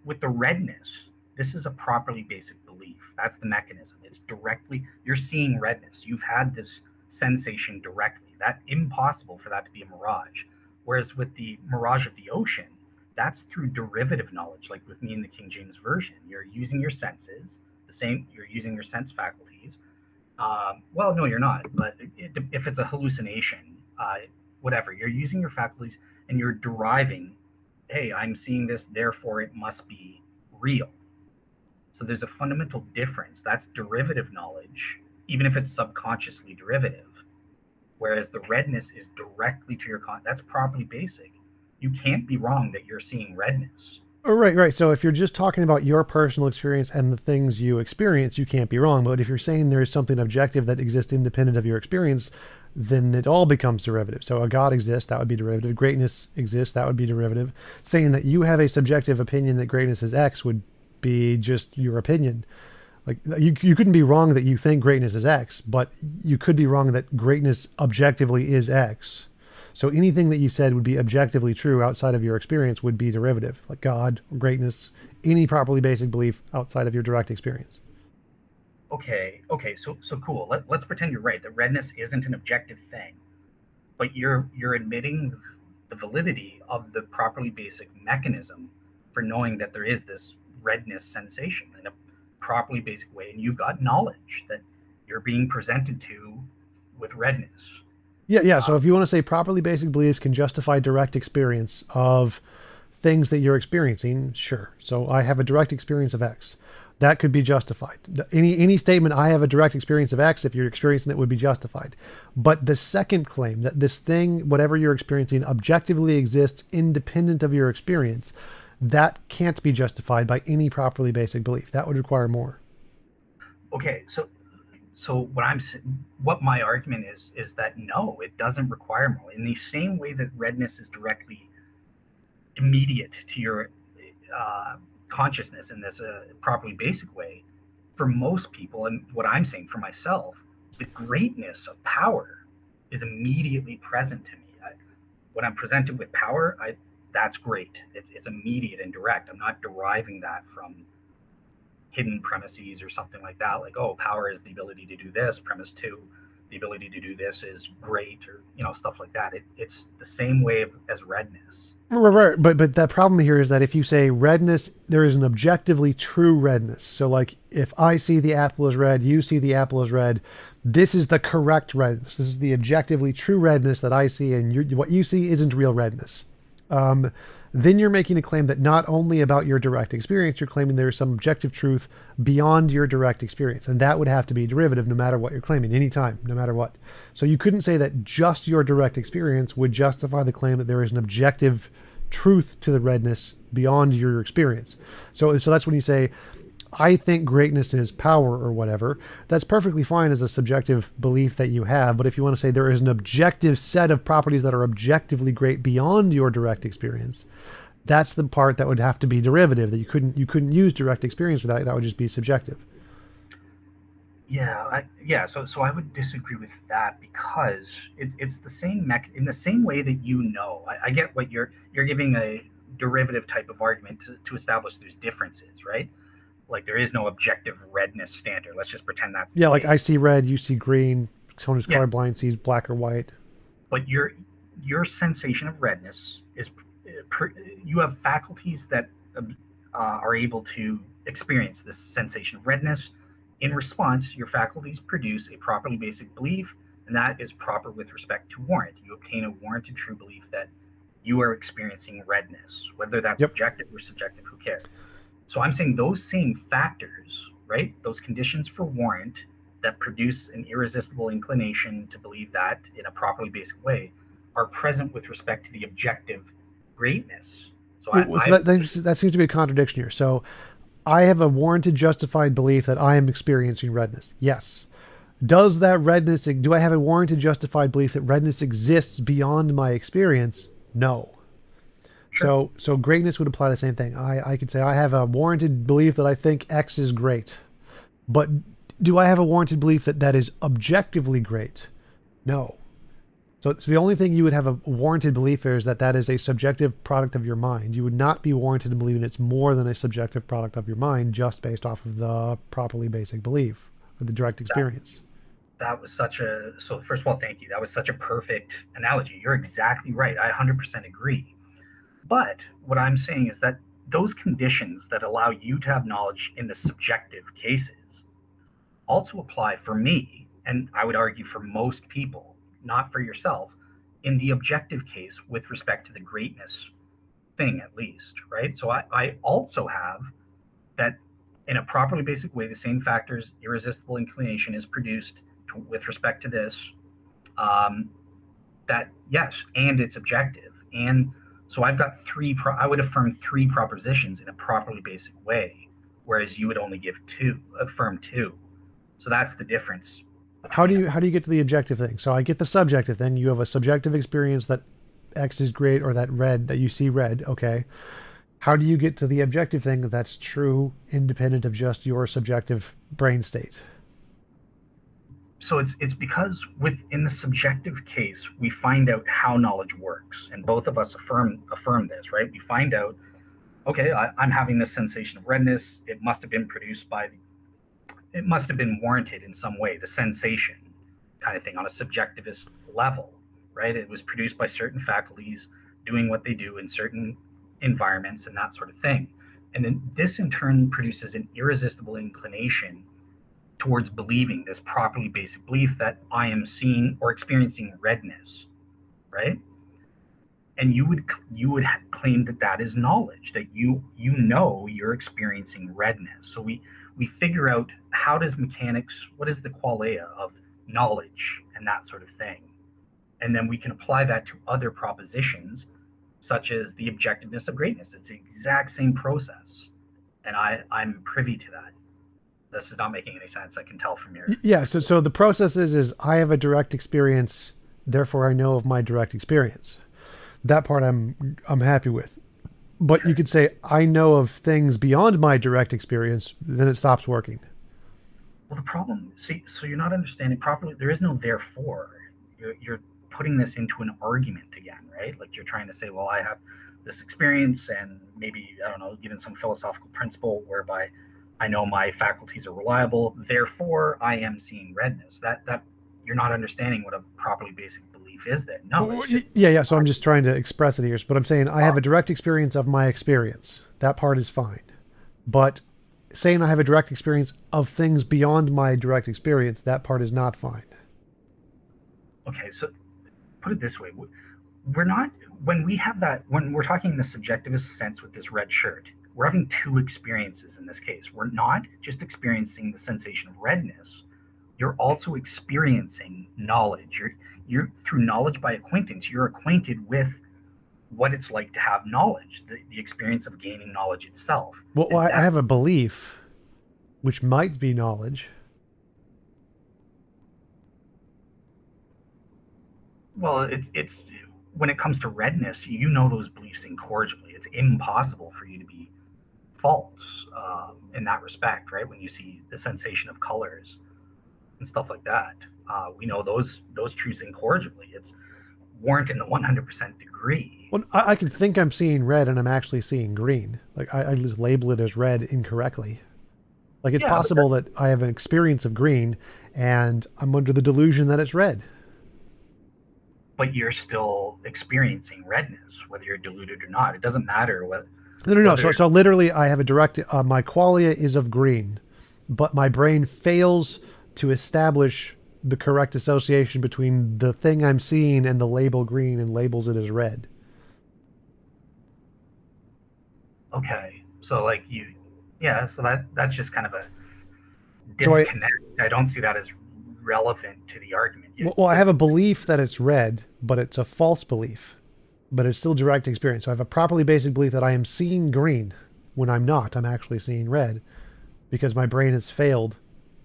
with the redness, this is a properly basic belief. That's the mechanism. It's directly, you're seeing redness. You've had this sensation directly. That impossible for that to be a mirage. Whereas with the mirage of the ocean, that's through derivative knowledge, like with me in the King James Version. You're using your senses, you're using your sense faculties, Well, no, you're not. But if it's a hallucination, whatever, you're using your faculties and you're deriving, hey, I'm seeing this, therefore it must be real. So there's a fundamental difference. That's derivative knowledge, even if it's subconsciously derivative. Whereas the redness is directly to your that's properly basic. You can't be wrong that you're seeing redness. Oh, right, right. So if you're just talking about your personal experience and the things you experience, you can't be wrong. But if you're saying there is something objective that exists independent of your experience, then it all becomes derivative. So a God exists, that would be derivative. Greatness exists, that would be derivative. Saying that you have a subjective opinion that greatness is X would be just your opinion. Like you couldn't be wrong that you think greatness is X, but you could be wrong that greatness objectively is X. So anything that you said would be objectively true outside of your experience would be derivative, like God, greatness, any properly basic belief outside of your direct experience. Okay, so cool. Let's pretend you're right. That redness isn't an objective thing, but you're admitting the validity of the properly basic mechanism for knowing that there is this redness sensation in a properly basic way, and you've got knowledge that you're being presented to with redness. Yeah, yeah. Uh, So if you want to say properly basic beliefs can justify direct experience of things that you're experiencing, sure. So I have a direct experience of X. That could be justified. Any statement I have a direct experience of X, if you're experiencing it, would be justified. But the second claim that this thing, whatever you're experiencing, objectively exists independent of your experience, that can't be justified by any properly basic belief. That would require more. okay, so what my argument is that no, it doesn't require more. In the same way that redness is directly immediate to your uh, consciousness in this properly basic way, for most people, and what I'm saying for myself, the greatness of power is immediately present to me. When I'm presented with power, that's great. It's immediate and direct. I'm not deriving that from hidden premises or something like that. Like, oh, power is the ability to do this. Premise two, the ability to do this is great, or stuff like that. It's the same way as redness. Right, It's right. But that problem here is that if you say redness, there is an objectively true redness. So like if I see the apple as red, you see the apple as red, this is the correct redness. This is the objectively true redness that I see, and what you see isn't real redness. Um, then you're making a claim that not only about your direct experience, you're claiming there is some objective truth beyond your direct experience. And that would have to be derivative no matter what you're claiming, anytime, no matter what. So you couldn't say that just your direct experience would justify the claim that there is an objective truth to the redness beyond your experience. So that's when you say, I think greatness is power or whatever. That's perfectly fine as a subjective belief that you have. But if you want to say there is an objective set of properties that are objectively great beyond your direct experience, that's the part that would have to be derivative. That you couldn't use direct experience for that. That would just be subjective. yeah. So I would disagree with that because it's the same in the same way that I get what you're giving a derivative type of argument to establish there's differences, right? Like there is no objective redness standard. Let's just pretend that's the Yeah, like I case. see red, you see green. Someone who's Yeah, colorblind sees black or white. but your sensation of redness is you have faculties that are able to experience this sensation of redness. In response, your faculties produce a properly basic belief, and that is proper with respect to warrant. You obtain a warranted true belief that you are experiencing redness, whether that's Yep. objective or subjective, who cares? So I'm saying those same factors, right? Those conditions for warrant that produce an irresistible inclination to believe that in a properly basic way are present with respect to the objective greatness. So So that seems to be a contradiction here. So I have a warranted, justified belief that I am experiencing redness. Yes. Does that redness, do I have a warranted, justified belief that redness exists beyond my experience? No. sure. So greatness would apply the same thing. I could say I have a warranted belief that I think X is great. But do I have a warranted belief that that is objectively great? No. So the only thing you would have a warranted belief is that that is a subjective product of your mind. You would not be warranted in believing it's more than a subjective product of your mind just based off of the properly basic belief or the direct That experience. that was such a so first of all, thank you. That was such a perfect analogy. You're exactly right. I 100% agree. But what I'm saying is that those conditions that allow you to have knowledge in the subjective cases also apply for me and I would argue for most people, not for yourself, in the objective case with respect to the greatness thing, at least, right? So I also have that in a properly basic way, the same factors, irresistible inclination, is produced with respect to this. Um, that yes, and it's objective, and so I've got I would affirm three propositions in a properly basic way, whereas you would only affirm two. So that's the difference How do between you them. how do you get to the objective thing? So I get the subjective thing. You have a subjective experience that X is great, or that you see red. Okay. How do you get to the objective thing that's true, independent of just your subjective brain state? So it's because within the subjective case we find out how knowledge works, and both of us affirm this, right? We find out, okay, I'm having this sensation of redness. It must have been warranted in some way, the sensation kind of thing on a subjectivist level, right? It was produced by certain faculties doing what they do in certain environments and that sort of thing. And then this in turn produces an irresistible inclination towards believing this properly basic belief that I am seeing or experiencing redness, right? And you would claim that that is knowledge, that you know you're experiencing redness. So we figure out how does mechanics, what is the qualia of knowledge and that sort of thing, and then we can apply that to other propositions such as the objectiveness of greatness. It's the exact same process, and I'm privy to that. This is not making any sense, I can tell from your Yeah. So the process is I have a direct experience, therefore I know of my direct experience. That part I'm happy with. But you sure. could say I know of things beyond my direct experience, then it stops working. Well, the problem, see, so you're not understanding properly. There is no therefore. You're putting this into an argument again, right? Like you're trying to say, well, I have this experience, and maybe, I don't know, given some philosophical principle whereby I know my faculties are reliable, therefore I am seeing redness. That you're not understanding what a properly basic belief is. Then no, it's just Yeah. So I'm just trying to express it here. But I'm saying I have uh, a direct experience of my experience. That part is fine. But saying I have a direct experience of things beyond my direct experience, that part is not fine. okay. So put it this way: we're not when we have that when we're talking in the subjectivist sense with this red shirt, we're having two experiences in this case. We're not just experiencing the sensation of redness, you're also experiencing knowledge. You're through knowledge by acquaintance, you're acquainted with what it's like to have knowledge, the experience of gaining knowledge itself. Well, And I that, have a belief, which might be knowledge. well, it's when it comes to redness, you know those beliefs incorrigibly. It's impossible for you to be false in that respect, right? When you see the sensation of colors and stuff like that, we know those truths incorrigibly. It's warrant in the 100% degree. Well, I can think I'm seeing red and I'm actually seeing green. Like I just label it as red incorrectly. Like it's Yeah, but possible that I have an experience of green and I'm under the delusion that it's red. you're still experiencing redness, whether you're deluded or not. It doesn't matter No. So whether so literally, I have a direct. My qualia is of green, but my brain fails to establish the correct association between the thing I'm seeing and the label green and labels it as red. okay. So like yeah. So that's just kind of a So disconnect. I don't see that as relevant to the argument. well, I have a belief that it's red, but it's a false belief. But it's still direct experience. So I have a properly basic belief that I am seeing green when I'm not. I'm actually seeing red because my brain has failed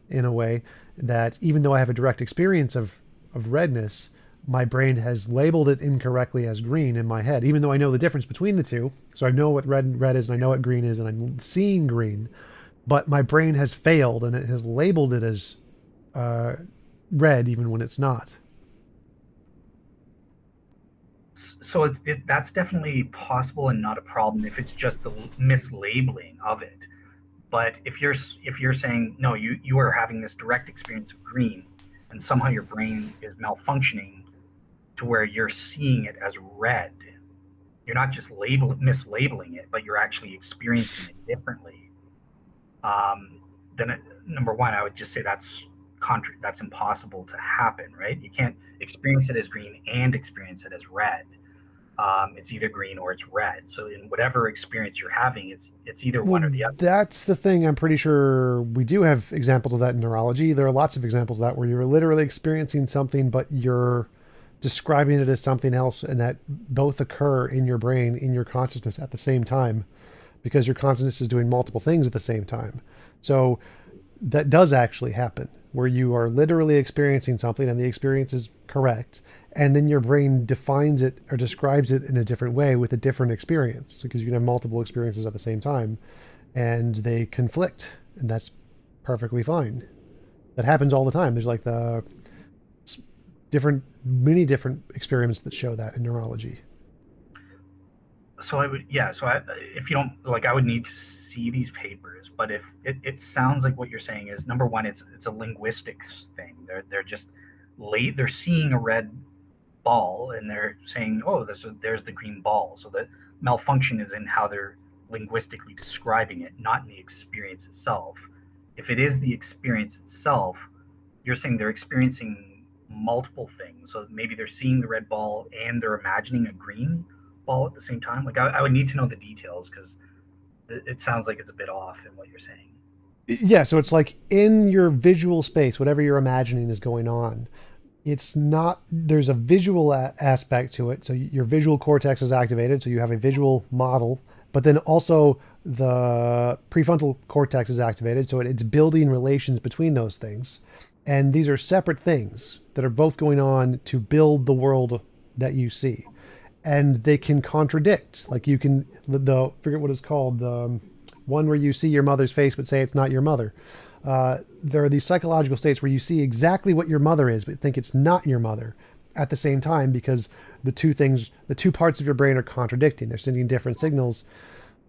in a way that even though I have a direct experience of redness, my brain has labeled it incorrectly as green in my head, even though I know the difference between the two. So I know what red is and I know what green is and I'm seeing green, but my brain has failed and it has labeled it as uh, red even when it's not. So that's definitely possible and not a problem if it's just the mislabeling of it. But if you're saying no, you are having this direct experience of green, and somehow your brain is malfunctioning to where you're seeing it as red. You're not just mislabeling it, but you're actually experiencing it differently. Then number one, I would just say that's that's impossible to happen, right? You can't experience it as green and experience it as red. It's either green or it's red. So in whatever experience you're having, it's either Well, one or the other. that's the thing. I'm pretty sure we do have examples of that in neurology. There are lots of examples of that where you're literally experiencing something, but you're describing it as something else, and that both occur in your brain, in your consciousness at the same time, because your consciousness is doing multiple things at the same time. So that does actually happen, where you are literally experiencing something and the experience is correct, and then your brain defines it or describes it in a different way with a different experience, because you can have multiple experiences at the same time and they conflict, and that's perfectly fine. That happens all the time. There's like the many different experiments that show that in neurology. So I would, yeah. So if you don't like, I would need to see these papers. But if it sounds like what you're saying is number one, it's a linguistics thing. They're just late. They're seeing a red ball and they're saying, oh, there's the green ball. So the malfunction is in how they're linguistically describing it, not in the experience itself. If it is the experience itself, you're saying they're experiencing multiple things. So maybe they're seeing the red ball and they're imagining a green ball at the same time. Like I would need to know the details because it sounds like it's a bit off in what you're saying. Yeah, so it's like in your visual space, whatever you're imagining is going on. It's not, there's a visual aspect to it. So your visual cortex is activated, so you have a visual model, but then also the prefrontal cortex is activated, so it's building relations between those things. And these are separate things that are both going on to build the world that you see. And they can contradict. Like you can, the forget what it's called, the one where you see your mother's face but say it's not your mother. There are these psychological states where you see exactly what your mother is, but think it's not your mother at the same time, because the two parts of your brain are contradicting. They're sending different signals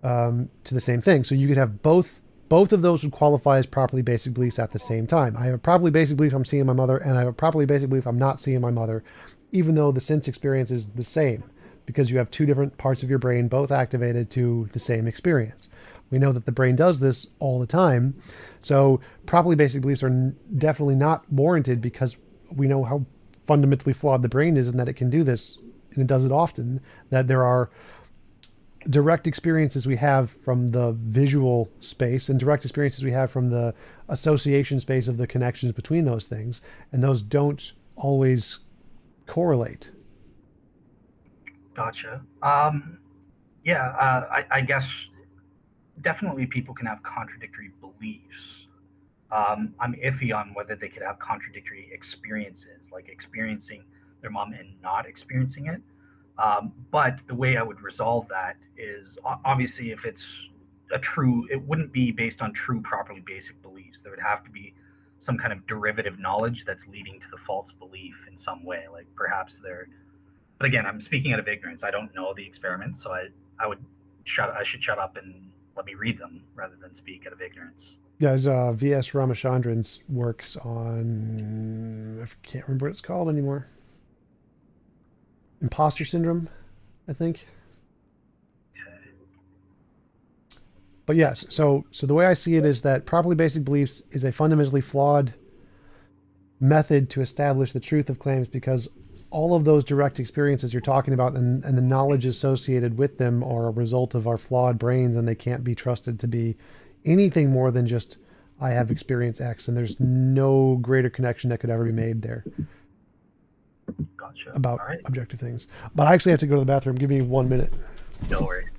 to the same thing. So you could have both of those would qualify as properly basic beliefs at the same time. I have a properly basic belief I'm seeing my mother, and I have a properly basic belief I'm not seeing my mother, even though the sense experience is the same, because you have two different parts of your brain both activated to the same experience. We know that the brain does this all the time. So properly basic beliefs are definitely not warranted, because we know how fundamentally flawed the brain is and that it can do this, and it does it often, that there are direct experiences we have from the visual space and direct experiences we have from the association space of the connections between those things, and those don't always correlate. Gotcha. Yeah, I guess definitely people can have contradictory beliefs. I'm iffy on whether they could have contradictory experiences, like experiencing their mom and not experiencing it. But the way I would resolve that is obviously if it's it wouldn't be based on true, properly basic beliefs. There would have to be some kind of derivative knowledge that's leading to the false belief in some way. Like perhaps they're, but again, I'm speaking out of ignorance. I don't know the experiments, so I would I should shut up and let me read them rather than speak out of ignorance. There's V.S. Ramachandran's works on, I can't remember what it's called anymore. Imposter syndrome, I think. Okay. But yes, so the way I see it is that properly basic beliefs is a fundamentally flawed method to establish the truth of claims, because all of those direct experiences you're talking about and the knowledge associated with them are a result of our flawed brains, and they can't be trusted to be anything more than just I have experienced X, and there's no greater connection that could ever be made there Gotcha. about All right. objective things. But I actually have to go to the bathroom. Give me 1 minute. No worries.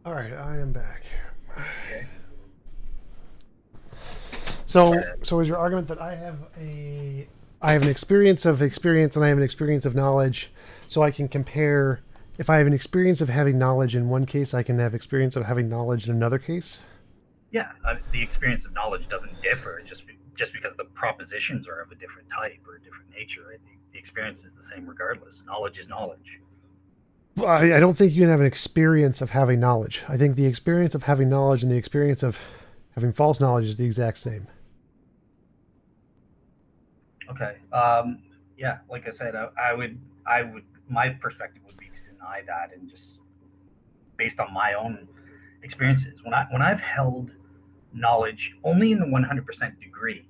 All right, I am back. Okay. So is your argument that I have an experience of experience and I have an experience of knowledge, so I can compare. If I have an experience of having knowledge in one case, I can have experience of having knowledge in another case. Yeah, the experience of knowledge doesn't differ just because the propositions are of a different type or a different nature. Right? The experience is the same regardless. Knowledge is knowledge. Well, I don't think you can have an experience of having knowledge. I think the experience of having knowledge and the experience of having false knowledge is the exact same. Okay. Yeah, like I said, I would, my perspective would be to deny that and just based on my own experiences. When I've held knowledge only in the 100% degree,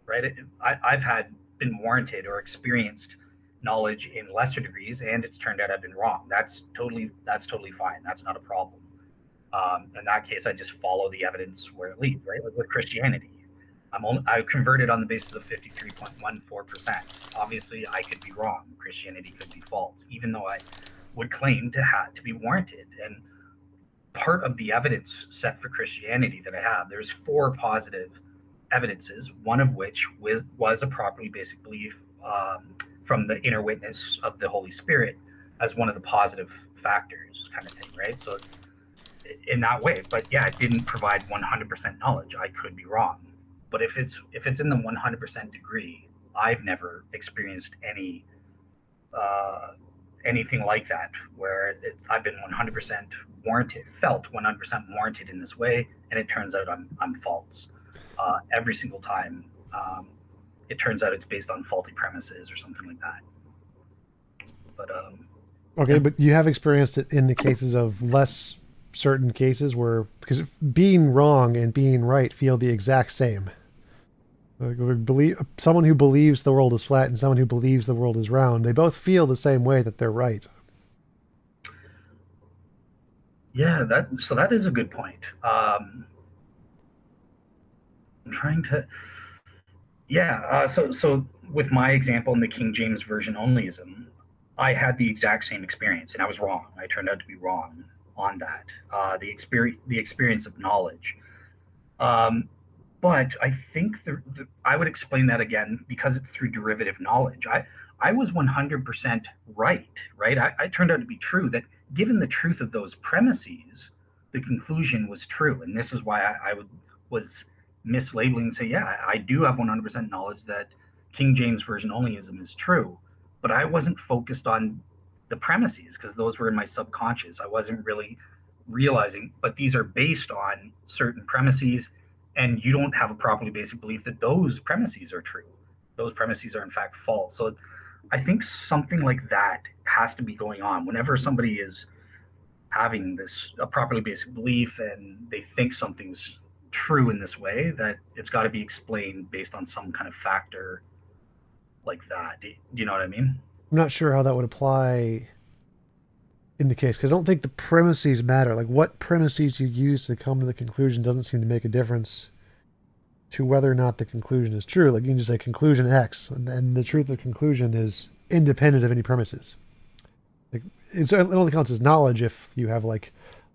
right? I've had been warranted or experienced knowledge in lesser degrees, and it's turned out I've been wrong. That's totally fine. That's not a problem. In that case, I just follow the evidence where it leads, right? Like with Christianity, I converted on the basis of 53.14%. Obviously, I could be wrong. Christianity could be false, even though I would claim to be warranted. And part of the evidence set for Christianity that I have, there's four positive evidences, one of which was a properly basic belief from the inner witness of the Holy Spirit as one of the positive factors, kind of thing, right? So in that way, but yeah, it didn't provide 100% knowledge. I could be wrong, but if it's in the 100% degree, I've never experienced uh, anything like that where I've been 100% warranted, felt 100% warranted in this way, and it turns out I'm false every single time. It turns out it's based on faulty premises or something like that. But Okay, yeah, but you have experienced it in the cases of less certain cases where because being wrong and being right feel the exact same. Like, someone who believes the world is flat and someone who believes the world is round, they both feel the same way that they're right. yeah, that is a good point. I'm trying to Yeah, so with my example in the King James version onlyism, I had the exact same experience, and I was wrong. I turned out to be wrong on that. The experience of knowledge. Um, but I think I would explain that again because it's through derivative knowledge. I was 100% right, right? I turned out to be true. That given the truth of those premises, the conclusion was true, and this is why was mislabeling and say, yeah, I do have 100% knowledge that King James version onlyism is true, but I wasn't focused on the premises because those were in my subconscious. I wasn't really realizing, but these are based on certain premises, and you don't have a properly basic belief that those premises are true. Those premises are in fact false. So I think something like that has to be going on whenever somebody is having this a properly basic belief and they think something's true in this way, that it's got to be explained based on some kind of factor like that. Do you know what I mean? I'm not sure how that would apply in the case because I don't think the premises matter. Like what premises you use to come to the conclusion doesn't seem to make a difference to whether or not the conclusion is true. Like you can just say conclusion X, and the truth of the conclusion is independent of any premises. Like it only counts as knowledge if you have like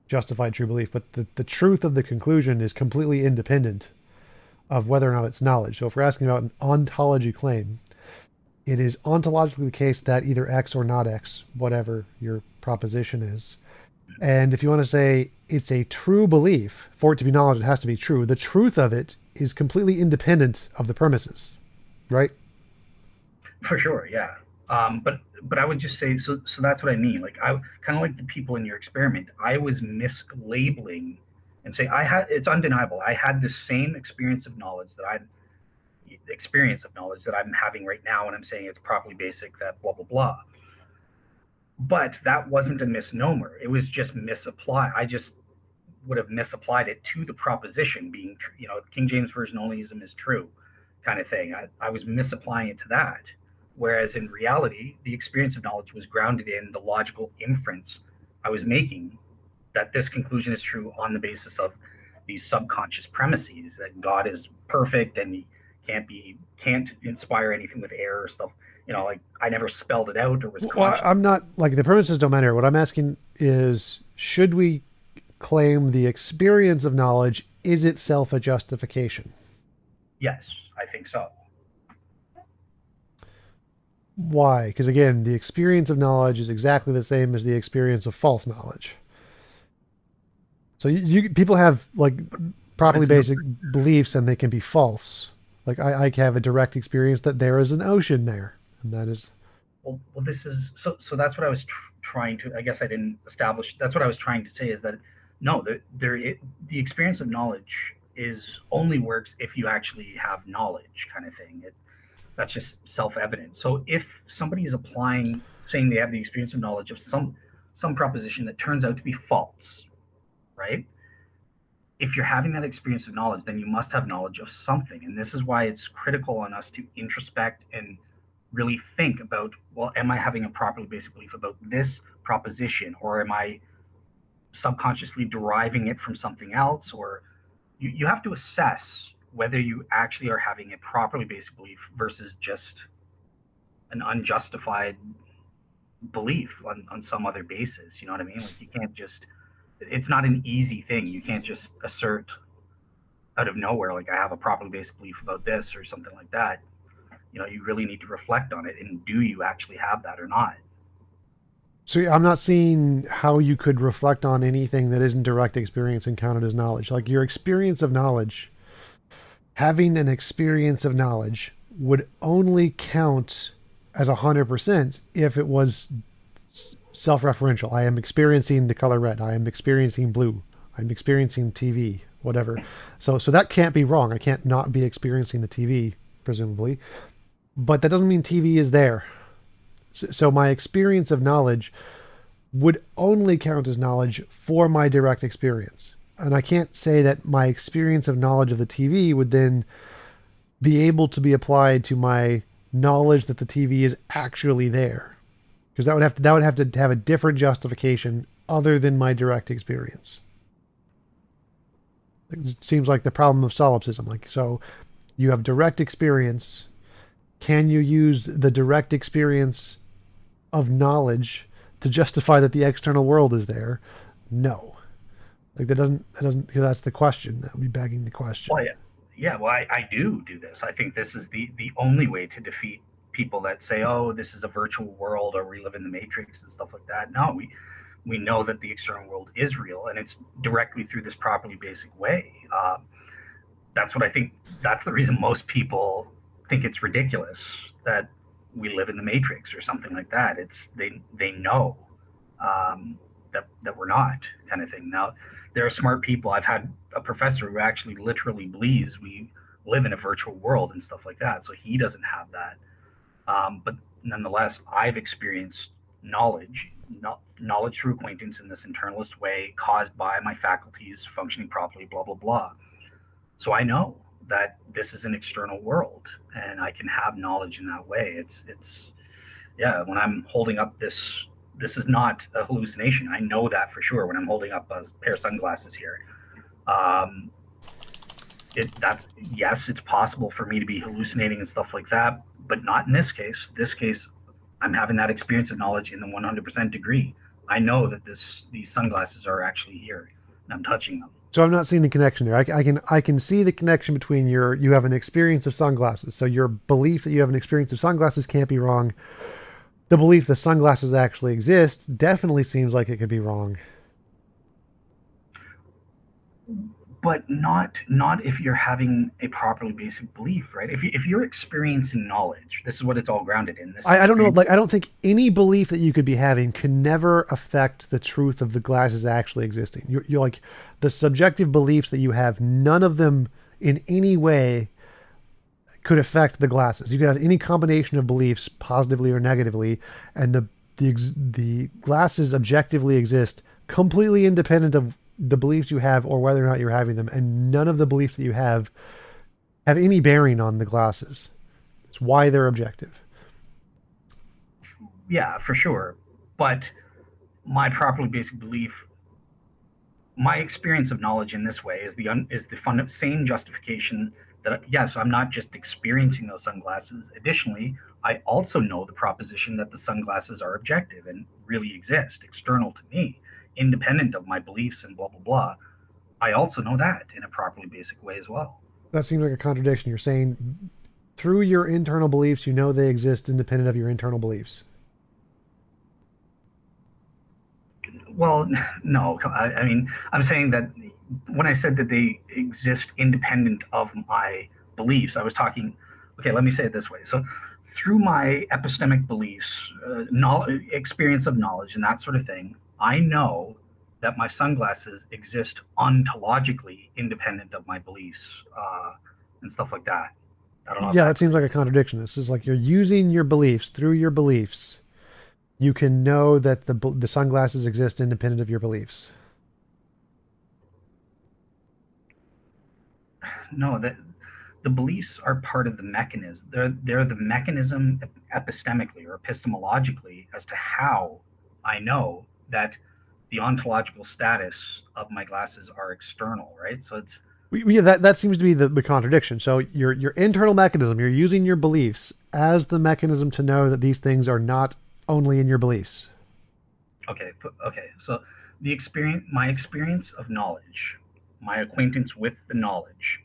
justified true belief, but the truth of the conclusion is completely independent of whether or not it's knowledge. So if we're asking about an ontology claim, it is ontologically the case that either X or not X, whatever your proposition is. And if you want to say it's a true belief, for it to be knowledge, it has to be true. The truth of it is completely independent of the premises, right? For sure, yeah. But I would just say so that's what I mean. Like I kind of like the people in your experiment. I was mislabeling and say I had it's undeniable. I had the same experience of knowledge that I'm having right now, and I'm saying it's properly basic. That blah blah blah. But that wasn't a misnomer. It was just misapplied. I just would have misapplied it to the proposition being, King James version onlyism is true, kind of thing. I was misapplying it to that. Whereas in reality, the experience of knowledge was grounded in the logical inference I was making that this conclusion is true on the basis of these subconscious premises that God is perfect and he can't inspire anything with error or stuff. Like I never spelled it out or was Well, conscious. I'm not like the premises don't matter. What I'm asking is, should we claim the experience of knowledge is itself a justification. Yes, I think so. Why? Because again, the experience of knowledge is exactly the same as the experience of false knowledge. So people have like But properly it's no, basic beliefs and they can be false. Like I have a direct experience that there is an ocean there, and that is well, this is so. So that's what I was trying to. I guess I didn't establish. That's what I was trying to say is that no, the experience of knowledge is only works if you actually have knowledge, kind of thing. That's just self-evident. So if somebody is applying, saying they have the experience of knowledge of some proposition that turns out to be false, right? If you're having that experience of knowledge, then you must have knowledge of something. And this is why it's critical on us to introspect and really think about, well, am I having a properly basic belief about this proposition, or am I subconsciously deriving it from something else? Or you have to assess whether you actually are having a properly basic belief versus just an unjustified belief on some other basis. You know what I mean? Like you can't just, it's not an easy thing. You can't just assert out of nowhere, like I have a properly basic belief about this or something like that. You know, you really need to reflect on it, and do you actually have that or not? so. I'm not seeing how you could reflect on anything that isn't direct experience and count it as knowledge. Like your experience of knowledge, having an experience of knowledge would only count as 100% if it was self-referential. I am experiencing the color red. I am experiencing blue. I'm experiencing TV, whatever. So that can't be wrong. I can't not be experiencing the TV, presumably. But that doesn't mean TV is there. So my experience of knowledge would only count as knowledge for my direct experience. And I can't say that my experience of knowledge of the TV would then be able to be applied to my knowledge that the TV is actually there, because that would have to have a different justification other than my direct experience. It seems like the problem of solipsism. Like, so you have direct experience. Can you use the direct experience of knowledge to justify that the external world is there? No. Like that doesn't, because that's the question. That would be begging the question. Well, yeah, yeah. Well, I do this. I think this is the only way to defeat people that say, "Oh, this is a virtual world," or "We live in the matrix" and stuff like that. No, we know that the external world is real, and it's directly through this properly basic way. That's what I think. That's the reason most people think it's ridiculous that we live in the matrix or something like that. It's they know that we're not, kind of thing. Now, there are smart people. I've had a professor who actually literally believes we live in a virtual world and stuff like that. So he doesn't have that. But nonetheless, I've experienced knowledge, knowledge through acquaintance in this internalist way caused by my faculties functioning properly, blah, blah, blah. So I know that this is an external world and I can have knowledge in that way. Yeah, when I'm holding up this is not a hallucination. I know that for sure when I'm holding up a pair of sunglasses here. Um, that's, yes, it's possible for me to be hallucinating and stuff like that, but not in this case. This case, I'm having that experience of knowledge in the 100% degree. I know that these sunglasses are actually here and I'm touching them. So I'm not seeing the connection there. I can see the connection between you have an experience of sunglasses. So your belief that you have an experience of sunglasses can't be wrong. The belief that sunglasses actually exist definitely seems like it could be wrong. But not if you're having a properly basic belief, right? If you're experiencing knowledge, this is what it's all grounded in. This I don't know. experience. Like, I don't think any belief that you could be having can never affect the truth of the glasses actually existing. You're like the subjective beliefs that you have, none of them in any way could affect the glasses. You could have any combination of beliefs, positively or negatively, and the glasses objectively exist completely independent of the beliefs you have or whether or not you're having them, and none of the beliefs that you have any bearing on the glasses. It's why they're objective. Yeah, for sure. But my properly basic belief, my experience of knowledge in this way is the same justification that, yes, I'm not just experiencing those sunglasses. Additionally, I also know the proposition that the sunglasses are objective and really exist, external to me. independent of my beliefs and blah blah blah, I also know that in a properly basic way as well. That seems like a contradiction. You're saying through your internal beliefs, you know they exist independent of your internal beliefs. Well, no, I mean, I'm saying that when I said that they exist independent of my beliefs, I was talking, okay, let me say it this way. So, through my epistemic beliefs, experience of knowledge, and that sort of thing, I know that my sunglasses exist ontologically independent of my beliefs and stuff like that. I don't know if Yeah, that that seems like a makes sense. contradiction. This is like you're using your beliefs through your beliefs. You can know that the sunglasses exist independent of your beliefs. No, that the beliefs are part of the mechanism. They're the mechanism epistemically or epistemologically as to how I know that the ontological status of my glasses are external, right? So it's Yeah, that seems to be the contradiction. So your internal mechanism, you're using your beliefs as the mechanism to know that these things are not only in your beliefs. okay. Okay, so my experience of knowledge, my acquaintance with the knowledge,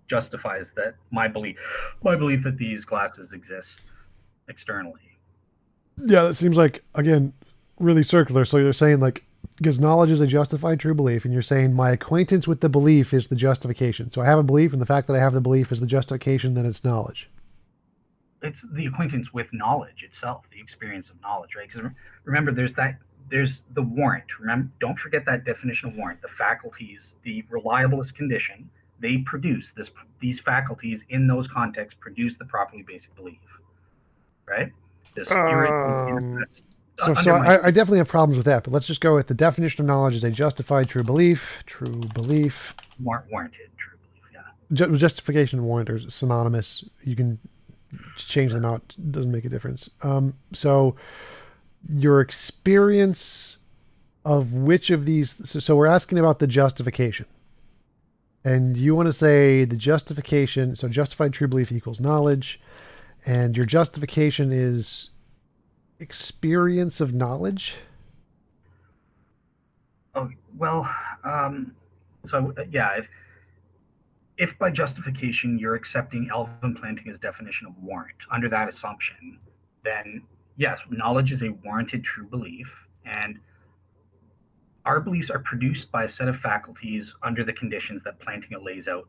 justifies that my belief that these glasses exist externally. Yeah, that seems like again really circular. So you're saying like because knowledge is a justified true belief, and you're saying my acquaintance with the belief is the justification. So I have a belief, and the fact that I have the belief is the justification that it's knowledge. It's the acquaintance with knowledge itself, the experience of knowledge, right? Because remember, there's the warrant. Remember, don't forget that definition of warrant. The faculties, the reliablest condition, they produce these faculties in those contexts produce the properly basic belief, right? This Um. So under my I definitely have problems with that, but let's just go with the definition of knowledge is a justified true belief. True belief. warranted true belief, yeah. Justification and warrant are synonymous. You can change them out. It doesn't make a difference. So your experience of which of these, so we're asking about the justification. And you want to say the justification, so justified true belief equals knowledge, and your justification is experience of knowledge. Oh well, so yeah, if by justification you're accepting Alvin Plantinga's definition of warrant, under that assumption, then yes, knowledge is a warranted true belief, and our beliefs are produced by a set of faculties under the conditions that Plantinga lays out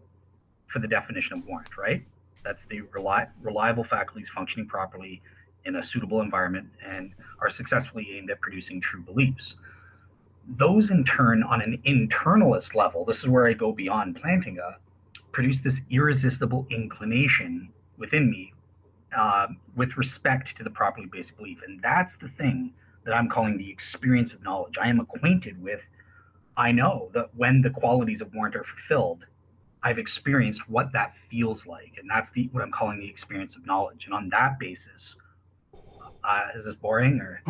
for the definition of warrant, right? That's the reliable faculties functioning properly in a suitable environment and are successfully aimed at producing true beliefs. Those, in turn, on an internalist level, this is where I go beyond Plantinga, produce this irresistible inclination within me with respect to the properly basic belief. And that's the thing that I'm calling the experience of knowledge. I am acquainted with, I know that when the qualities of warrant are fulfilled, I've experienced what that feels like. And that's what I'm calling the experience of knowledge. And on that basis, is this boring or?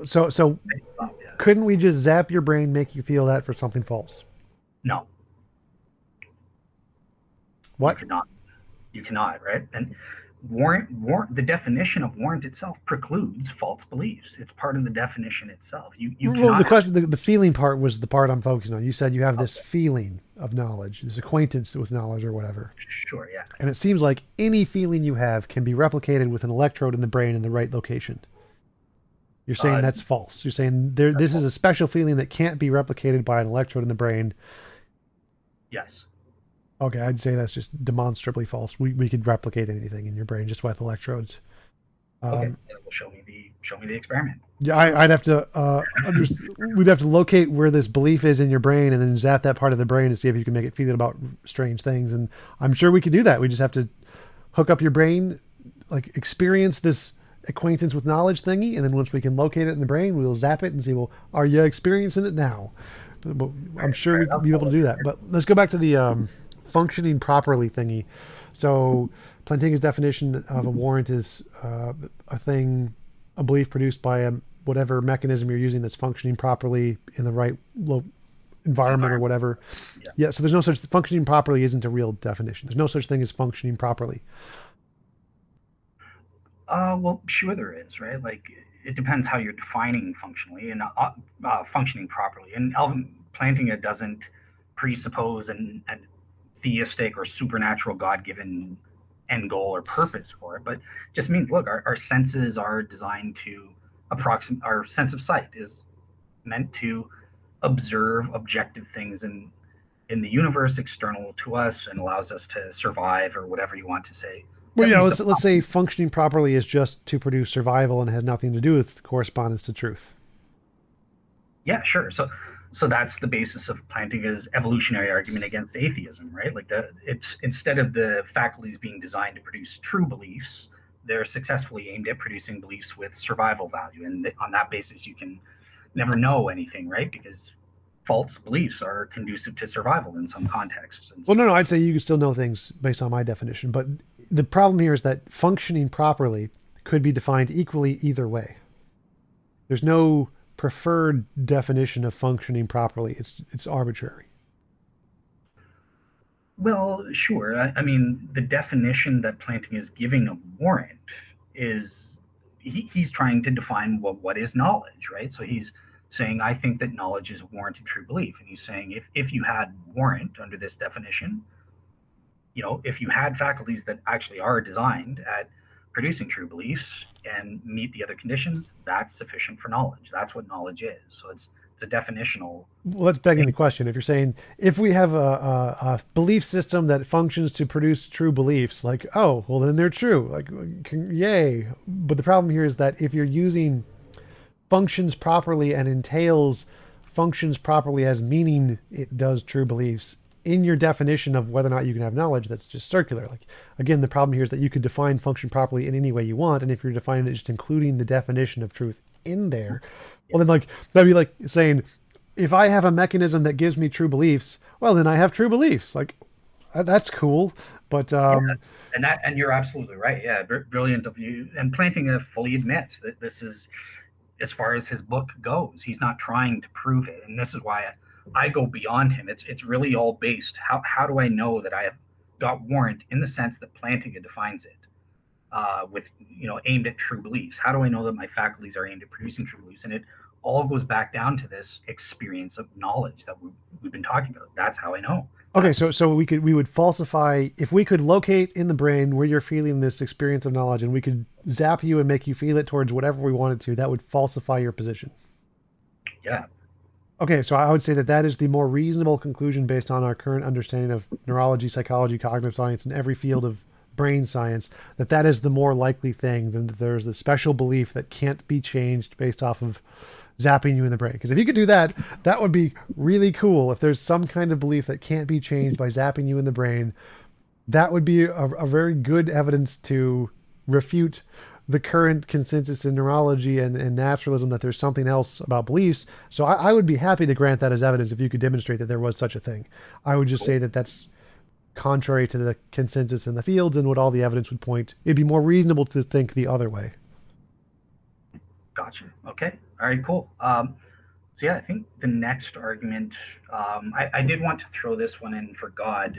So Yeah. couldn't we just zap your brain, make you feel that for something false? No, you What? cannot. You cannot, right? And warrant, the definition of warrant itself precludes false beliefs. It's part of the definition itself. You Well, the cannot question, the feeling part was the part I'm focusing on. You said you have have. this feeling of knowledge, this acquaintance with knowledge or whatever. Sure, yeah. And it seems like any feeling you have can be replicated with an electrode in the brain in the right location. You're saying Uh, that's false. You're saying there, that's this is a special feeling that can't be replicated by an electrode in the brain. yes. Okay, I'd say that's just demonstrably false. We could replicate anything in your brain just with electrodes. Okay. Well, show me the experiment. Yeah, I'd have to we'd have to locate where this belief is in your brain and then zap that part of the brain to see if you can make it feel about strange things. And I'm sure we could do that. We just have to hook up your brain, like experience this acquaintance with knowledge thingy, and then once we can locate it in the brain, we'll zap it and see, well, are you experiencing it now? But I'm sure we'd be able to do that. But let's go back to the functioning properly thingy. So Plantinga's definition of a warrant is a thing, a belief produced by whatever mechanism you're using that's functioning properly in the right environment or whatever. Yeah. So there's no such functioning properly isn't a real definition. There's no such thing as functioning properly. Well, sure there is, right? Like it depends how you're defining functionally and functioning properly. And Alvin Plantinga doesn't presuppose an theistic or supernatural God-given end goal or purpose for it, but just means look, our senses are designed to approximate. Our sense of sight is meant to observe objective things in the universe external to us and allows us to survive or whatever you want to say. Well, At yeah, least let's say functioning properly is just to produce survival and has nothing to do with correspondence to truth. yeah, sure. So that's the basis of Plantinga's evolutionary argument against atheism, right? Like it's instead of the faculties being designed to produce true beliefs, they're successfully aimed at producing beliefs with survival value, and on that basis, you can never know anything, right? Because false beliefs are conducive to survival in some contexts. And Well, so, no, I'd say you can still know things based on my definition, but the problem here is that functioning properly could be defined equally either way. There's no preferred definition of functioning properly. It's arbitrary. well, sure. I mean, the definition that Planting is giving of warrant is he's trying to define what is knowledge, right? So he's saying, I think that knowledge is warranted true belief. And he's saying, if you had warrant under this definition, if you had faculties that actually are designed at producing true beliefs and meet the other conditions, that's sufficient for knowledge. That's what knowledge is. So it's a definitional Well, that's begging the thing. question. If you're saying if we have a belief system that functions to produce true beliefs, like, oh, well, then they're true. Like, yay. But the problem here is that if you're using functions properly and entails functions properly as meaning it does true beliefs in your definition of whether or not you can have knowledge, that's just circular. Like, again, the problem here is that you could define function properly in any way you want, and if you're defining it just including the definition of truth in there, well, then, like, that'd be like saying if I have a mechanism that gives me true beliefs, well, then I have true beliefs. Like, that's cool, but Yeah, and you're absolutely right. Yeah, brilliant of you. And Plantinga fully admits that this is as far as his book goes. He's not trying to prove it, and this is why I go beyond him. It's really all based. How do I know that I have got warrant in the sense that Plantinga defines it, with aimed at true beliefs? How do I know that my faculties are aimed at producing true beliefs? And it all goes back down to this experience of knowledge that we've been talking about. That's how I know. okay, That's so we would falsify if we could locate in the brain where you're feeling this experience of knowledge, and we could zap you and make you feel it towards whatever we wanted to. That would falsify your position. yeah, Okay, so I would say that that is the more reasonable conclusion based on our current understanding of neurology, psychology, cognitive science, and every field of brain science. That is the more likely thing than that there's the special belief that can't be changed based off of zapping you in the brain. Because if you could do that, that would be really cool. If there's some kind of belief that can't be changed by zapping you in the brain, that would be a very good evidence to refute the current consensus in neurology and naturalism that there's something else about beliefs. So I would be happy to grant that as evidence if you could demonstrate that there was such a thing. I would just say cool. that that's contrary to the consensus in the fields and what all the evidence would point. It'd be more reasonable to think the other way. Gotcha. Okay. All right. Cool. So yeah, I think the next argument, I did want to throw this one in for God.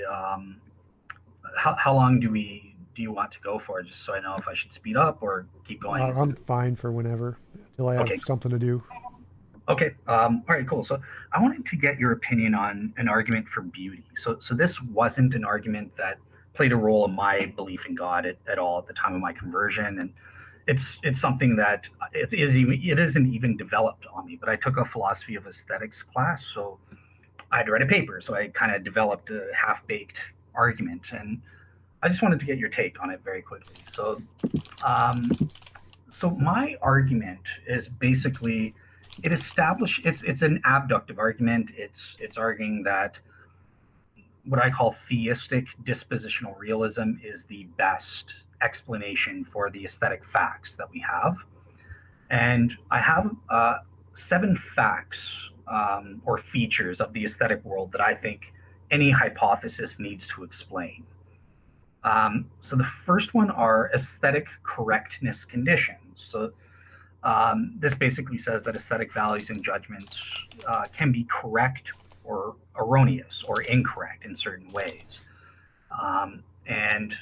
How long do you want to go for, just so I know if I should speed up or keep going I'm into? fine for whenever until I have Okay. something to do. Okay. All right. Cool. So I wanted to get your opinion on an argument for beauty. So this wasn't an argument that played a role in my belief in God at all at the time of my conversion, and it's something that it isn't even developed on me. But I took a philosophy of aesthetics class, so I had to write a paper. So I kind of developed a half baked argument, and I just wanted to get your take on it very quickly. Um, so my argument is basically it's an abductive argument. It's arguing that what I call theistic dispositional realism is the best explanation for the aesthetic facts that we have. And I have 7 facts, or features of the aesthetic world that I think any hypothesis needs to explain. So the first one are aesthetic correctness conditions. So this basically says that aesthetic values and judgments can be correct or erroneous or incorrect in certain ways. And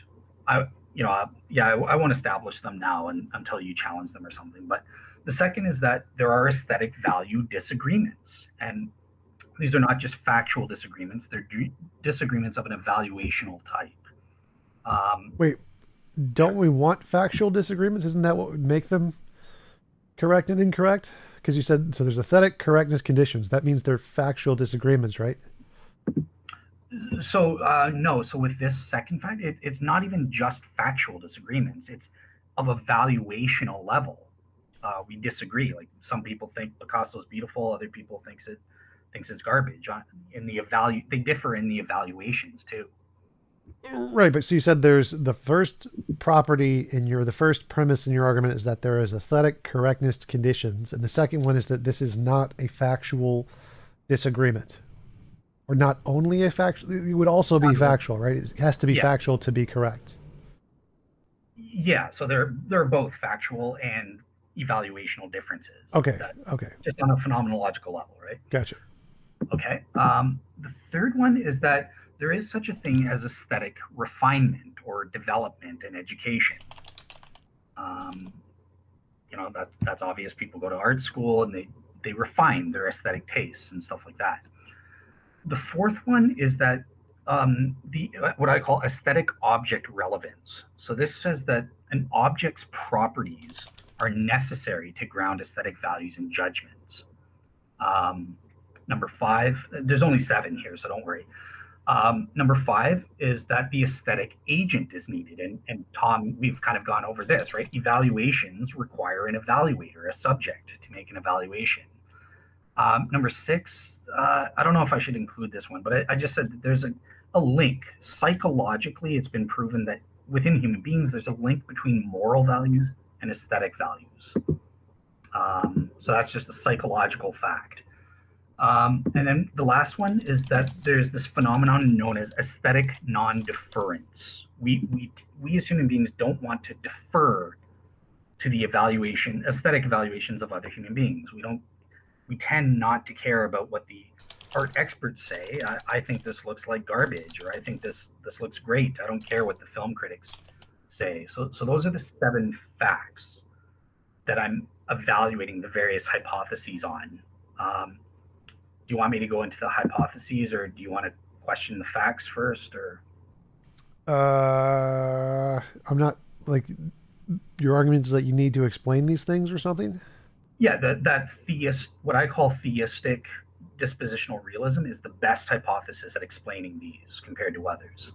I, yeah, I won't establish them now and until you challenge them or something. But the second is that there are aesthetic value disagreements, and these are not just factual disagreements; they're disagreements of an evaluational type. Um, Wait, yeah. don't we want factual disagreements? Isn't that what would make them correct and incorrect? Because you said so. There's aesthetic correctness conditions. That means they're factual disagreements, right? So no. So with this second fact, it's not even just factual disagreements. It's of a valuational level. We disagree. Like some people think Picasso's beautiful, other people thinks it's garbage. In the they differ in the evaluations too. Right, but so you said there's the first property in the first premise in your argument is that there is aesthetic correctness conditions, and the second one is that this is not a factual disagreement, or not only a factual. It would also be factual, right? It has to be Yeah, factual to be correct. yeah. So they're both factual and evaluational differences Okay, that okay, just on a phenomenological level, right? gotcha. Okay. The third one is that there is such a thing as aesthetic refinement or development in education. Um, that's obvious. People go to art school and they refine their aesthetic tastes and stuff like that. The fourth one is that the what I call aesthetic object relevance. So this says that an object's properties are necessary to ground aesthetic values and judgments. Um, Number five, there's only seven here, so don't worry. Number five is that the aesthetic agent is needed. And Tom, we've kind of gone over this, right? Evaluations require an evaluator, a subject to make an evaluation. Number six, I don't know if I should include this one, but I just said that there's a link. Psychologically, it's been proven that within human beings, there's a link between moral values and aesthetic values. So that's just a psychological fact. And then the last one is that there's this phenomenon known as aesthetic non-deference. We as human beings don't want to defer to the aesthetic evaluations of other human beings. We tend not to care about what the art experts say. I think this looks like garbage, or I think this looks great. I don't care what the film critics say. So those are the seven facts that I'm evaluating the various hypotheses on. Do you want me to go into the hypotheses, or do you want to question the facts first, or I'm not like your argument is that you need to explain these things or something. yeah, that what I call theistic dispositional realism is the best hypothesis at explaining these compared to others.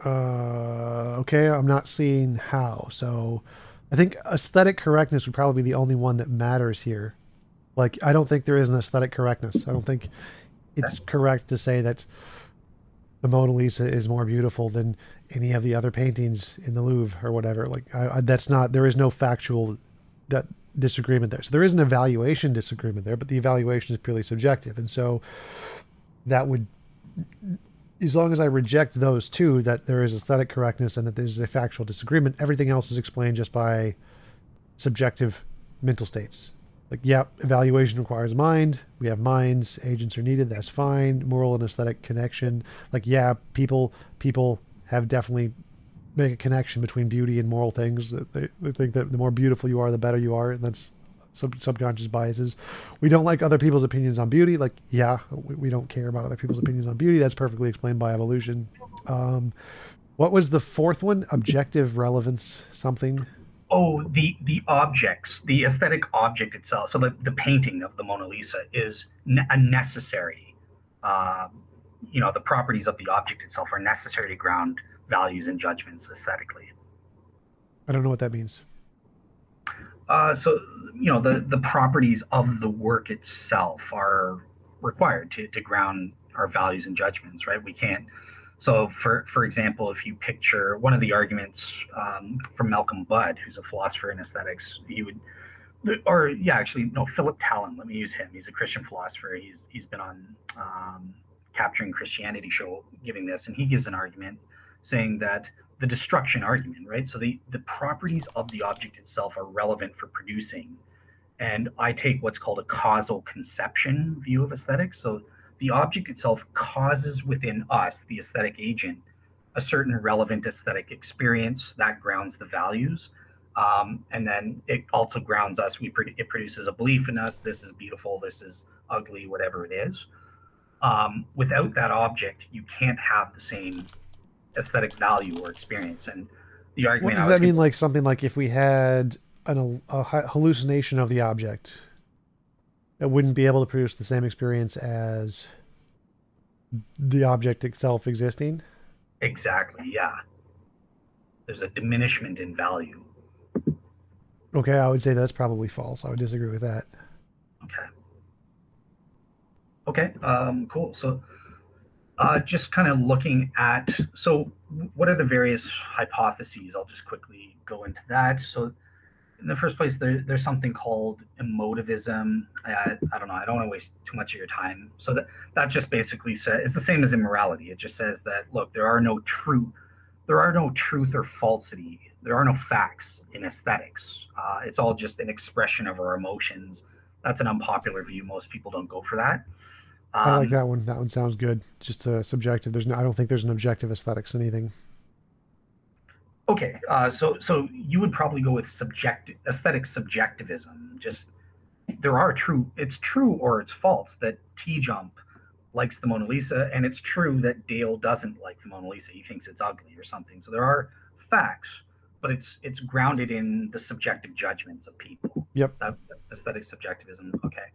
Okay, I'm not seeing how. So I think aesthetic correctness would probably be the only one that matters here. Like, I don't think there is an aesthetic correctness. I don't think Okay. it's correct to say that the Mona Lisa is more beautiful than any of the other paintings in the Louvre or whatever. Like, that's not, there is no factual that disagreement there. So there is an evaluation disagreement there, but the evaluation is purely subjective. And so that would, as long as I reject those two, that there is aesthetic correctness and that there's a factual disagreement, everything else is explained just by subjective mental states. Like, yeah, evaluation requires mind. We have minds. Agents are needed. That's fine. Moral and aesthetic connection. Like, yeah, people have definitely make a connection between beauty and moral things. They think that the more beautiful you are, the better you are, and that's subconscious biases. We don't like other people's opinions on beauty. Like, yeah, we don't care about other people's opinions on beauty. That's perfectly explained by evolution. What was the fourth one? Objective relevance something. Oh, the objects, the aesthetic object itself. So the painting of the Mona Lisa is a necessary. Uh, the properties of the object itself are necessary to ground values and judgments aesthetically. I don't know what that means. So the properties of the work itself are required to ground our values and judgments, right? We can't. So for example, if you picture one of the arguments from Malcolm Budd, who's a philosopher in aesthetics, he would, or yeah, actually no, Philip Talon. Let me use him. He's a Christian philosopher. He's been on Capturing Christianity show giving this, and he gives an argument saying that the destruction argument, right? So the properties of the object itself are relevant for producing. And I take what's called a causal conception view of aesthetics. So the object itself causes within us, the aesthetic agent, a certain relevant aesthetic experience that grounds the values. And then it also grounds us. It produces a belief in us. This is beautiful. This is ugly. Whatever it is. Without that object, you can't have the same aesthetic value or experience. And the What argument does I was that going mean? to Like something like if we had a hallucination of the object, it wouldn't be able to produce the same experience as the object itself existing. exactly, yeah, there's a diminishment in value. Okay, I would say that's probably false. I would disagree with that. Okay, okay, cool. So just kind of looking at what are the various hypotheses? I'll just quickly go into that. So in the first place, there's something called emotivism. I don't know. I don't want to waste too much of your time. So that just basically says it's the same as immorality. It just says that look, there are no truth or falsity. There are no facts in aesthetics. It's all just an expression of our emotions. That's an unpopular view. Most people don't go for that. I like Um, that one. That one sounds good. Just subjective. There's no. I don't think there's an objective aesthetics in anything. okay, so you would probably go with aesthetic subjectivism. Just there are true. It's true or it's false that TJump likes the Mona Lisa, and it's true that Dale doesn't like the Mona Lisa. He thinks it's ugly or something. So there are facts, but it's grounded in the subjective judgments of people. Yep. That aesthetic subjectivism. Okay,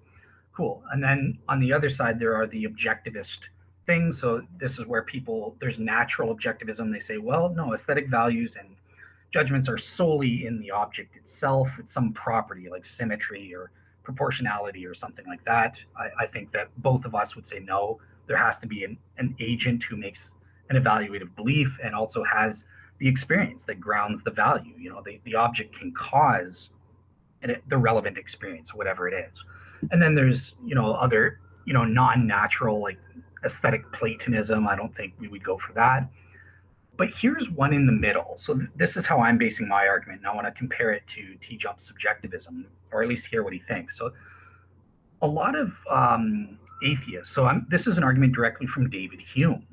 cool. And then on the other side, there are the objectivist things. So this is where there's natural objectivism. They say, well, no, aesthetic values and judgments are solely in the object itself. It's some property like symmetry or proportionality or something like that. I think that both of us would say no. There has to be an agent who makes an evaluative belief and also has the experience that grounds the value. The object can cause the relevant experience, whatever it is. And then there's, other, non-natural, like aesthetic Platonism. I don't think we would go for that. But here's one in the middle. So this is how I'm basing my argument, and I want to compare it to TJump's subjectivism, or at least hear what he thinks. So a lot of atheists. So this is an argument directly from David Hume,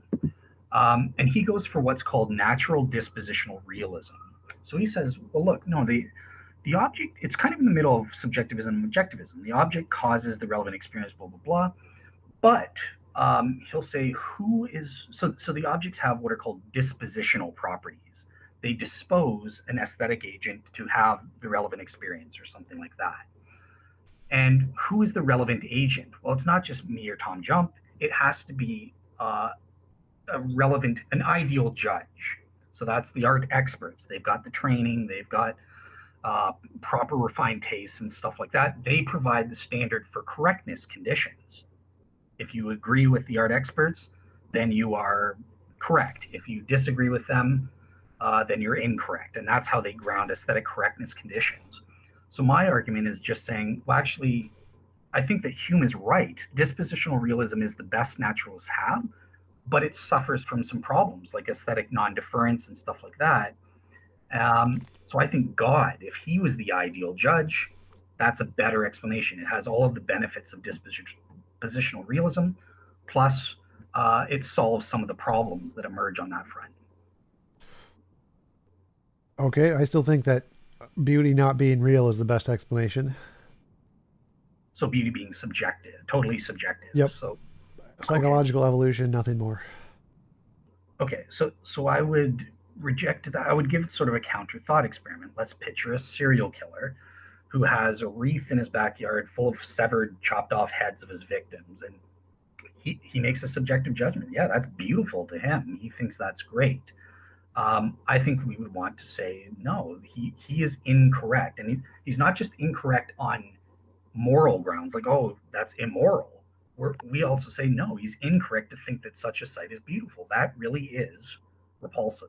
and he goes for what's called natural dispositional realism. So he says, well, look, no, the object, it's kind of in the middle of subjectivism and objectivism. The object causes the relevant experience, blah, blah, blah. But he'll say so the objects have what are called dispositional properties. They dispose an aesthetic agent to have the relevant experience or something like that. And who is the relevant agent? Well, it's not just me or Tom Jump. It has to be an ideal judge. So that's the art experts. They've got the training, they've got proper refined tastes and stuff like that. They provide the standard for correctness conditions. If you agree with the art experts, then you are correct. If you disagree with them, then you're incorrect. And that's how they ground aesthetic correctness conditions. So my argument is just saying, well, actually, I think that Hume is right. Dispositional realism is the best naturalists have, but it suffers from some problems like aesthetic non-deference and stuff like that. So I think God, if he was the ideal judge, that's a better explanation. It has all of the benefits of dispositional realism, plus it solves some of the problems that emerge on that front. Okay, I still think that beauty not being real is the best explanation. So beauty being subjective, totally subjective. Yep. So Psychological evolution, nothing more. okay, so I would reject that. I would give sort of a counter thought experiment. Let's picture a serial killer who has a wreath in his backyard full of severed, chopped off heads of his victims, and he makes a subjective judgment. Yeah, that's beautiful to him. He thinks that's great. I think we would want to say no. He is incorrect, and he's not just incorrect on moral grounds, like oh that's immoral. We also say no. He's incorrect to think that such a sight is beautiful. That really is repulsive.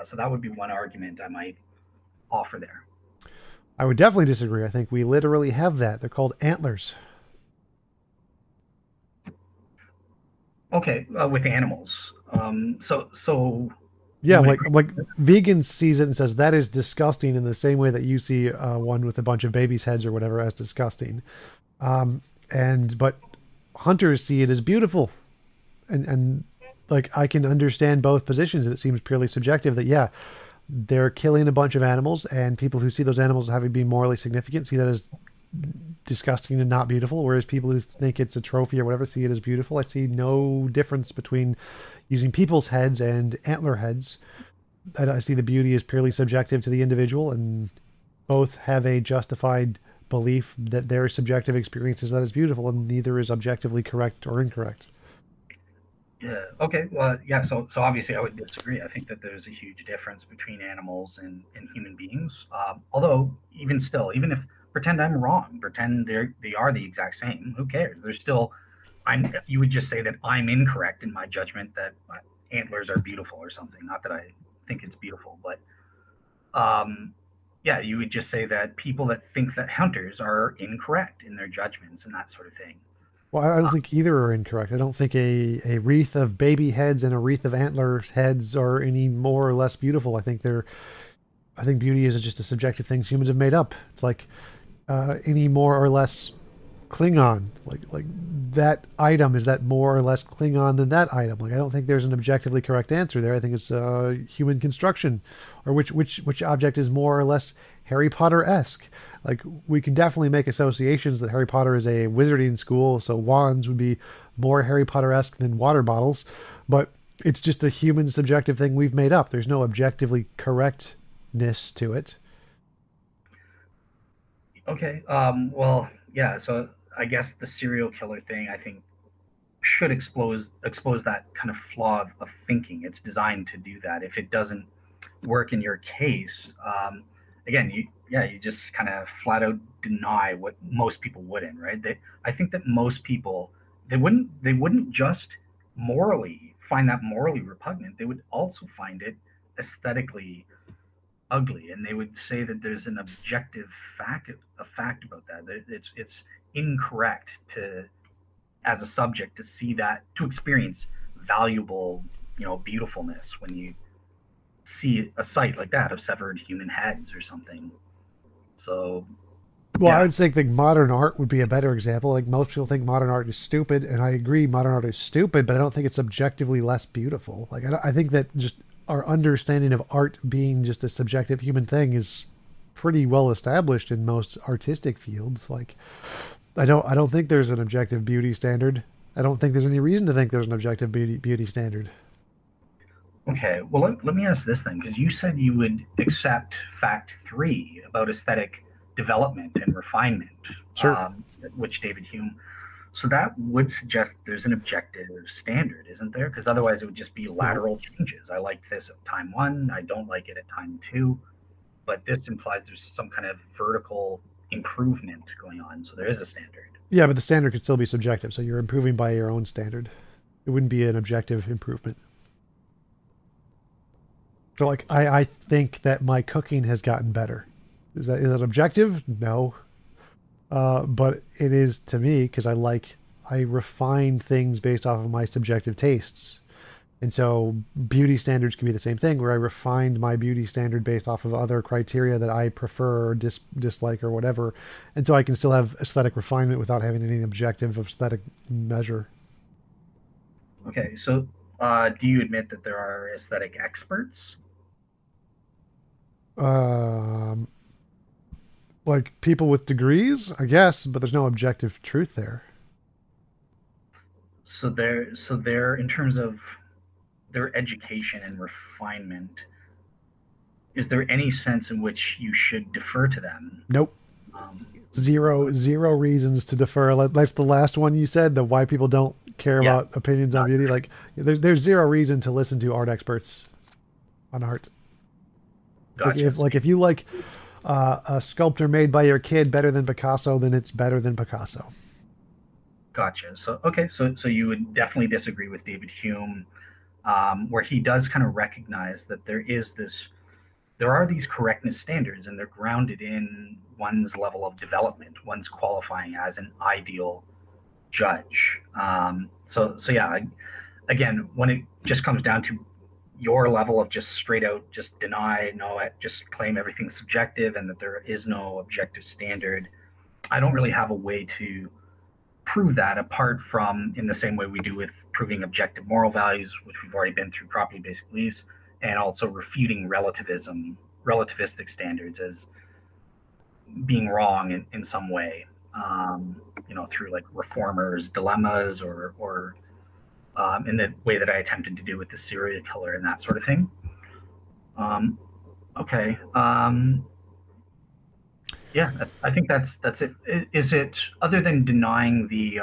So that would be one argument I might offer there. I would definitely disagree. I think we literally have that. They're called antlers. Okay, with animals. So Yeah, you would like agree. like vegan sees it and says that is disgusting in the same way that you see one with a bunch of babies' heads or whatever as disgusting. And but hunters see it as beautiful, and like I can understand both positions, and it seems purely subjective that yeah, they're killing a bunch of animals, and people who see those animals having been morally significant see that as disgusting and not beautiful, whereas people who think it's a trophy or whatever see it as beautiful. I see no difference between using people's heads and antler heads. I see the beauty as purely subjective to the individual, and both have a justified belief that their subjective experience is that is beautiful, and neither is objectively correct or incorrect. Yeah. Okay. Well, yeah. So obviously, I would disagree. I think that there's a huge difference between animals and human beings. Although, even still, even if pretend I'm wrong, pretend they are the exact same. Who cares? There's still, I'm. You would just say that I'm incorrect in my judgment that antlers are beautiful or something. Not that I think it's beautiful, but um, yeah, you would just say that people that think that hunters are incorrect in their judgments and that sort of thing. Well, I don't think either are incorrect. I don't think a wreath of baby heads and a wreath of antler heads are any more or less beautiful. I think beauty is just a subjective thing humans have made up. It's like any more or less Klingon. Like that item, is that more or less Klingon than that item? Like I don't think there's an objectively correct answer there. I think it's human construction, or which object is more or less Harry Potter esque. Like we can definitely make associations that Harry Potter is a wizarding school, so wands would be more Harry Potter esque than water bottles, but it's just a human subjective thing we've made up. There's no objectively correctness to it. Okay. Well, yeah. So I guess the serial killer thing, I think, should expose that kind of flaw of thinking. It's designed to do that. If it doesn't work in your case, again, you just kind of flat out deny what most people wouldn't, right? I think that most people they wouldn't just morally find that morally repugnant. They would also find it aesthetically ugly, and they would say that there's an objective fact about that. That it's incorrect to, as a subject, to see that, to experience valuable, beautifulness when you see a sight like that of severed human heads or something. So Well, I yeah. would think like modern art would be a better example. Like most people think modern art is stupid, and I agree, modern art is stupid, but I don't think it's objectively less beautiful. Like I think that just our understanding of art being just a subjective human thing is pretty well established in most artistic fields. Like I don't think there's an objective beauty standard. I don't think there's any reason to think there's an objective beauty standard. Okay, well, let me ask this then, because you said you would accept fact three about aesthetic development and refinement, Sure. which David Hume. So that would suggest there's an objective standard, isn't there? Because otherwise it would just be No. lateral changes. I liked this at time one, I don't like it at time two, but this implies there's some kind of vertical improvement going on. So there is a standard. Yeah, but the standard could still be subjective, so you're improving by your own standard. It wouldn't be an objective improvement. So like I think that my cooking has gotten better. Is that objective? No. But it is to me because I refine things based off of my subjective tastes. And so beauty standards can be the same thing where I refined my beauty standard based off of other criteria that I prefer or dislike or whatever. And so I can still have aesthetic refinement without having any objective aesthetic measure. Okay, so do you admit that there are aesthetic experts? Um, like people with degrees, I guess, but there's no objective truth there. So they're in terms of their education and refinement, is there any sense in which you should defer to them? Nope. Um, Zero reasons to defer. That's the last one you said, the why people don't care yeah, about opinions on not beauty. Like there's zero reason to listen to art experts on art. gotcha. Like if you like a sculptor made by your kid better than Picasso, then it's better than Picasso. Gotcha. So okay, so you would definitely disagree with David Hume, where he does kind of recognize that there are these correctness standards, and they're grounded in one's level of development, one's qualifying as an ideal judge. So yeah, again, when it just comes down to your level of just straight out just deny, no, just claim everything's subjective and that there is no objective standard, I don't really have a way to prove that apart from in the same way we do with proving objective moral values, which we've already been through property based beliefs, and also refuting relativistic standards as being wrong in some way, through like reformers' dilemmas or in the way that I attempted to do with the serial killer and that sort of thing. Um, okay. Yeah, I think that's it. Is it other than denying the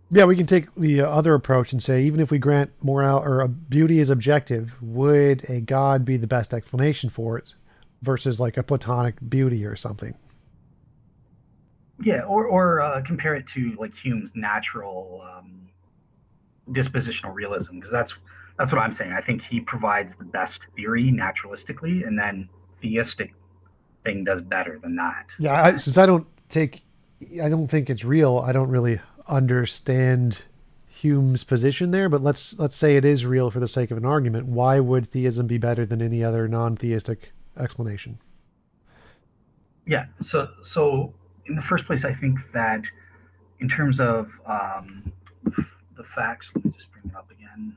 Yeah, we can take the other approach and say, even if we grant moral or beauty is objective, would a god be the best explanation for it versus like a platonic beauty or something? yeah, or compare it to like Hume's natural dispositional realism, because that's what I'm saying. I think he provides the best theory naturalistically, and then theistic thing does better than that. Yeah, since I don't think it's real. I don't really understand Hume's position there. But let's say it is real for the sake of an argument. Why would theism be better than any other non-theistic explanation? Yeah. So in the first place, I think that in terms of the facts, let me just bring it up again.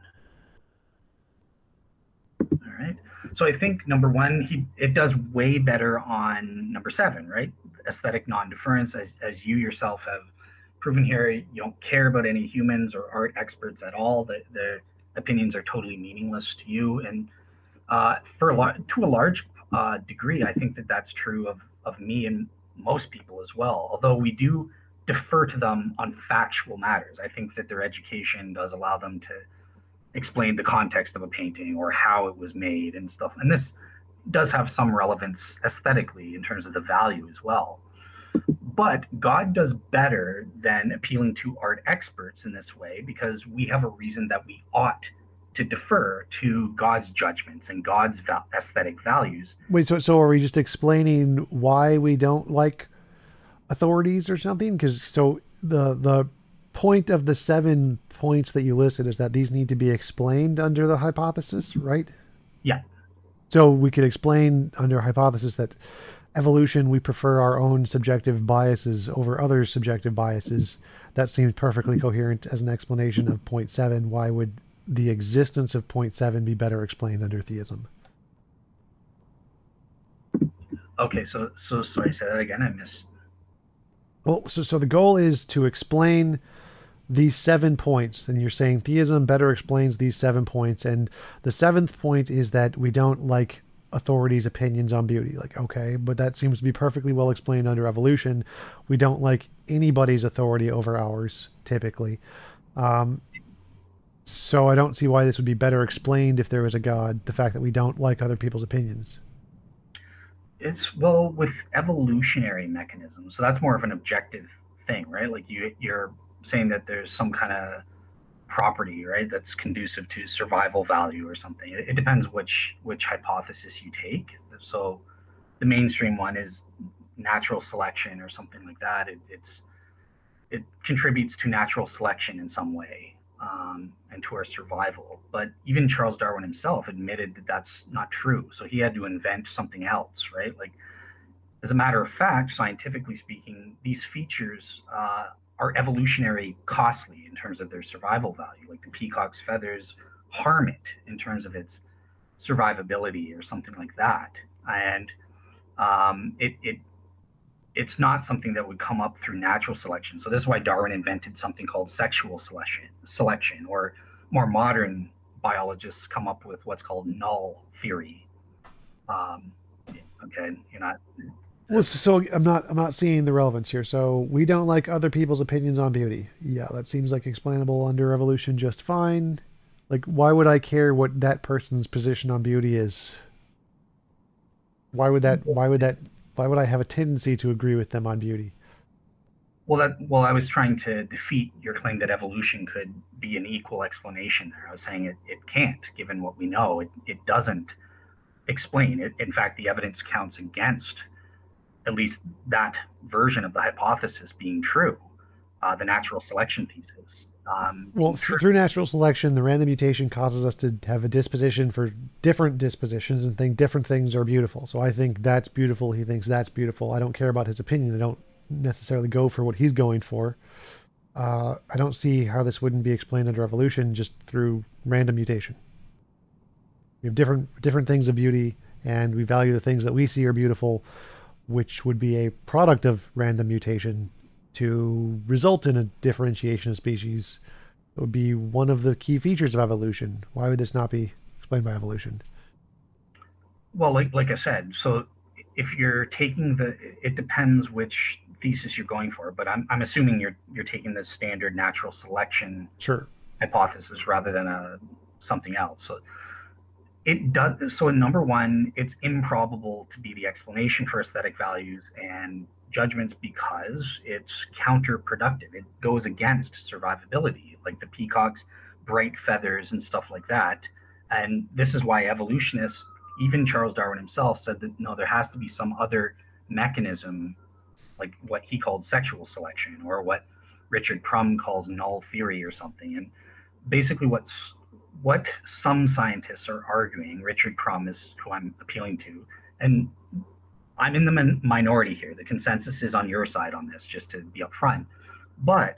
All right. So I think number one, it does way better on number seven, right? Aesthetic non-deference, as you yourself have proven here. You don't care about any humans or art experts at all. The opinions are totally meaningless to you, and to a large degree, I think that that's true of me and most people as well. Although we do defer to them on factual matters, I think that their education does allow them to explain the context of a painting or how it was made and stuff. And this does have some relevance aesthetically in terms of the value as well. But God does better than appealing to art experts in this way, because we have a reason that we ought to defer to God's judgments and God's aesthetic values. Wait, so are we just explaining why we don't like authorities or something? Because so the point of the 7 points that you listed is that these need to be explained under the hypothesis, right? Yeah. So we could explain under hypothesis that evolution, we prefer our own subjective biases over others' subjective biases. That seems perfectly coherent as an explanation of point 7. Why would the existence of point 7 be better explained under theism? Okay, so sorry, say that again. I missed. Well, so the goal is to explain these 7 points, and you're saying theism better explains these 7 points, and the 7th point is that we don't like authorities' opinions on beauty. Like, okay, but that seems to be perfectly well explained under evolution. We don't like anybody's authority over ours, typically. So I don't see why this would be better explained if there was a God, the fact that we don't like other people's opinions. It's, well, with evolutionary mechanisms, so that's more of an objective thing, right? Like you're saying that there's some kind of property, right, that's conducive to survival value or something. It depends which hypothesis you take. So the mainstream one is natural selection or something like that. It contributes to natural selection in some way, and to our survival. But even Charles Darwin himself admitted that that's not true. So he had to invent something else, right? Like, as a matter of fact, scientifically speaking, these features are evolutionary costly in terms of their survival value. Like the peacock's feathers harm it in terms of its survivability or something like that. And it's not something that would come up through natural selection. So this is why Darwin invented something called sexual selection, or more modern biologists come up with what's called null theory. Okay, you're not. Well, so I'm not seeing the relevance here. So we don't like other people's opinions on beauty. Yeah, that seems like explainable under evolution just fine. Like, why would I care what that person's position on beauty is? Why would I have a tendency to agree with them on beauty? Well, I was trying to defeat your claim that evolution could be an equal explanation there. I was saying it can't, given what we know. It doesn't explain it. In fact, the evidence counts against at least that version of the hypothesis being true, the natural selection thesis. Well, through natural selection, the random mutation causes us to have a disposition for different dispositions and think different things are beautiful. So I think that's beautiful. He thinks that's beautiful. I don't care about his opinion. I don't necessarily go for what he's going for. I don't see how this wouldn't be explained under evolution just through random mutation. We have different things of beauty, and we value the things that we see are beautiful, which would be a product of random mutation to result in a differentiation of species. It would be one of the key features of evolution. Why would this not be explained by evolution? Well, like I said, so if you're taking the, it depends which thesis you're going for, but I'm assuming you're taking the standard natural selection Sure. hypothesis rather than a something else. So it does. So in number one, it's improbable to be the explanation for aesthetic values and judgments because it's counterproductive. It goes against survivability, like the peacock's bright feathers and stuff like that. And this is why evolutionists, even Charles Darwin himself, said that no, there has to be some other mechanism, like what he called sexual selection, or what Richard Prum calls null theory or something. And basically what some scientists are arguing, Richard Crum is who I'm appealing to, and I'm in the minority here. The consensus is on your side on this, just to be upfront. But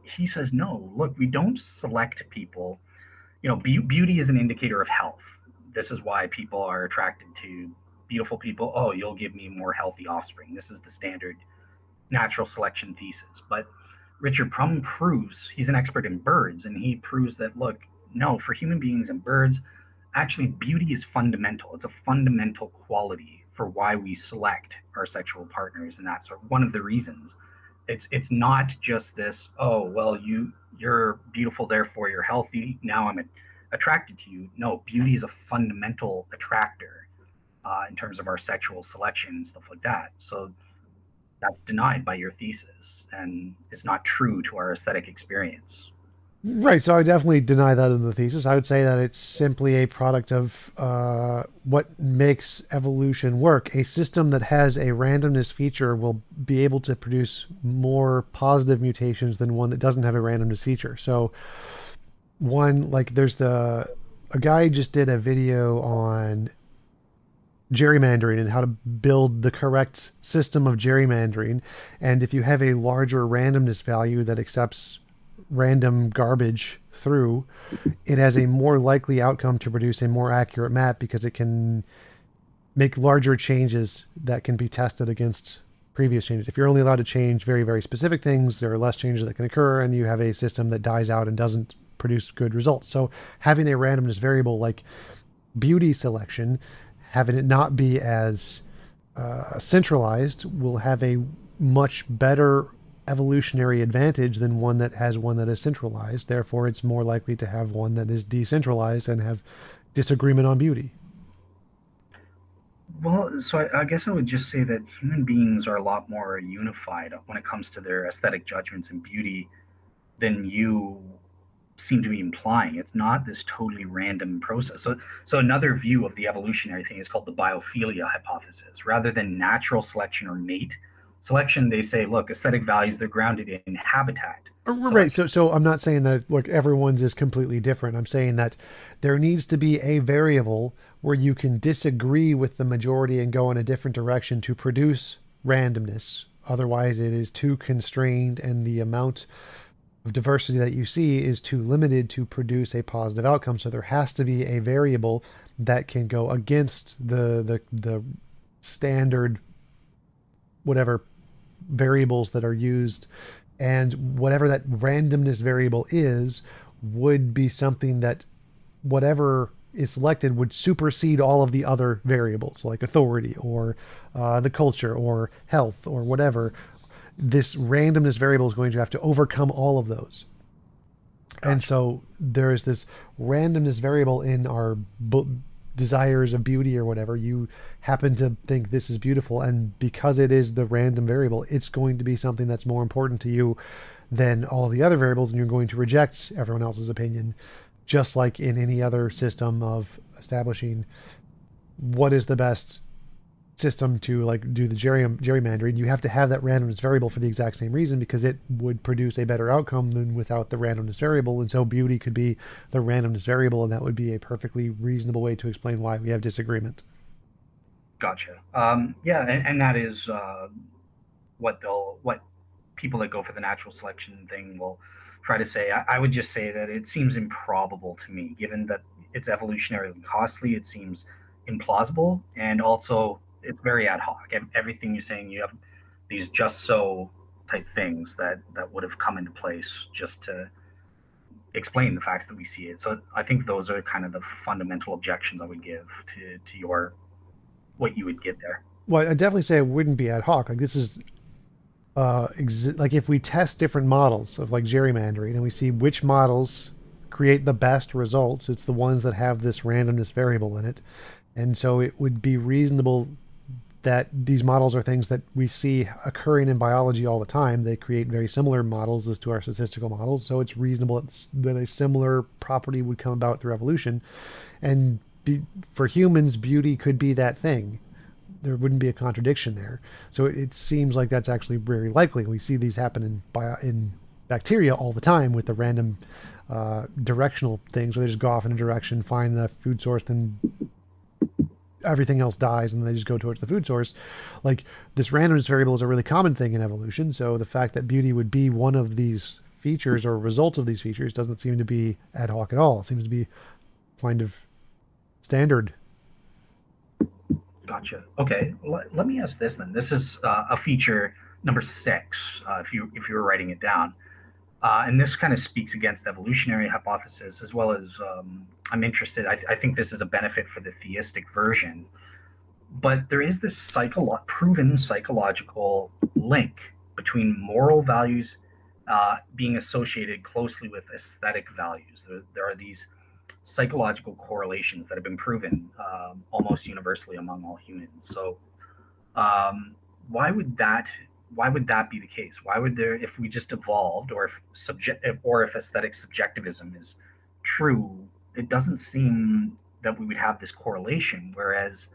he says, no, look, we don't select people. You know, beauty is an indicator of health. This is why people are attracted to beautiful people. Oh, you'll give me more healthy offspring. This is the standard natural selection thesis. But Richard Prum proves he's an expert in birds, and he proves that look, no, for human beings and birds, actually beauty is fundamental. It's a fundamental quality for why we select our sexual partners, and that's one of the reasons. It's not just this. Oh well, you're beautiful, therefore you're healthy. Now I'm attracted to you. No, beauty is a fundamental attractor in terms of our sexual selection and stuff like that. So that's denied by your thesis and it's not true to our aesthetic experience. Right, so I definitely deny that in the thesis. I would say that it's simply a product of what makes evolution work. A system that has a randomness feature will be able to produce more positive mutations than one that doesn't have a randomness feature. So, one, like, a guy just did a video on gerrymandering and how to build the correct system of gerrymandering. And if you have a larger randomness value that accepts random garbage through, it has a more likely outcome to produce a more accurate map because it can make larger changes that can be tested against previous changes. If you're only allowed to change very, very specific things, there are less changes that can occur, and you have a system that dies out and doesn't produce good results. So having a randomness variable like beauty selection, having it not be as centralized, will have a much better evolutionary advantage than one that has one that is centralized. Therefore, it's more likely to have one that is decentralized and have disagreement on beauty. Well, so I guess I would just say that human beings are a lot more unified when it comes to their aesthetic judgments and beauty than you seem to be implying. It's not this totally random process. So another view of the evolutionary thing is called the biophilia hypothesis. Rather than natural selection or mate selection, they say, look, aesthetic values, they're grounded in habitat Right. selection. So I'm not saying that look everyone's is completely different. I'm saying that there needs to be a variable where you can disagree with the majority and go in a different direction to produce randomness. Otherwise, it is too constrained, and the amount of diversity that you see is too limited to produce a positive outcome. So there has to be a variable that can go against the standard whatever variables that are used, and whatever that randomness variable is would be something that whatever is selected would supersede all of the other variables like authority or the culture or health or whatever. This randomness variable is going to have to overcome all of those. And Gotcha. so there is this randomness variable in our desires of beauty or whatever. You happen to think this is beautiful, and because it is the random variable, it's going to be something that's more important to you than all the other variables, and you're going to reject everyone else's opinion, just like in any other system of establishing what is the best system to like do the gerrymandering. You have to have that randomness variable for the exact same reason, because it would produce a better outcome than without the randomness variable. And so beauty could be the randomness variable, and that would be a perfectly reasonable way to explain why we have disagreement. Gotcha. Yeah, and that is what people that go for the natural selection thing will try to say. I would just say that it seems improbable to me, given that it's evolutionarily costly. It seems implausible, and also it's very ad hoc. Everything you're saying, you have these just so type things that would have come into place just to explain the facts that we see it. So I think those are kind of the fundamental objections I would give to your what you would get there. Well, I definitely say it wouldn't be ad hoc. Like this is like if we test different models of like gerrymandering and we see which models create the best results, it's the ones that have this randomness variable in it. And so it would be reasonable that these models are things that we see occurring in biology all the time. They create very similar models as to our statistical models. So it's reasonable that a similar property would come about through evolution. And for humans, beauty could be that thing. There wouldn't be a contradiction there. So it seems like that's actually very likely. We see these happen in bacteria all the time with the random directional things where they just go off in a direction, find the food source, then everything else dies and they just go towards the food source. Like this randomness variable is a really common thing in evolution. So the fact that beauty would be one of these features or a result of these features doesn't seem to be ad hoc at all. It seems to be kind of standard. Gotcha. Okay, let me ask this then. This is a feature number six, if you were writing it down, and this kind of speaks against evolutionary hypothesis as well as I'm interested. I think this is a benefit for the theistic version, but there is this proven psychological link between moral values being associated closely with aesthetic values. There are these psychological correlations that have been proven almost universally among all humans. So, why would that be the case? Why would there, if we just evolved, or if aesthetic subjectivism is true, it doesn't seem that we would have this correlation. Whereas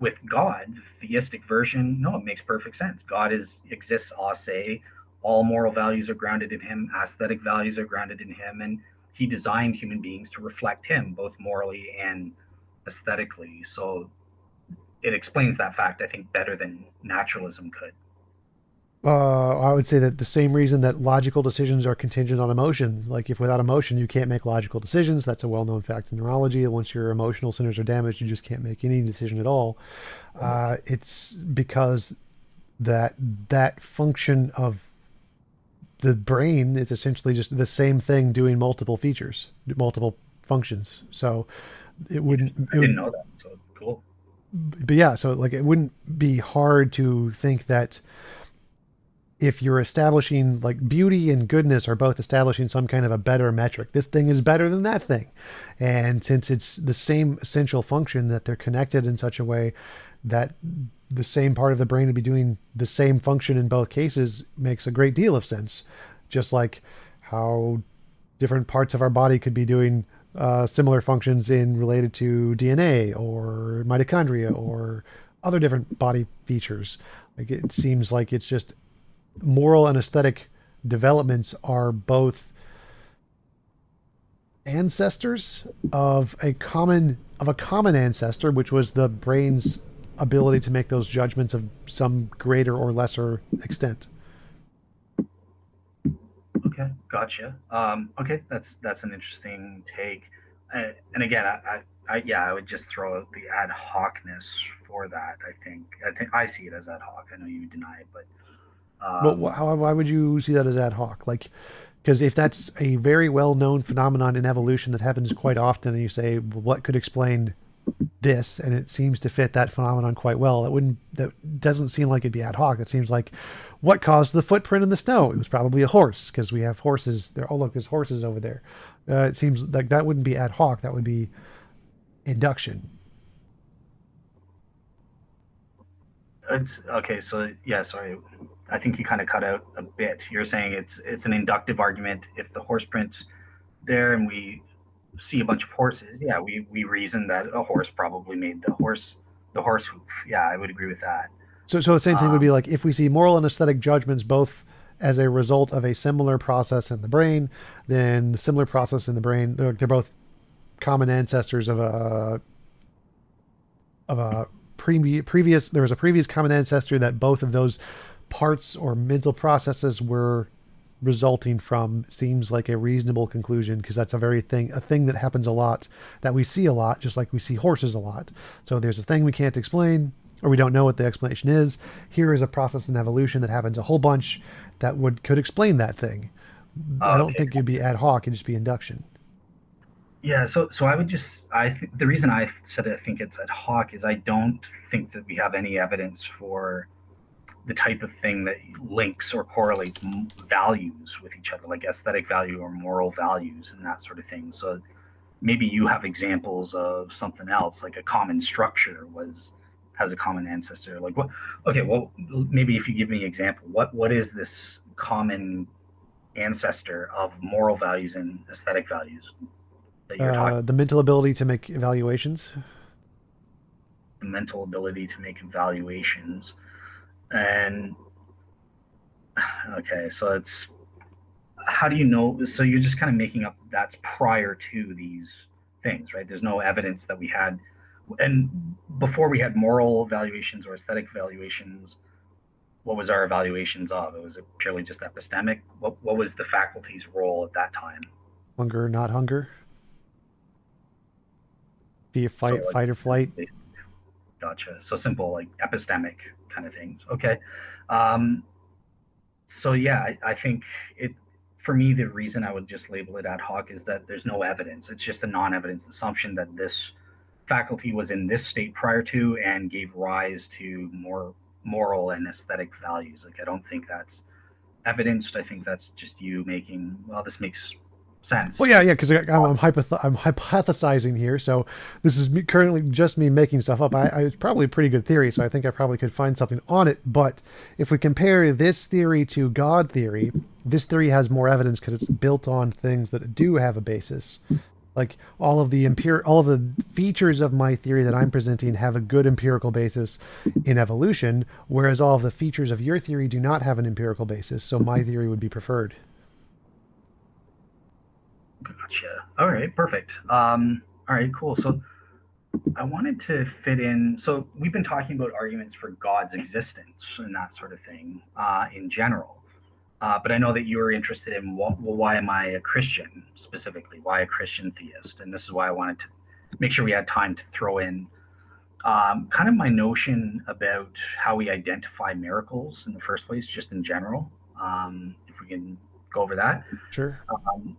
with God, the theistic version, no, it makes perfect sense. God exists a se, all moral values are grounded in him, aesthetic values are grounded in him, and he designed human beings to reflect him both morally and aesthetically. So it explains that fact, I think, better than naturalism could. I would say that the same reason that logical decisions are contingent on emotion. Like if without emotion you can't make logical decisions, that's a well-known fact in neurology. Once your emotional centers are damaged, you just can't make any decision at all. It's because that function of the brain is essentially just the same thing doing multiple features, multiple functions. So it wouldn't. I didn't know that. So cool. But yeah, so like it wouldn't be hard to think that if you're establishing like beauty and goodness are both establishing some kind of a better metric, this thing is better than that thing. And since it's the same essential function, that they're connected in such a way that the same part of the brain would be doing the same function in both cases makes a great deal of sense. Just like how different parts of our body could be doing similar functions in related to DNA or mitochondria or other different body features. Like it seems like it's just moral and aesthetic developments are both ancestors of a common ancestor, which was the brain's ability to make those judgments of some greater or lesser extent. Okay, gotcha. Okay, that's an interesting take. And again, I would just throw out the ad hocness for that. I think I see it as ad hoc. I know you deny it, but Well, why would you see that as ad hoc? Like, because if that's a very well-known phenomenon in evolution that happens quite often, and you say, well, what could explain this, and it seems to fit that phenomenon quite well, that doesn't seem like it'd be ad hoc. That seems like what caused the footprint in the snow? It was probably a horse, because we have horses there. Oh, look, there's horses over there. It seems like that wouldn't be ad hoc. That would be induction. it's okay. So yeah, sorry. I think you kind of cut out a bit. You're saying it's an inductive argument. If the horse print's there and we see a bunch of horses, yeah, we reason that a horse probably made the horse hoof. Yeah, I would agree with that. So the same thing would be Um, like if we see moral and aesthetic judgments both as a result of a similar process in the brain, then the similar process in the brain, they're both common ancestors of a previous. There was a previous common ancestor that both of those parts or mental processes we're resulting from seems like a reasonable conclusion, because that's a thing that happens a lot, that we see a lot, just like we see horses a lot. So there's a thing we can't explain, or we don't know what the explanation is. Here is a process in evolution that happens a whole bunch that could explain that thing. I don't Okay. think it'd be ad hoc, it'd just be induction. Yeah, so I would just the reason I said I think it's ad hoc is I don't think that we have any evidence for the type of thing that links or correlates values with each other, like aesthetic value or moral values and that sort of thing. So maybe you have examples of something else, like a common structure has a common ancestor. Like what? Okay, well maybe if you give me an example, what is this common ancestor of moral values and aesthetic values that you're talking? The mental ability to make evaluations. The mental ability to make evaluations. And okay, so it's how do you know? So you're just kind of making up that's prior to these things, right? There's no evidence that we had, and before we had moral evaluations or aesthetic evaluations, what was our evaluations of? It was purely just epistemic. What was the faculty's role at that time? Hunger, not hunger. Be a So fight, like, fight or flight. gotcha. So simple, like epistemic kind of things. Okay. Um, so yeah, I think it for me the reason I would just label it ad hoc is that there's no evidence. It's just a non-evidence assumption that this faculty was in this state prior to and gave rise to more moral and aesthetic values. Like I don't think that's evidenced. I think that's just you making well, this makes Well, sense. yeah, yeah, because I'm hypothesizing here. So this is currently just me making stuff up. It's probably a pretty good theory, so I think I probably could find something on it. But if we compare this theory to God theory, this theory has more evidence because it's built on things that do have a basis. Like all of the features of my theory that I'm presenting have a good empirical basis in evolution, whereas all of the features of your theory do not have an empirical basis. So my theory would be preferred. Gotcha. All right, perfect. All right, cool. So I wanted to fit in. So we've been talking about arguments for God's existence and that sort of thing in general. But I know that you were interested in well, why am I a Christian specifically? Why a Christian theist? And this is why I wanted to make sure we had time to throw in kind of my notion about how we identify miracles in the first place, just in general. If we can go over that, Sure.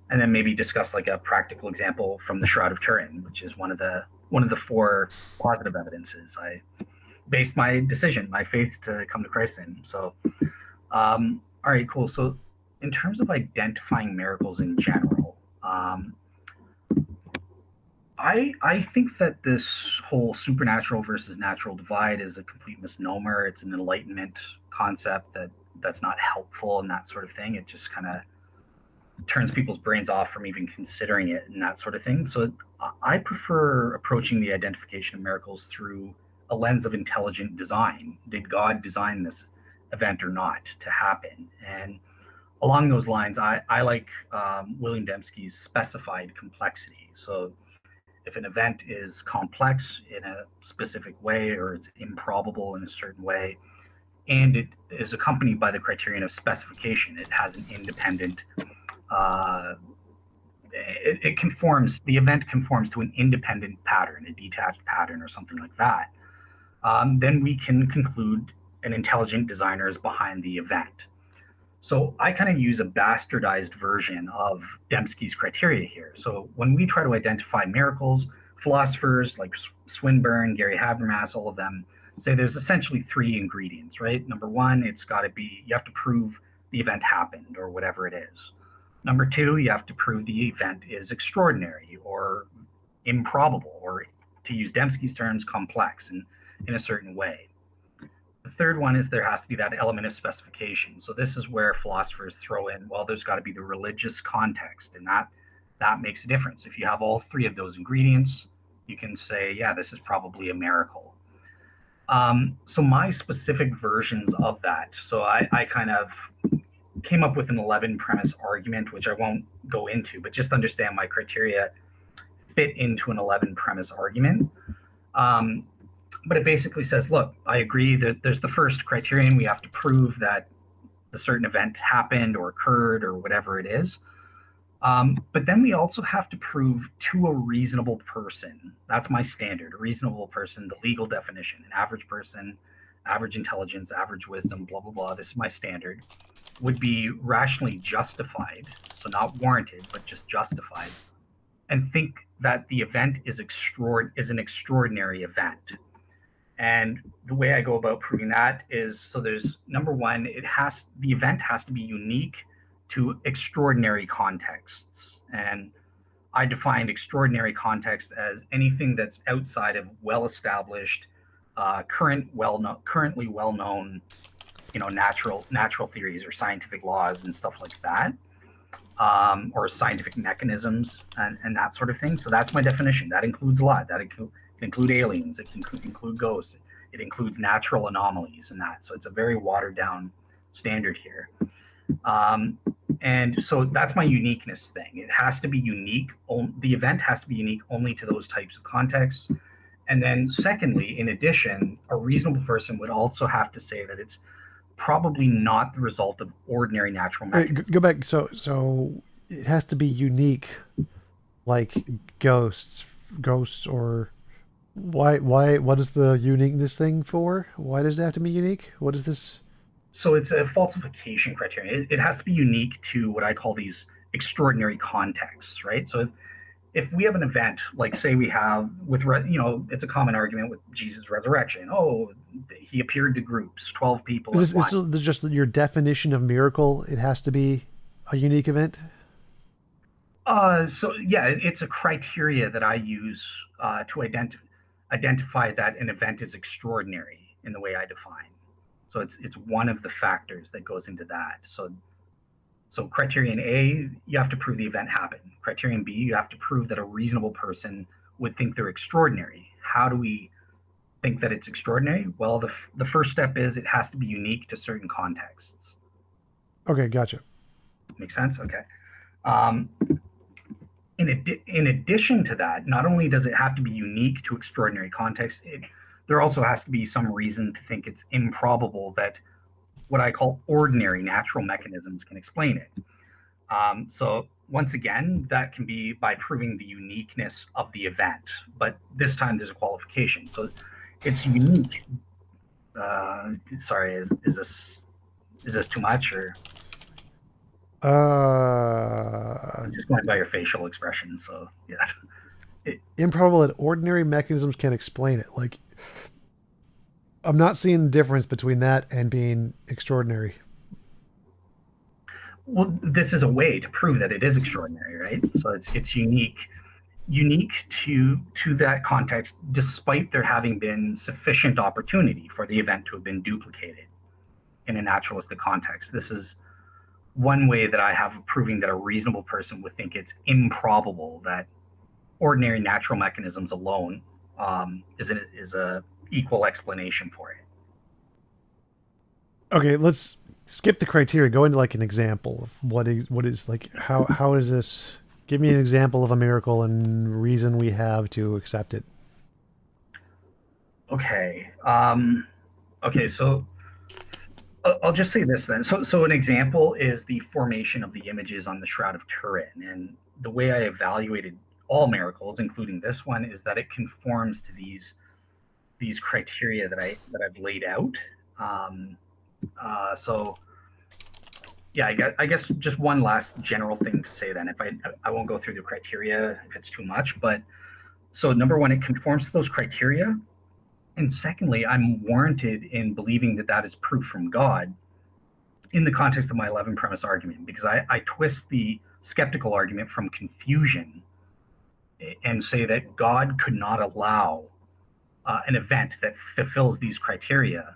and then maybe discuss like a practical example from the Shroud of Turin, which is one of the four positive evidences I based my decision, my faith to come to Christ in. So, all right, cool. So, in terms of identifying miracles in general, I think that this whole supernatural versus natural divide is a complete misnomer. It's an enlightenment concept that's not helpful and that sort of thing. It just kind of turns people's brains off from even considering it and that sort of thing. So I prefer approaching the identification of miracles through a lens of intelligent design. Did God design this event or not to happen? And along those lines, I like William Dembski's specified complexity. So if an event is complex in a specific way or it's improbable in a certain way, and it is accompanied by the criterion of specification, it has an independent uh, it conforms the event conforms to an independent pattern, a detached pattern or something like that, then we can conclude an intelligent designer is behind the event. So I kind of use a bastardized version of Dembski's criteria here. So when we try to identify miracles, philosophers like Swinburne, Gary Habermas, all of them say there's essentially three ingredients, right? Number one, it's got to be, you have to prove the event happened or whatever it is. Number two, you have to prove the event is extraordinary or improbable, or to use Dembski's terms, complex in a certain way. The third one is there has to be that element of specification. So this is where philosophers throw in, well, there's got to be the religious context, and that makes a difference. If you have all three of those ingredients, you can say, yeah, this is probably a miracle. So my specific versions of that. So I kind of came up with an 11 premise argument, which I won't go into, but just understand my criteria fit into an 11 premise argument. Um, But it basically says, look, I agree that there's the first criterion. We have to prove that the certain event happened or occurred or whatever it is. But then we also have to prove to a reasonable person. That's my standard. A reasonable person, the legal definition, an average person, average intelligence, average wisdom, blah, blah, blah. This is my standard. Would be rationally justified, so not warranted, but just justified, and think that the event is an extraordinary event. And the way I go about proving that is, so there's number one, the event has to be unique to extraordinary contexts. And I defined extraordinary context as anything that's outside of well-established, currently well-known, natural theories or scientific laws and stuff like that, or scientific mechanisms and that sort of thing. So that's my definition. That includes a lot. That can include aliens. It can include ghosts. It includes natural anomalies and that. So it's a very watered down standard here. And so that's my uniqueness thing. It has to be unique. The event has to be unique only to those types of contexts. And then secondly, in addition, a reasonable person would also have to say that it's probably not the result of ordinary natural mechanisms. Go back. So it has to be unique, like ghosts, or what is the uniqueness thing for? Why does it have to be unique? What is this? So it's a falsification criterion. It has to be unique to what I call these extraordinary contexts, right? So if we have an event, like say we have it's a common argument with Jesus' resurrection. Oh, he appeared to groups, 12 people. Is this just your definition of miracle? It has to be a unique event. So yeah, it's a criteria that I use to identify that an event is extraordinary in the way I define. So it's one of the factors that goes into that. So criterion A, you have to prove the event happened. Criterion B, you have to prove that a reasonable person would think they're extraordinary. How do we think that it's extraordinary? Well, the first step is it has to be unique to certain contexts. Okay, gotcha. Make sense? Okay. In addition to that, not only does it have to be unique to extraordinary contexts, there also has to be some reason to think it's improbable that what I call ordinary natural mechanisms can explain it. So once again, that can be by proving the uniqueness of the event, but this time there's a qualification. So it's unique. Sorry, is this too much, or I'm just going by your facial expression? So yeah. Improbable that ordinary mechanisms can explain it. Like, I'm not seeing the difference between that and being extraordinary. Well, this is a way to prove that it is extraordinary, right? So it's unique to that context, despite there having been sufficient opportunity for the event to have been duplicated in a naturalistic context. This is one way that I have of proving that a reasonable person would think it's improbable that ordinary natural mechanisms alone is a equal explanation for it. Okay, let's skip the criteria. Go into like an example of what is like how is this? Give me an example of a miracle and reason we have to accept it. Okay. Okay. So I'll just say this then. So an example is the formation of the images on the Shroud of Turin, and the way I evaluated all miracles, including this one, is that it conforms to these criteria that I've laid out. So yeah, I guess just one last general thing to say then. If I won't go through the criteria if it's too much, but so number one, it conforms to those criteria, and secondly, I'm warranted in believing that that is proof from God in the context of my 11 premise argument, because I twist the skeptical argument from confusion and say that God could not allow an event that fulfills these criteria.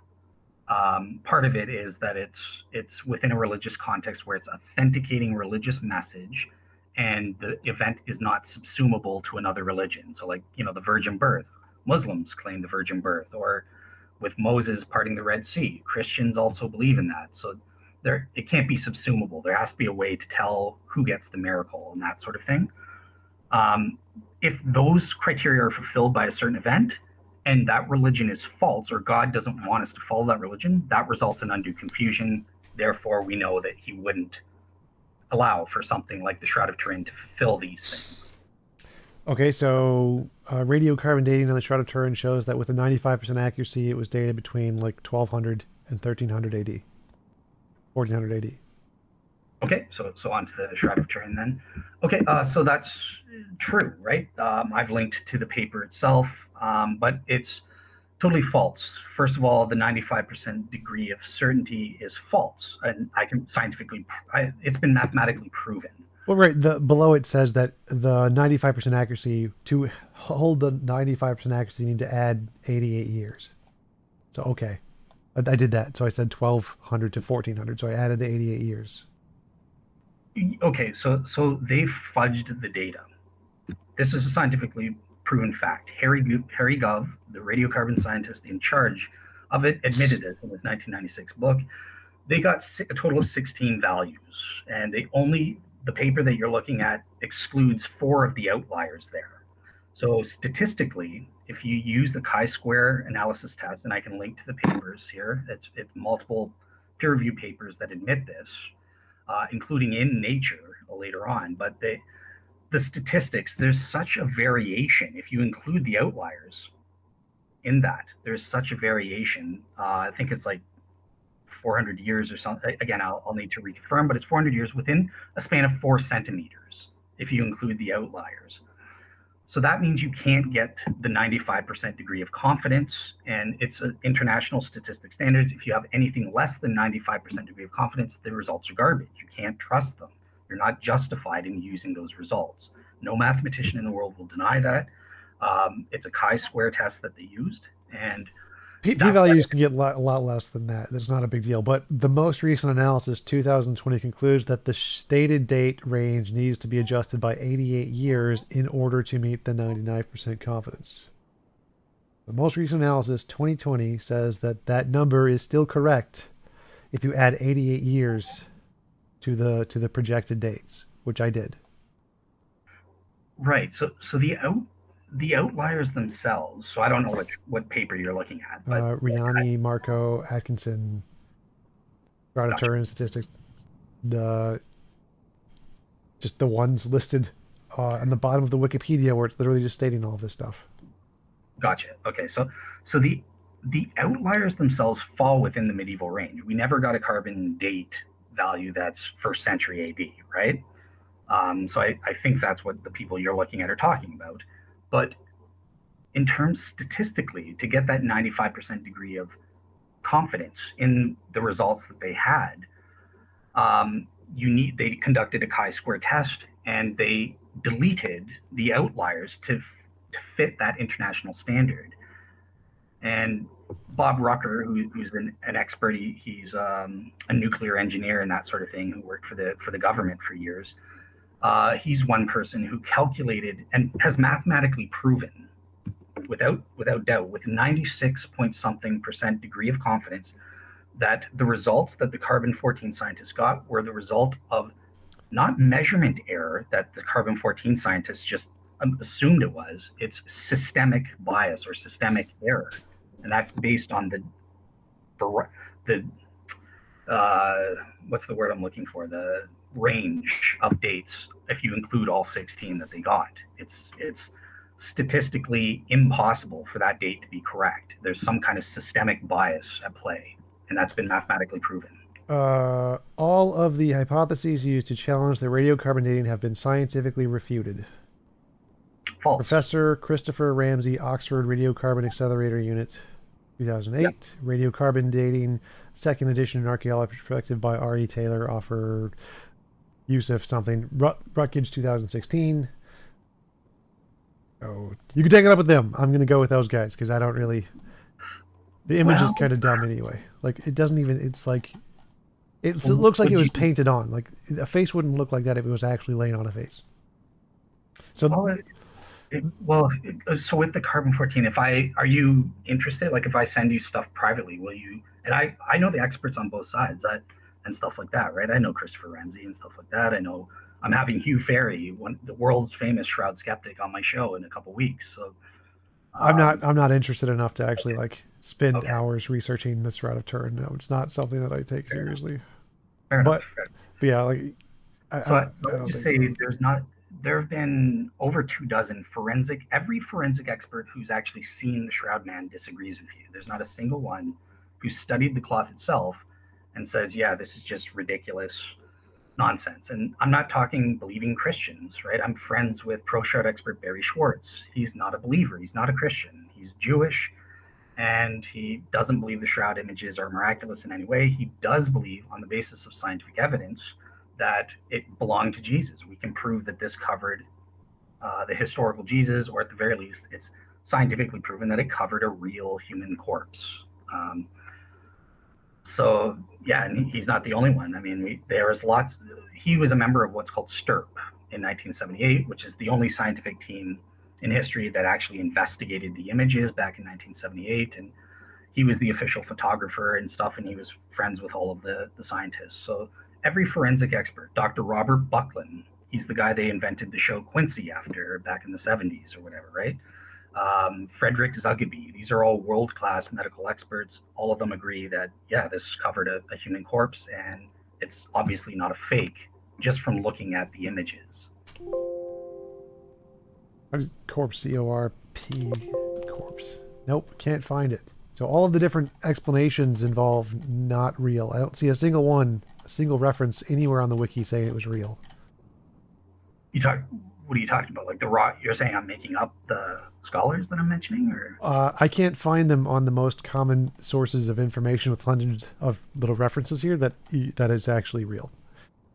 Part of it is that it's within a religious context where it's authenticating religious message, and the event is not subsumable to another religion. So, like the virgin birth, Muslims claim the virgin birth, or with Moses parting the Red Sea, Christians also believe in that. So it can't be subsumable. There has to be a way to tell who gets the miracle and that sort of thing. If those criteria are fulfilled by a certain event, and that religion is false, or God doesn't want us to follow that religion, that results in undue confusion. Therefore, we know that he wouldn't allow for something like the Shroud of Turin to fulfill these things. Okay, so radiocarbon dating on the Shroud of Turin shows that with a 95% accuracy, it was dated between like 1200 and 1300 AD, 1400 AD. Okay, so on to the Shroud of Turin then. Okay, so that's true, right? I've linked to the paper itself, but it's totally false. First of all, the 95% degree of certainty is false, and I can scientifically, it's been mathematically proven. Well, right. The below it says that the 95% accuracy to hold the 95% accuracy, you need to add 88 years. So okay, I did that. So I said 1200 to 1400. So I added the 88 years. Okay, so they fudged the data. This is a scientifically proven fact. Harry Gov, the radiocarbon scientist in charge of it, admitted this in his 1996 book. They got a total of 16 values, and the paper that you're looking at excludes 4 of the outliers there. So statistically, if you use the chi-square analysis test, and I can link to the papers here, it's multiple peer-reviewed papers that admit this, including in Nature later on. But the statistics, there's such a variation. If you include the outliers in that, there's such a variation. I think it's like 400 years or something. Again, I'll need to reconfirm, but it's 400 years within a span of 4 centimeters if you include the outliers. So that means you can't get the 95% degree of confidence, and it's an international statistic standards. If you have anything less than 95% degree of confidence, the results are garbage. You can't trust them. You're not justified in using those results. No mathematician in the world will deny that. It's a chi-square test that they used, and that's why. P-values can get a lot less than that. That's not a big deal. But the most recent analysis, 2020, concludes that the stated date range needs to be adjusted by 88 years in order to meet the 99% confidence. The most recent analysis, 2020, says that that number is still correct if you add 88 years to the projected dates, which I did. Right. So the outliers themselves. So I don't know what paper you're looking at, but Riani, Marco, Atkinson, gotcha, Turin statistics, the just the ones listed on the bottom of the Wikipedia where it's literally just stating all of this stuff. gotcha. Okay, so the outliers themselves fall within the medieval range. We never got a carbon date value that's first century AD, right? So I think that's what the people you're looking at are talking about. But in terms statistically, to get that 95% degree of confidence in the results that they had, they conducted a chi-square test, and they deleted the outliers to fit that international standard. And Bob Rucker, who's an expert, he's a nuclear engineer and that sort of thing, who worked for the government for years. He's one person who calculated and has mathematically proven, without doubt, with 96 point something percent degree of confidence, that the results that the carbon 14 scientists got were the result of not measurement error that the carbon 14 scientists just assumed it was. It's systemic bias or systemic error, and that's based on the what's the word I'm looking for, the range of dates. If you include all 16 that they got, it's statistically impossible for that date to be correct. There's some kind of systemic bias at play, and that's been mathematically proven. All of the hypotheses used to challenge the radiocarbon dating have been scientifically refuted. False. Professor Christopher Ramsey, Oxford Radiocarbon Accelerator Unit, 2008. Yep. Radiocarbon Dating, second edition in archaeology perspective by R.E. Taylor, offered use of something. Rutgers, 2016. Oh, you can take it up with them. I'm going to go with those guys because I don't really. The image is kind of dumb anyway. Like, it doesn't even. It's like. It looks like it was painted on. Like, a face wouldn't look like that if it was actually laying on a face. So. So with the carbon 14, are you interested? Like, if I send you stuff privately, will you? And I know the experts on both sides and stuff like that, right? I know Christopher Ramsey and stuff like that. I know I'm having Hugh Ferry, the world's famous shroud skeptic, on my show in a couple weeks. So I'm not interested enough to actually like spend Okay, hours researching this route of Turin. No, it's not something that I take fair enough. seriously. Fair enough. But, but yeah, like So I I would don't just think say so. there have been over 2 dozen every forensic expert who's actually seen the Shroud Man disagrees with you. There's not a single one who studied the cloth itself and says, yeah, this is just ridiculous nonsense. And I'm not talking believing Christians, right? I'm friends with pro shroud expert Barry Schwartz. He's not a believer, he's not a Christian, he's Jewish, and he doesn't believe the shroud images are miraculous in any way. He does believe, on the basis of scientific evidence, that it belonged to Jesus. We can prove that this covered the historical Jesus, or at the very least, it's scientifically proven that it covered a real human corpse. Um, so yeah, and he's not the only one. I mean, there was lots. He was a member of what's called STIRP in 1978, which is the only scientific team in history that actually investigated the images back in 1978, and he was the official photographer and stuff, and he was friends with all of the scientists. So every forensic expert, Dr. Robert Buckland, he's the guy they invented the show Quincy after back in the 70s or whatever, right? Frederick Zugby, these are all world class medical experts. All of them agree that, yeah, this covered a human corpse and it's obviously not a fake just from looking at the images. I just corpse CORP corpse. Nope, can't find it. So all of the different explanations involve not real. I don't see a single one, a single reference anywhere on the wiki saying it was real. You talk, what are you talking about? Like the raw, you're saying I'm making up the scholars that I'm mentioning, or? I can't find them on the most common sources of information with hundreds of little references here that is actually real.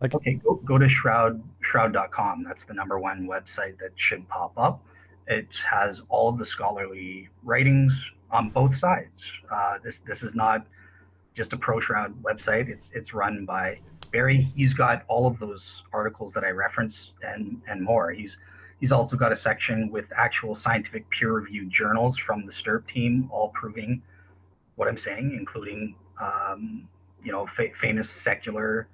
Like, Okay, go to shroud.com. That's the number one website that should pop up. It has all of the scholarly writings on both sides. This is not just a pro shroud website. It's run by Barry. He's got all of those articles that I referenced and more. He's also got a section with actual scientific peer reviewed journals from the STIRP team, all proving what I'm saying, including famous secular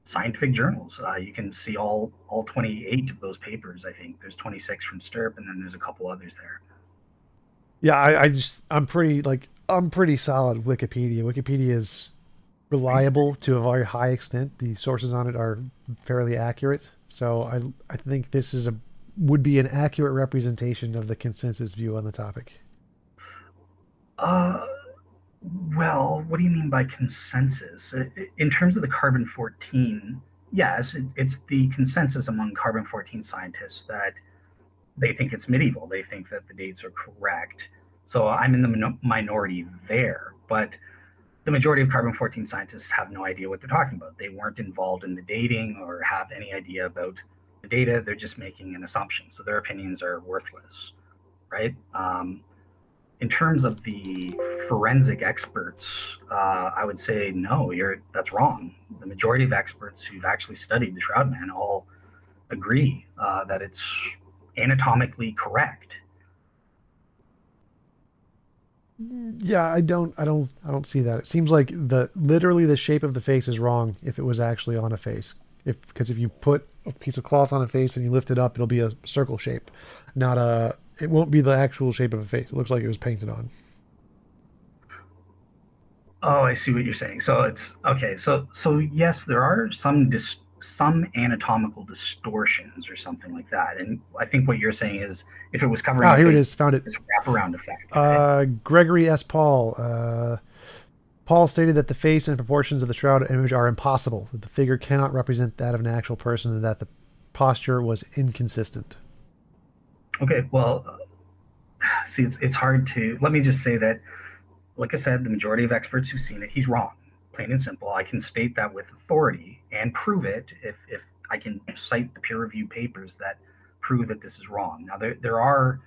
scientific journals. You can see all 28 of those papers. I think there's 26 from STIRP, and then there's a couple others there. yeah, I'm pretty solid with Wikipedia. Wikipedia is Thanks. reliable to a very high extent. The sources on it are fairly accurate. So I think this is a would be an accurate representation of the consensus view on the topic. Uh, well, what do you mean by consensus? In terms of the carbon 14, yes, it's the consensus among carbon 14 scientists that they think it's medieval. They think that the dates are correct. So I'm in the minority there. But the majority of carbon 14 scientists have no idea what they're talking about. They weren't involved in the dating or have any idea about the data. They're just making an assumption. So their opinions are worthless, right? In terms of the forensic experts, I would say no, that's wrong. The majority of experts who've actually studied the Shroud Man all agree that it's anatomically correct. Yeah, I don't see that. It seems like the literally the shape of the face is wrong if it was actually on a face. If because if you put a piece of cloth on a face and you lift it up, it'll be a circle shape, not a. It won't be the actual shape of a face. It looks like it was painted on. Oh, I see what you're saying. So it's okay. So yes, there are some anatomical distortions or something like that. And I think what you're saying is if it was covering Ah, the here it face, is. Found it. it's wraparound effect, right? Gregory S. Paul. Paul stated that the face and proportions of the shroud image are impossible. That the figure cannot represent that of an actual person, and that the posture was inconsistent. Okay. Well, see, it's hard to. Let me just say that, like I said, the majority of experts who've seen it, he's wrong. Plain and simple. I can state that with authority and prove it if I can cite the peer reviewed papers that prove that this is wrong. Now, there are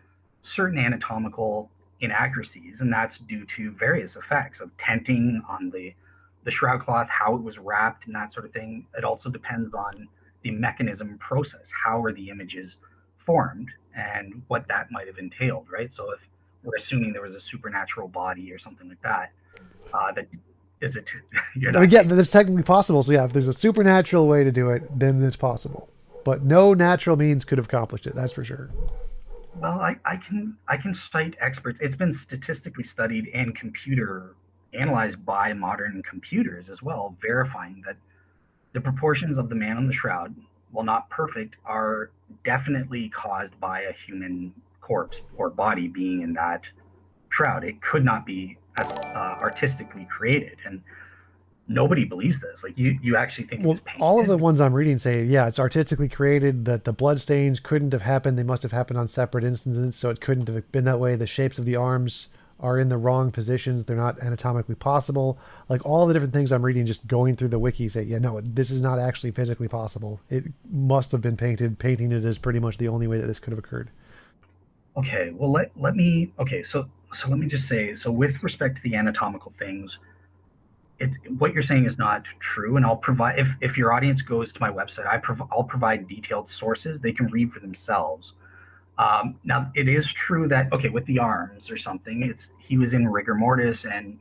certain anatomical inaccuracies, and that's due to various effects of tenting on the shroud cloth, how it was wrapped, and that sort of thing. It also depends on the mechanism process. How are the images formed and what that might have entailed, right? So if we're assuming there was a supernatural body or something like that, that is it. You're I mean, not yeah, taking. that's technically possible. So yeah, if there's a supernatural way to do it, then it's possible. But no natural means could have accomplished it. That's for sure. Well, I can cite experts. It's been statistically studied and computer analyzed by modern computers as well, verifying that the proportions of the man on the shroud, while not perfect, are definitely caused by a human corpse or body being in that shroud. It could not be as artistically created, and nobody believes this. Like you actually think it was Well, all of the painted? ones I'm reading say, yeah, it's artistically created, that the blood stains couldn't have happened. They must have happened on separate instances, so it couldn't have been that way. The shapes of the arms are in the wrong positions. They're not anatomically possible. Like all the different things I'm reading, just going through the wiki say, yeah, no, this is not actually physically possible. It must have been painted. Painting it is pretty much the only way that this could have occurred. Okay, well let me okay, so let me just say, so with respect to the anatomical things, it's what you're saying is not true, and I'll provide, if your audience goes to my website, I'll provide detailed sources they can read for themselves. Now it is true that, okay, with the arms or something, it's he was in rigor mortis, and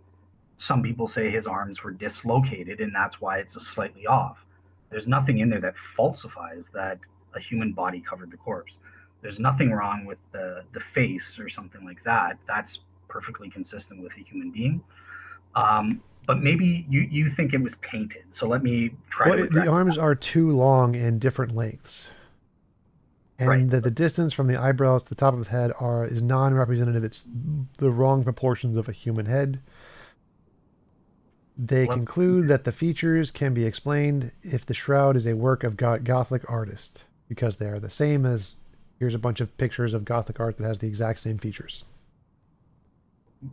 some people say his arms were dislocated, and that's why it's slightly off. There's nothing in there that falsifies that a human body covered the corpse. There's nothing wrong with the face or something like that. That's perfectly consistent with a human being. But maybe you think it was painted. So let me try to Well, the address arms that. are too long and different lengths, Right. and that the distance from the eyebrows to the top of the head are is non-representative. It's the wrong proportions of a human head. They Let, conclude that the features can be explained if the shroud is a work of Gothic artist, because they are the same as here's a bunch of pictures of Gothic art that has the exact same features.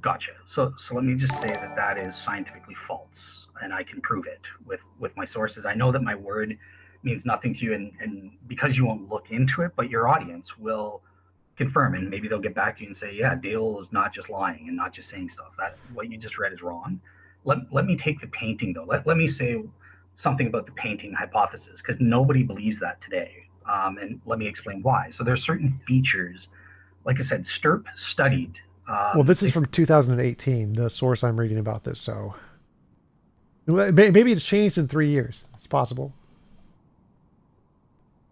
Gotcha. So let me just say that that is scientifically false, and I can prove it with my sources. I know that my word means nothing to you, and because you won't look into it, but your audience will confirm, and maybe they'll get back to you and say, yeah, Dale is not just lying and not just saying stuff. That what you just read is wrong. Let me take the painting though. Let me say something about the painting hypothesis, because nobody believes that today. And let me explain why. So there's certain features, like I said, Stirp studied. Well, this is They from 2018, the source I'm reading about this, so maybe it's changed in 3 years. It's possible.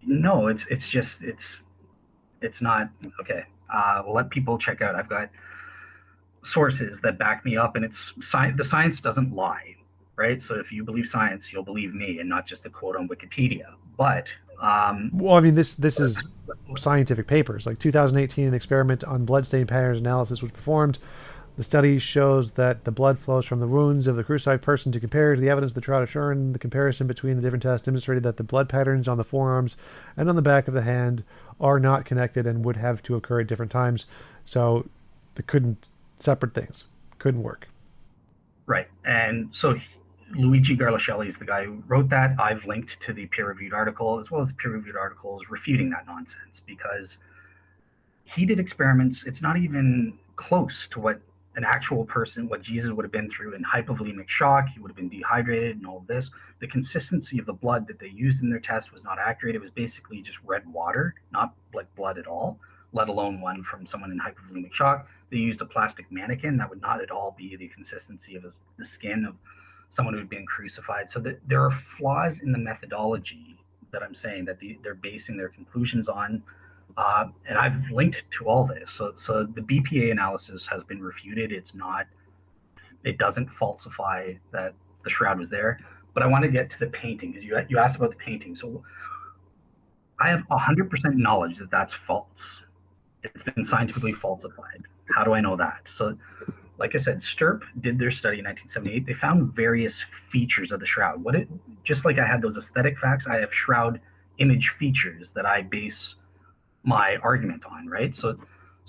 No, it's just it's not okay. We'll let people check out. I've got sources that back me up, and it's science. The science doesn't lie, right? So if you believe science, you'll believe me, and not just a quote on Wikipedia. But Well, I mean, this is scientific papers. Like 2018, an experiment on bloodstain patterns analysis was performed. The study shows that the blood flows from the wounds of the crucified person to compare to the evidence of the Shroud of Turin. The comparison between the different tests demonstrated that the blood patterns on the forearms and on the back of the hand are not connected and would have to occur at different times. So they couldn't separate things. Couldn't work. right, and so Luigi Garlashelli is the guy who wrote that. I've linked to the peer-reviewed article as well as the peer-reviewed articles refuting that nonsense, because he did experiments. It's not even close to what an actual person, what Jesus would have been through in hypovolemic shock. He would have been dehydrated and all of this. The consistency of the blood that they used in their test was not accurate. It was basically just red water, not like blood at all, let alone one from someone in hypovolemic shock. They used a plastic mannequin that would not at all be the consistency of the skin of someone who had been crucified. So there are flaws in the methodology that I'm saying that they're basing their conclusions on, and I've linked to all this. So the BPA analysis has been refuted. It's not, it doesn't falsify that the shroud was there. But I want to get to the painting, because you asked about the painting. So I have 100% knowledge that that's false. It's been scientifically falsified. How do I know that? So, like I said, Stirp did their study in 1978. They found various features of the shroud. Just like I had those aesthetic facts, I have shroud image features that I base my argument on, right? So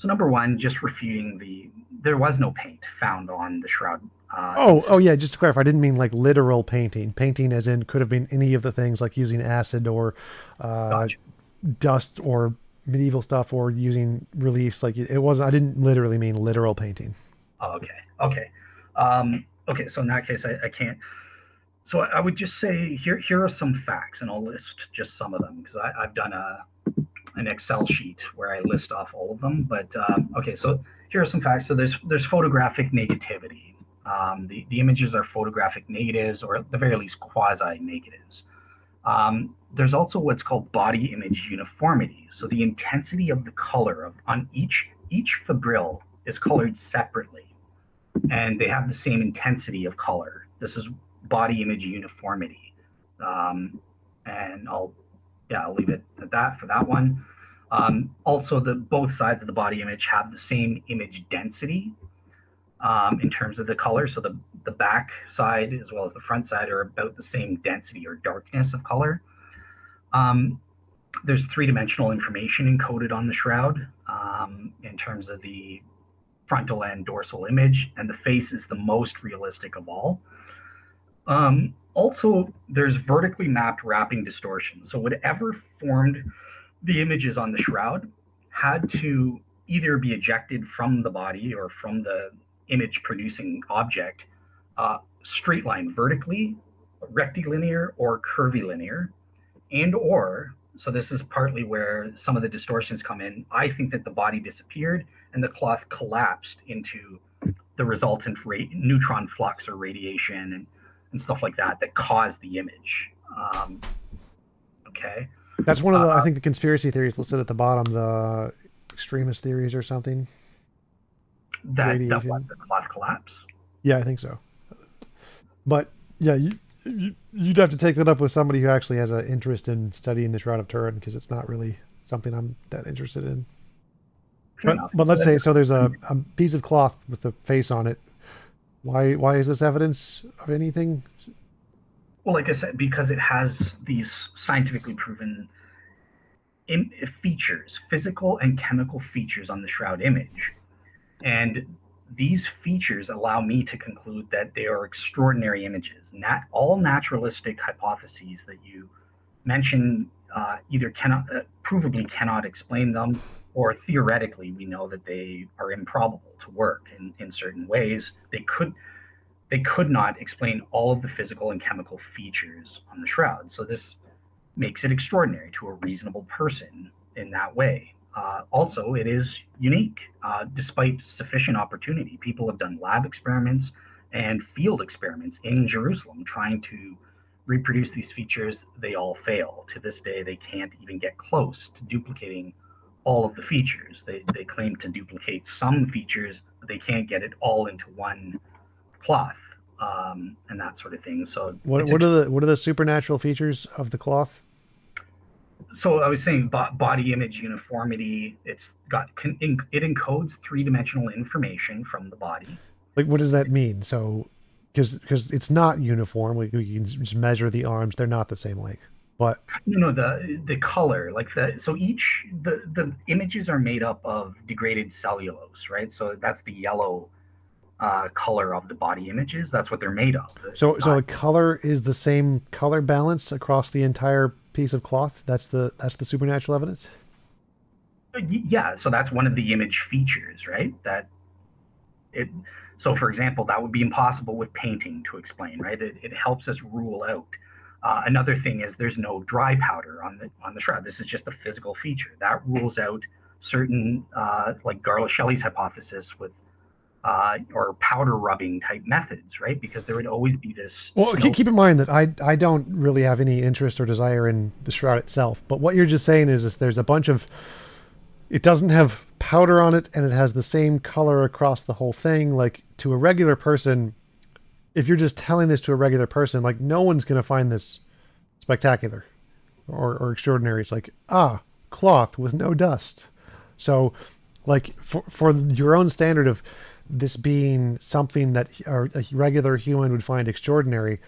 number one, just refuting there was no paint found on the shroud Oh, incident. yeah. Just to clarify, I didn't mean like literal painting. Painting, as in, could have been any of the things like using acid or uh, Gotcha. dust or medieval stuff or using reliefs. Like it wasn't. I didn't literally mean literal painting. Okay. Okay. Okay. So in that case, I can't. So I would just say here are some facts, and I'll list just some of them, because I've done an Excel sheet where I list off all of them. But okay, so here are some facts. So there's photographic negativity. The images are photographic negatives, or at the very least quasi negatives. There's also what's called body image uniformity. So the intensity of the color on each fibril is colored separately, and they have the same intensity of color. This is body image uniformity. And I'll leave it at that for that one. Also, the both sides of the body image have the same image density in terms of the color. So the back side as well as the front side are about the same density or darkness of color. Um, there's three-dimensional information encoded on the shroud in terms of the frontal and dorsal image, and the face is the most realistic of all. Also, there's vertically mapped wrapping distortion. So whatever formed the images on the shroud had to either be ejected from the body or from the image producing object, straight line vertically, rectilinear, or curvilinear, and or so this is partly where some of the distortions come in. I think that the body disappeared and the cloth collapsed into the resultant neutron flux or radiation and stuff like that that caused the image. Okay. That's one of the, I think, the conspiracy theories listed at the bottom, the extremist theories or something. That Radiation. the cloth collapse. Yeah, I think so. But yeah, you'd have to take that up with somebody who actually has an interest in studying the Shroud of Turin, because it's not really something I'm that interested in. But let's say, so there's a piece of cloth with the face on it. Why is this evidence of anything? Well, like I said, because it has these scientifically proven features, physical and chemical features on the shroud image. And these features allow me to conclude that they are extraordinary images. All naturalistic hypotheses that you mentioned either provably cannot explain them, or theoretically we know that they are improbable to work in certain ways. They could not explain all of the physical and chemical features on the shroud. So this makes it extraordinary to a reasonable person in that way. Also, it is unique. Despite sufficient opportunity, people have done lab experiments and field experiments in Jerusalem trying to reproduce these features. They all fail. To this day, they can't even get close to duplicating all of the features. They claim to duplicate some features, but they can't get it all into one cloth, and that sort of thing. So What are the supernatural features of the cloth? so I was saying body image uniformity. It encodes three-dimensional information from the body. Like, what does that mean? So, because it's not uniform. Like, we can just measure the arms; they're not the same length. But The color, like the images are made up of degraded cellulose, right? So that's the yellow color of the body images. That's what they're made of. so the color is the same color balance across the entire piece of cloth. That's the supernatural evidence. Yeah, so that's one of the image features, right? That it. So, for example, that would be impossible with painting to explain, right? It helps us rule out. Another thing is there's no dry powder on the shroud. This is just a physical feature that rules out certain, like Garla Shelley's hypothesis with or powder rubbing type methods, right? Because there would always be this. Well, keep in mind that I don't really have any interest or desire in the shroud itself. But what you're just saying is there's a bunch of, it doesn't have powder on it, and it has the same color across the whole thing. Like, to a regular person, if you're just telling this to a regular person, like, no one's going to find this spectacular or extraordinary. It's like, cloth with no dust. So, like, for your own standard of this being something that a regular human would find extraordinary,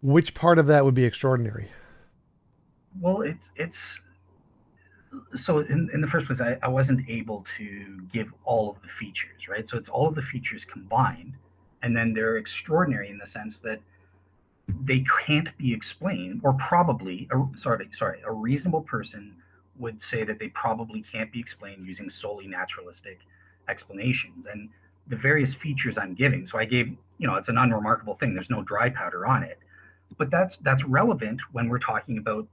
which part of that would be extraordinary? Well, it's so in the first place, I wasn't able to give all of the features, right? So it's all of the features combined, and then they're extraordinary in the sense that they can't be explained, or probably, a reasonable person would say that they probably can't be explained using solely naturalistic explanations. And the various features I'm giving, so I gave, it's an unremarkable thing. There's no dry powder on it, but that's relevant when we're talking about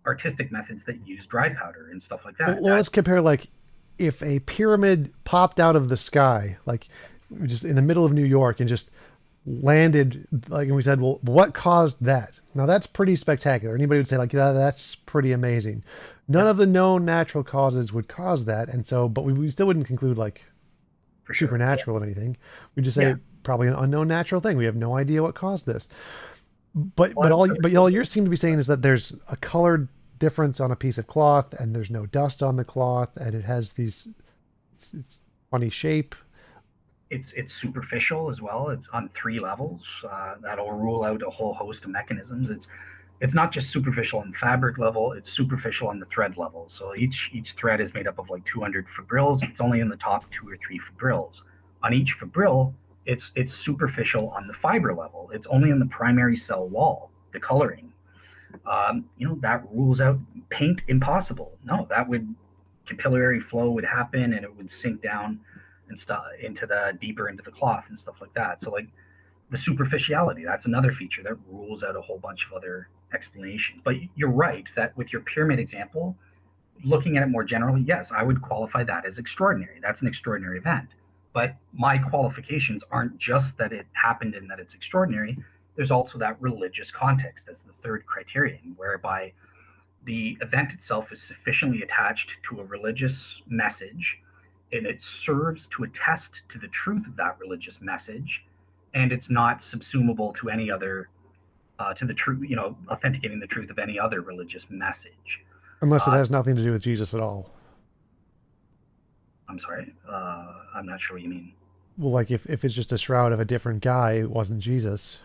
artistic methods that use dry powder and stuff like that. Well, let's compare, like, if a pyramid popped out of the sky, like just in the middle of New York, and just landed, like, and we said, well, what caused that? Now that's pretty spectacular. Anybody would say like, yeah, that's pretty amazing. None Yep, of the known natural causes would cause that, and so, but we still wouldn't conclude like for sure. Yeah, supernatural of anything. We just say yeah. probably an unknown natural thing. We have no idea what caused this. But Well, but I would all say but all you seem to be saying is that there's a colored difference on a piece of cloth, and there's no dust on the cloth, and it has these it's funny shape. it's superficial as well. It's on three levels. That'll rule out a whole host of mechanisms. It's not just superficial on the fabric level, it's superficial on the thread level. So each thread is made up of like 200 fibrils. It's only in the top two or three fibrils. On each fibril, it's superficial on the fiber level. It's only in the primary cell wall, the coloring. That rules out paint impossible. No, that would capillary flow would happen and it would sink down and stuff into the deeper into the cloth and stuff like that. So like the superficiality, that's another feature that rules out a whole bunch of other explanations. But you're right that with your pyramid example, looking at it more generally, yes, I would qualify that as extraordinary. That's an extraordinary event. But my qualifications aren't just that it happened and that it's extraordinary. There's also that religious context as the third criterion, whereby the event itself is sufficiently attached to a religious message and it serves to attest to the truth of that religious message, and it's not subsumable to any other to the truth, authenticating the truth of any other religious message. Unless it uh, has nothing to do with Jesus at all. I'm sorry, I'm not sure what you mean. Well, like if it's just a shroud of a different guy, it wasn't Jesus.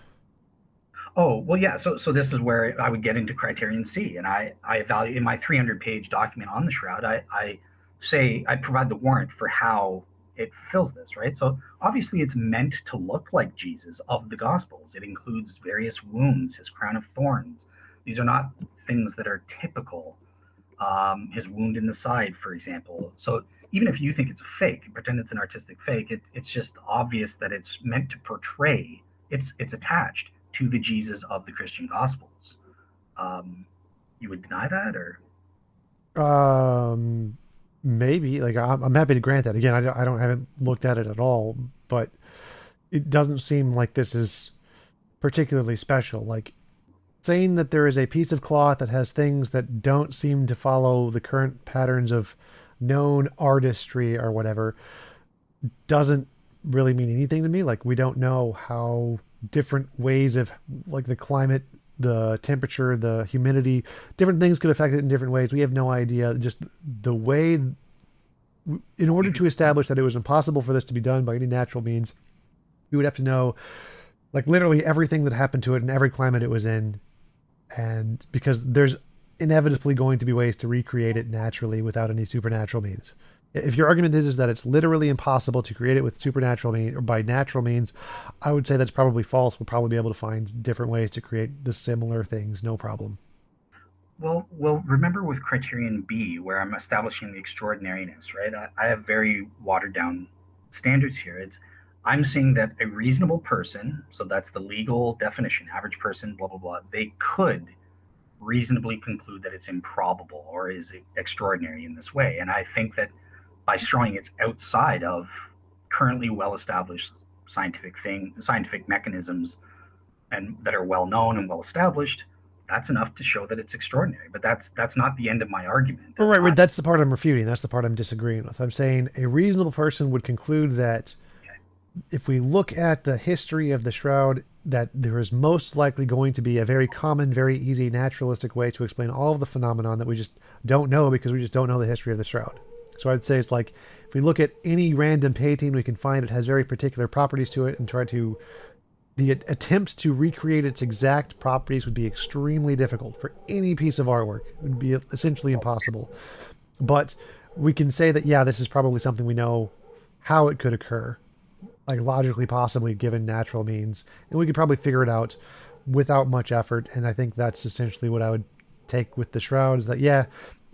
Oh, well, yeah. So this is where I would get into criterion C, and I evaluate in my 300-page document on the shroud. I say I provide the warrant for how it fulfills this, right? So obviously, it's meant to look like Jesus of the Gospels. It includes various wounds, his crown of thorns. These are not things that are typical. His wound in the side, for example. So even if you think it's a fake, pretend it's an artistic fake, it's just obvious that it's meant to portray. It's attached to the Jesus of the Christian Gospels. Um, you would deny that, or Um, maybe like I'm happy to grant that. Again, I haven't looked at it at all, but it doesn't seem like this is particularly special. Like saying that there is a piece of cloth that has things that don't seem to follow the current patterns of known artistry or whatever doesn't really mean anything to me. Like we don't know how different ways of like the climate, the temperature, the humidity, different things could affect it in different ways. We have no idea. Just the way, in order to establish that it was impossible for this to be done by any natural means, we would have to know like literally everything that happened to it in every climate it was in, and because there's inevitably going to be ways to recreate it naturally without any supernatural means. If your argument is that it's literally impossible to create it with supernatural means or by natural means, I would say that's probably false. We'll probably be able to find different ways to create the similar things, no problem. well, remember with criterion B, where I'm establishing the extraordinariness, right? I have very watered down standards here. I'm saying that a reasonable person, so that's the legal definition, average person, blah blah blah, they could reasonably conclude that it's improbable or is extraordinary in this way. And I think that by showing it's outside of currently well established scientific mechanisms and that are well known and well established, that's enough to show that it's extraordinary. But that's not the end of my argument. Right, right. That's the part I'm refuting. That's the part I'm disagreeing with. I'm saying a reasonable person would conclude that if we look at the history of the shroud, that there is most likely going to be a very common, very easy, naturalistic way to explain all of the phenomenon that we just don't know because we just don't know the history of the shroud. So I'd say it's like if we look at any random painting, we can find it has very particular properties to it and try to. The attempt to recreate its exact properties would be extremely difficult for any piece of artwork. It would be essentially impossible. But we can say that, yeah, this is probably something we know how it could occur, like logically possibly given natural means. And we could probably figure it out without much effort. And I think that's essentially what I would take with the shroud is that, yeah,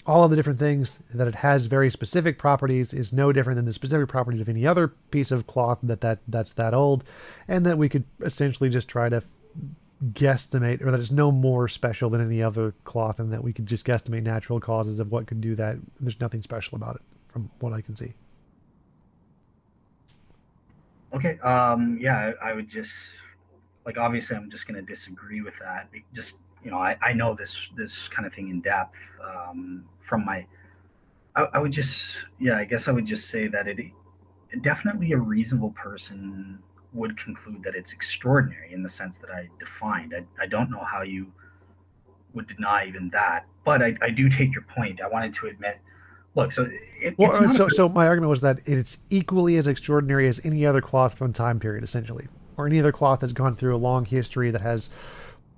all of the different things that it has very specific properties is no different than the specific properties of any other piece of cloth that's that old, and that we could essentially just try to guesstimate, or that it's no more special than any other cloth, and that we could just guesstimate natural causes of what could do that. There's nothing special about it from what I can see. Okay. Yeah, I would just like obviously I'm just going to disagree with that. Just I know this kind of thing in depth from my. I would just yeah, I guess I would just say that it definitely a reasonable person would conclude that it's extraordinary in the sense that I defined. I don't know how you would deny even that, but I do take your point. I wanted to admit, look, so it's Well, not so about so my argument was that it's equally as extraordinary as any other cloth from time period, essentially, or any other cloth that's gone through a long history that has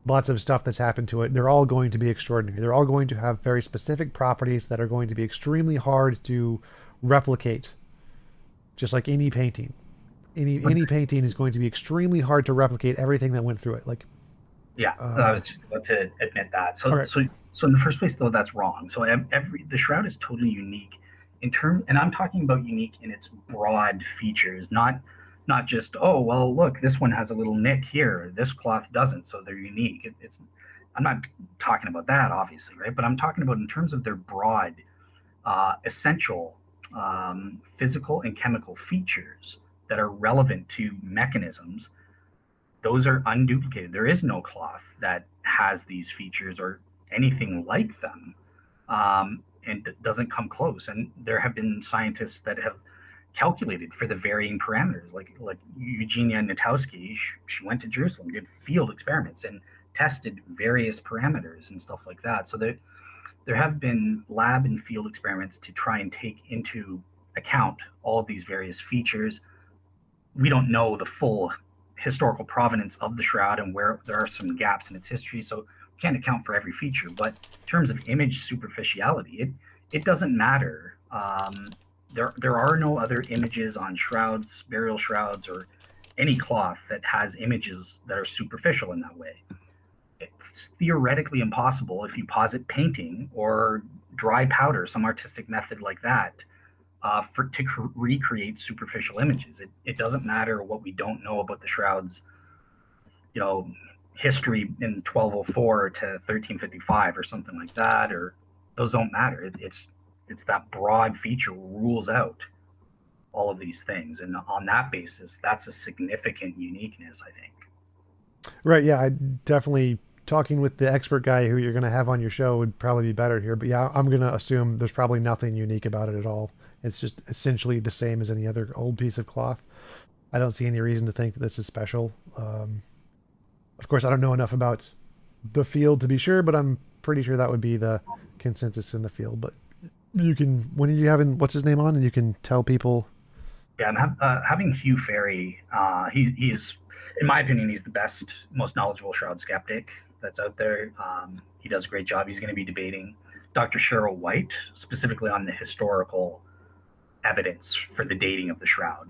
lots of stuff that's happened to it. They're all going to be extraordinary. They're all going to have very specific properties that are going to be extremely hard to replicate, just like any painting. but Any painting is going to be extremely hard to replicate everything that went through it. Like, yeah, I uh, was just about to admit that. all So, right, so in the first place, though, that's wrong. So every the shroud is totally unique in term, and I'm talking about unique in its broad features, not just oh well, look, this one has a little nick here, this cloth doesn't, so they're unique. It's I'm not talking about that, obviously, right? But I'm talking about in terms of their broad, essential physical and chemical features that are relevant to mechanisms. Those are unduplicated. There is no cloth that has these features or anything like them, and doesn't come close. And there have been scientists that have calculated for the varying parameters, like Eugenia Natowski. She went to Jerusalem, did field experiments, and tested various parameters and stuff like that. So there have been lab and field experiments to try and take into account all of these various features. We don't know the full historical provenance of the shroud and where there are some gaps in its history, so we can't account for every feature. But in terms of image superficiality, it doesn't matter. There are no other images on shrouds, burial shrouds, or any cloth that has images that are superficial in that way. It's theoretically impossible if you posit painting or dry powder, some artistic method like that, for to recreate superficial images. It doesn't matter what we don't know about the shroud's, you know, history in 1204 to 1355 or something like that, or those don't matter. It's that broad feature rules out all of these things, and on that basis, that's a significant uniqueness, I think. right, yeah, I definitely talking with the expert guy who you're going to have on your show would probably be better here. But yeah, I'm going to assume there's probably nothing unique about it at all. It's just essentially the same as any other old piece of cloth. I don't see any reason to think that this is special. Of course, I don't know enough about the field to be sure, but I'm pretty sure that would be the consensus in the field. But you can, when are you having what's his name on, and you can tell people. Yeah, I'm having Hugh Ferry. He's, in my opinion, he's the best, most knowledgeable shroud skeptic that's out there. He does a great job. He's going to be debating Dr. Cheryl White, specifically on the historical evidence for the dating of the shroud.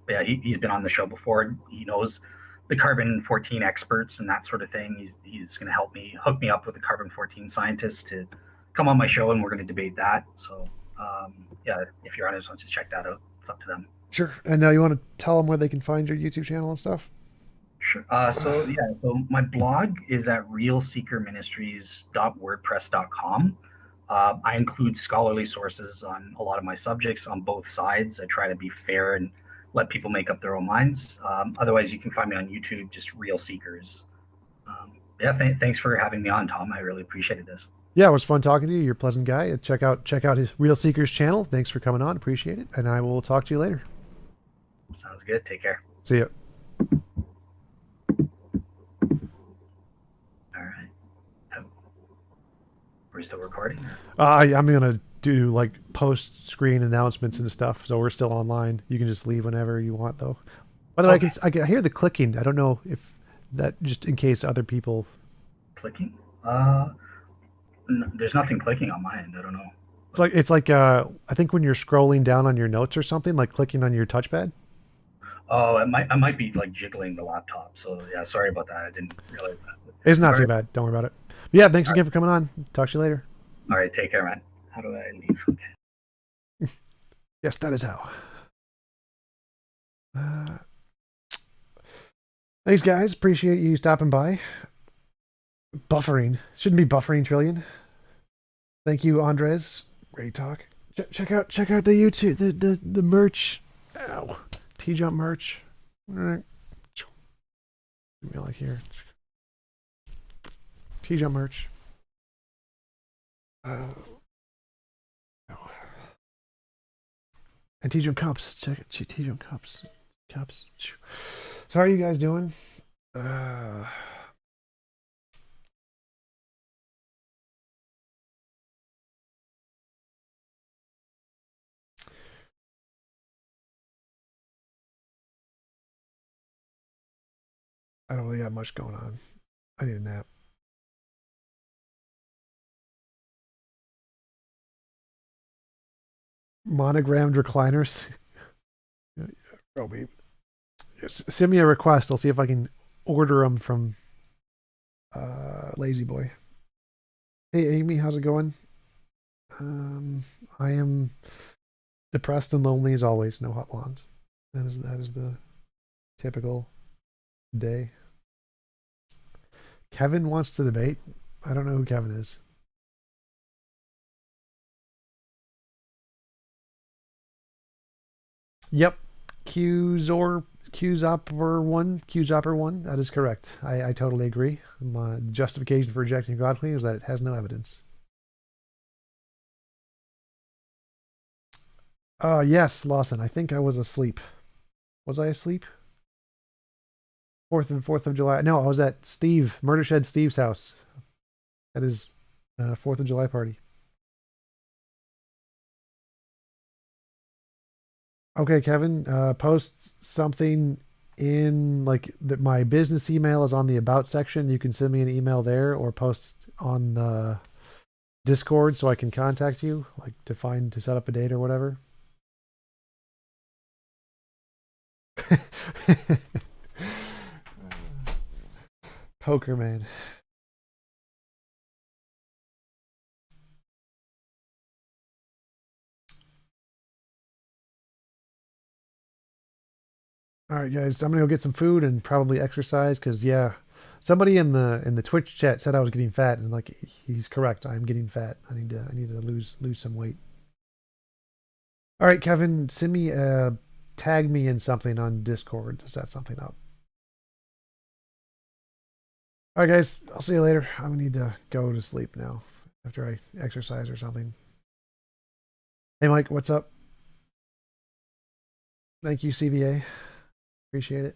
Yeah, he's been on the show before. He knows the carbon 14 experts and that sort of thing. He's going to help me hook me up with a carbon 14 scientist to come on my show, and we're going to debate that. So yeah, if your audience wants to check that out, it's up to them. Sure. And now you want to tell them where they can find your YouTube channel and stuff? Sure. So yeah, so my blog is at realseekerministries.wordpress.com. I include scholarly sources on a lot of my subjects on both sides. I try to be fair and let people make up their own minds. Otherwise, you can find me on YouTube, just Real Seekers. Yeah, thanks for having me on, Tom. I really appreciated this. Yeah, it was fun talking to you. You're a pleasant guy. Check out his Real Seekers channel. Thanks for coming on. Appreciate it. And I will talk to you later. Sounds good. Take care. See ya. All right. We're still recording? I'm gonna do like post screen announcements and stuff, so we're still online. You can just leave whenever you want, though. By the way, Okay. I can hear the clicking. I don't know if that just in case other people. Clicking? There's nothing clicking on my end. I don't know. It's like I think when you're scrolling down on your notes or something, like clicking on your touchpad. Oh, I might be like jiggling the laptop. So yeah, sorry about that. I didn't realize that. It's not All too right. bad. Don't worry about it. But yeah, thanks again for coming on. Talk to you later. All right. Take care, man. How do I leave? Okay. Yes, that is how. Thanks, guys. Appreciate you stopping by. Buffering shouldn't be buffering trillion. Thank you, Andres. Great talk. Check out the YouTube, the merch. Ow. TJump merch. All right. Give me like here. TJump merch. No. And TJump cups. Check it. TJump cups. Cups. So how are you guys doing? I don't really have much going on. I need a nap. Monogrammed recliners. Roby. Send me a request. I'll see if I can order them from Lazy Boy. Hey Amy, how's it going? I am depressed and lonely as always. No hot blondes. That is the typical day. Kevin wants to debate. I don't know who Kevin is. Yep, Qzopper one. That is correct. I totally agree. My justification for rejecting God claim is that it has no evidence. Yes, Lawson. I think I was asleep. Was I asleep? Fourth of July. No, I was at Murder Shed Steve's house. At his 4th of July party. Okay, Kevin. Post something in like my business email is on the about section. You can send me an email there, or post on the Discord so I can contact you, like to set up a date or whatever. Poker man. All right, guys, I'm gonna go get some food and probably exercise because yeah, somebody in the Twitch chat said I was getting fat, and like he's correct. I'm getting fat. I need to lose some weight. All right, Kevin, send me tag me in something on Discord to set something up. All right, guys, I'll see you later. I need to go to sleep now after I exercise or something. Hey, Mike, what's up? Thank you, CVA. Appreciate it.